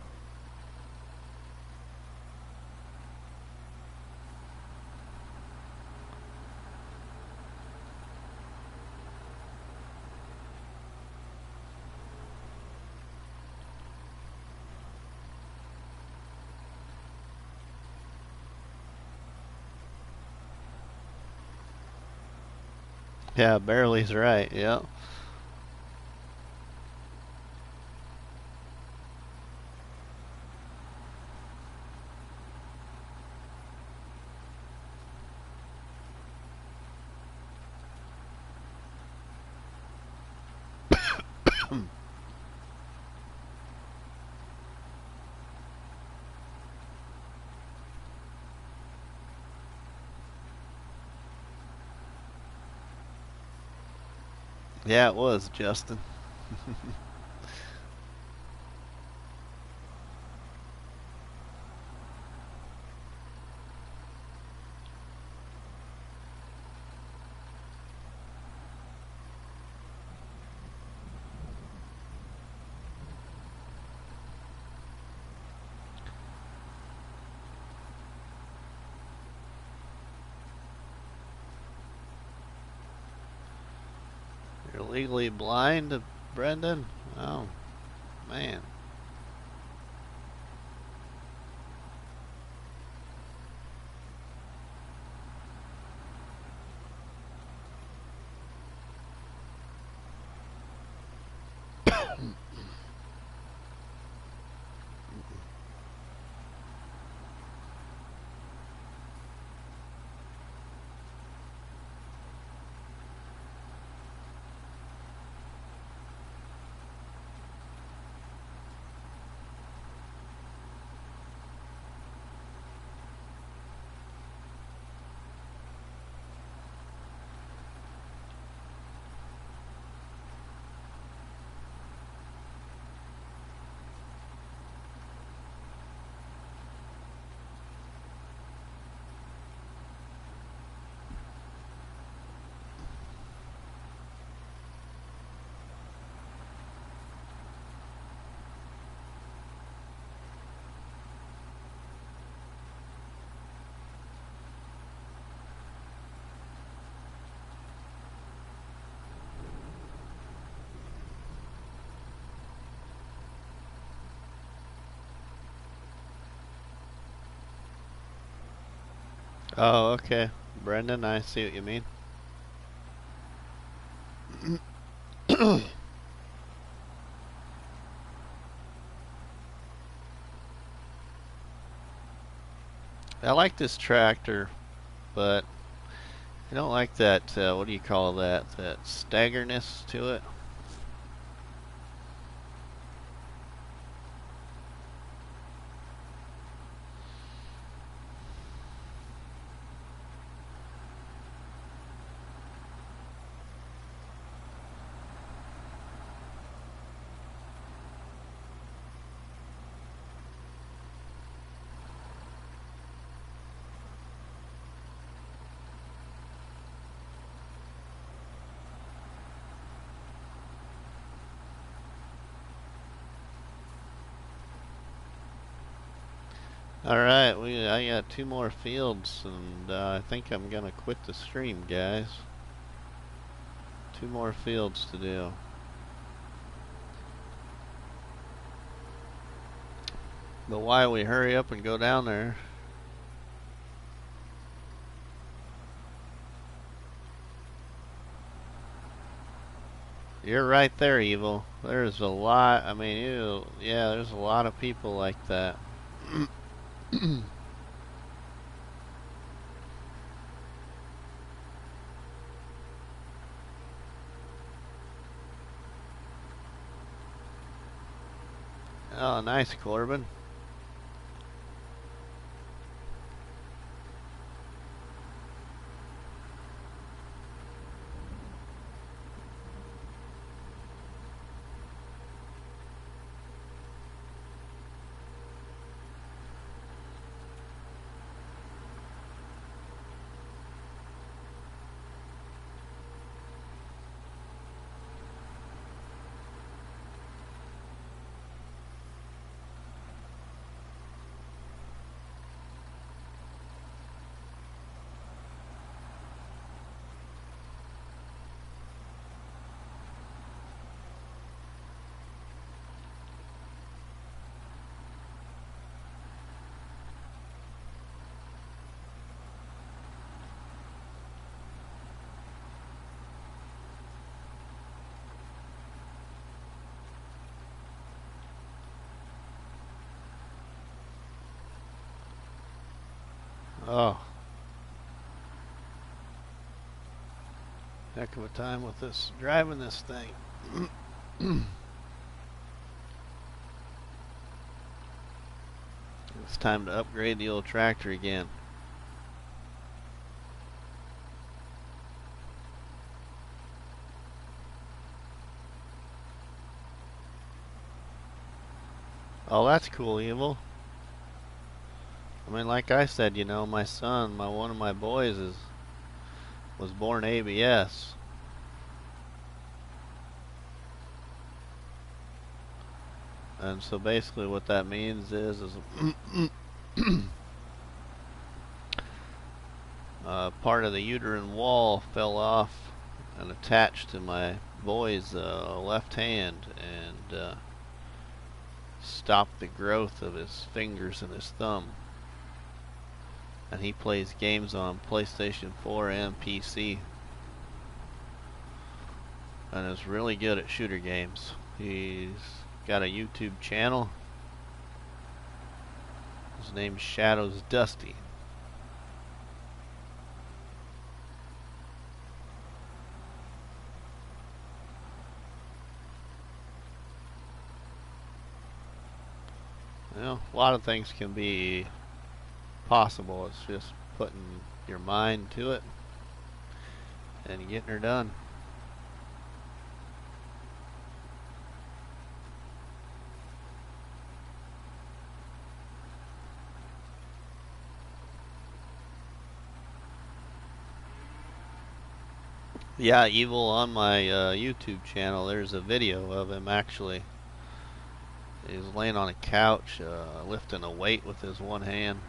Yeah, barely's right. Yeah. Yeah, it was, Justin. You're legally blind, Brendan? Oh, man. Oh, okay. Brendan, I see what you mean. I like this tractor, but I don't like that, what do you call that? That staggerness to it. Alright, I got 2 more fields, and I think I'm gonna quit the stream, guys. 2 more fields to do. But why we hurry up and go down there? You're right there, Evil. There's a lot, I mean, yeah, there's a lot of people like that. Oh, nice, Corbin. Oh, heck of a time with this driving this thing. It's time to upgrade the old tractor again. Oh, that's cool, Evil. I mean, like I said, you know, my son, one of my boys was born ABS. And so basically what that means is part of the uterine wall fell off and attached to my boy's left hand and stopped the growth of his fingers and his thumb. And he plays games on PlayStation 4 and PC. And is really good at shooter games. He's got a YouTube channel. His name's Shadows Dusty. You know, a lot of things can be possible. It's just putting your mind to it and getting her done. Yeah, Evil, on my YouTube channel, there's a video of him actually. He's laying on a couch, lifting a weight with his one hand.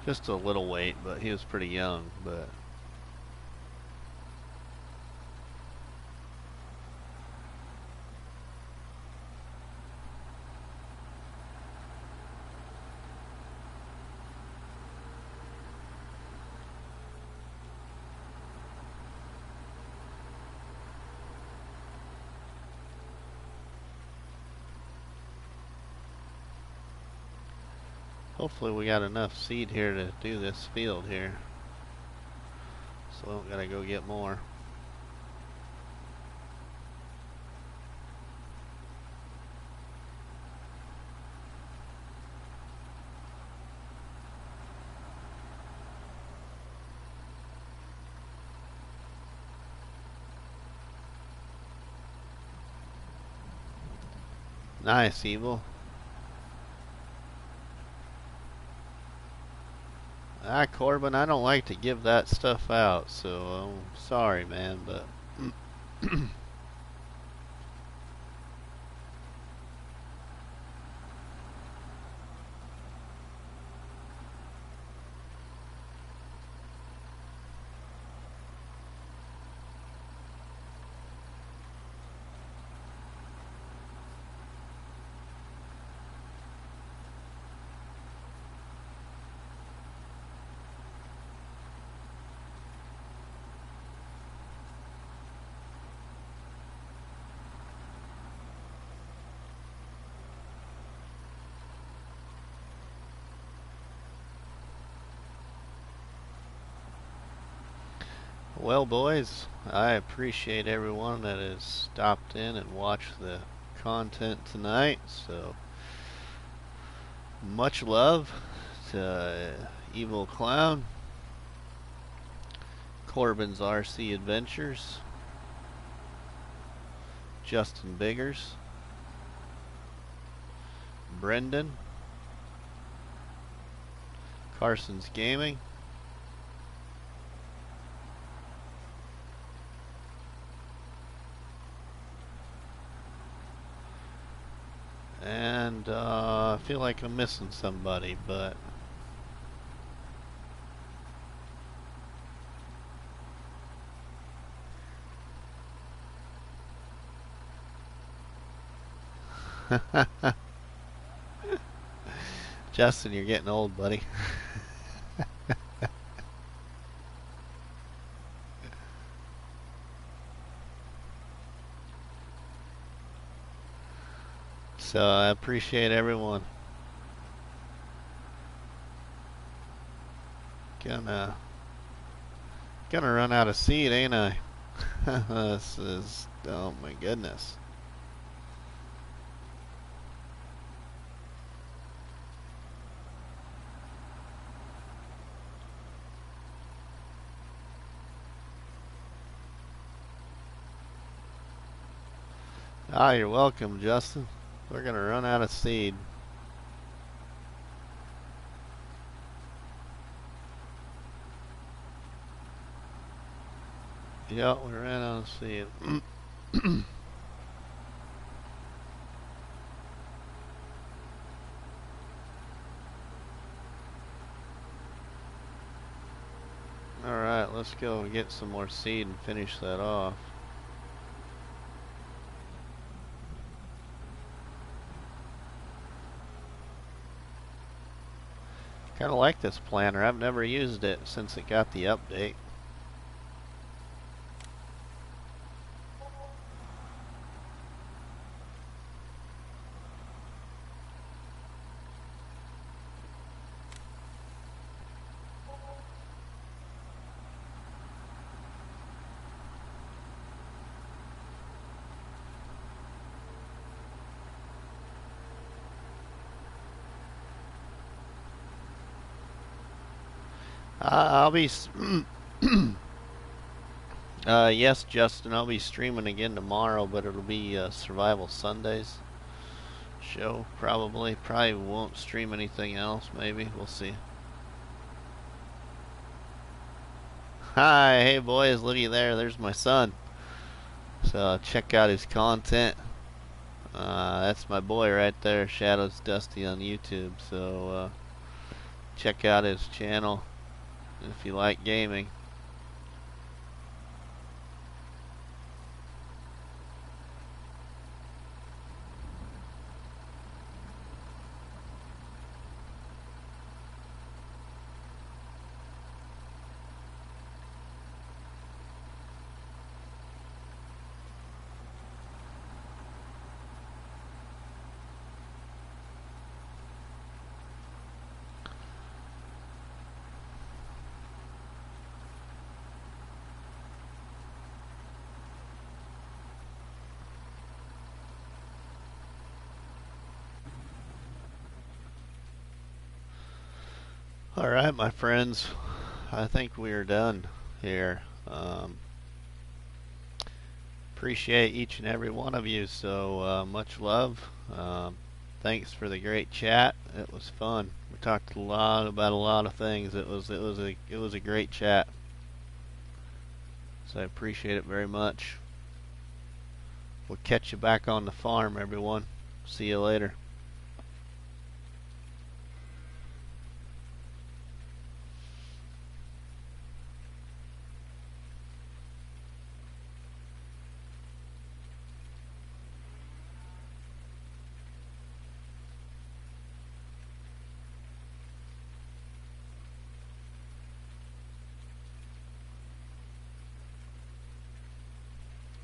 Just a little weight, but he was pretty young, but hopefully we got enough seed here to do this field here. So I don't gotta go get more. Nice, Evil. Ah, Corbin, I don't like to give that stuff out, so I'm sorry, man, but well, boys, I appreciate everyone that has stopped in and watched the content tonight. So much love to Evil Clown, Corbin's RC Adventures, Justin Biggers, Brendan, Carson's Gaming, and I feel like I'm missing somebody, but Justin, you're getting old, buddy. So I appreciate everyone. Gonna run out of seed, ain't I? This is, oh my goodness. Ah, you're welcome, Justin. We're gonna run out of seed. Yeah, we ran out of seed. Alright, let's go get some more seed and finish that off. Kind of like this planner. I've never used it since it got the update. I'll be yes, Justin, I'll be streaming again tomorrow, but it'll be Survival Sundays show, probably. Probably won't stream anything else, maybe. We'll see. Hi, hey boys, looky there, there's my son. So check out his content. That's my boy right there, Shadows Dusty on YouTube. So check out his channel if you like gaming. Alright, my friends, I think we are done here. Appreciate each and every one of you, so much love. Thanks for the great chat. It was fun. We talked a lot about a lot of things. It was a great chat. So I appreciate it very much. We'll catch you back on the farm, everyone. See you later.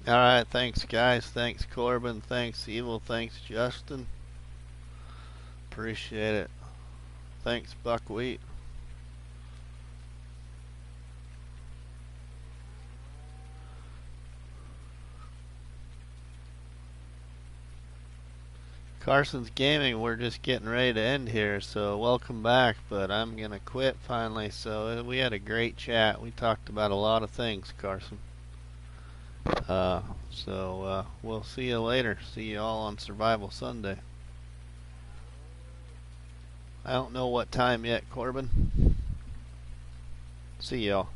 Alright, thanks guys. Thanks Corbin. Thanks Evil. Thanks Justin. Appreciate it. Thanks Buckwheat. Carson's Gaming, we're just getting ready to end here, so welcome back, but I'm gonna quit finally. So we had a great chat. We talked about a lot of things, Carson. We'll see you later. See you all on Survival Sunday. I don't know what time yet, Corbin. See y'all.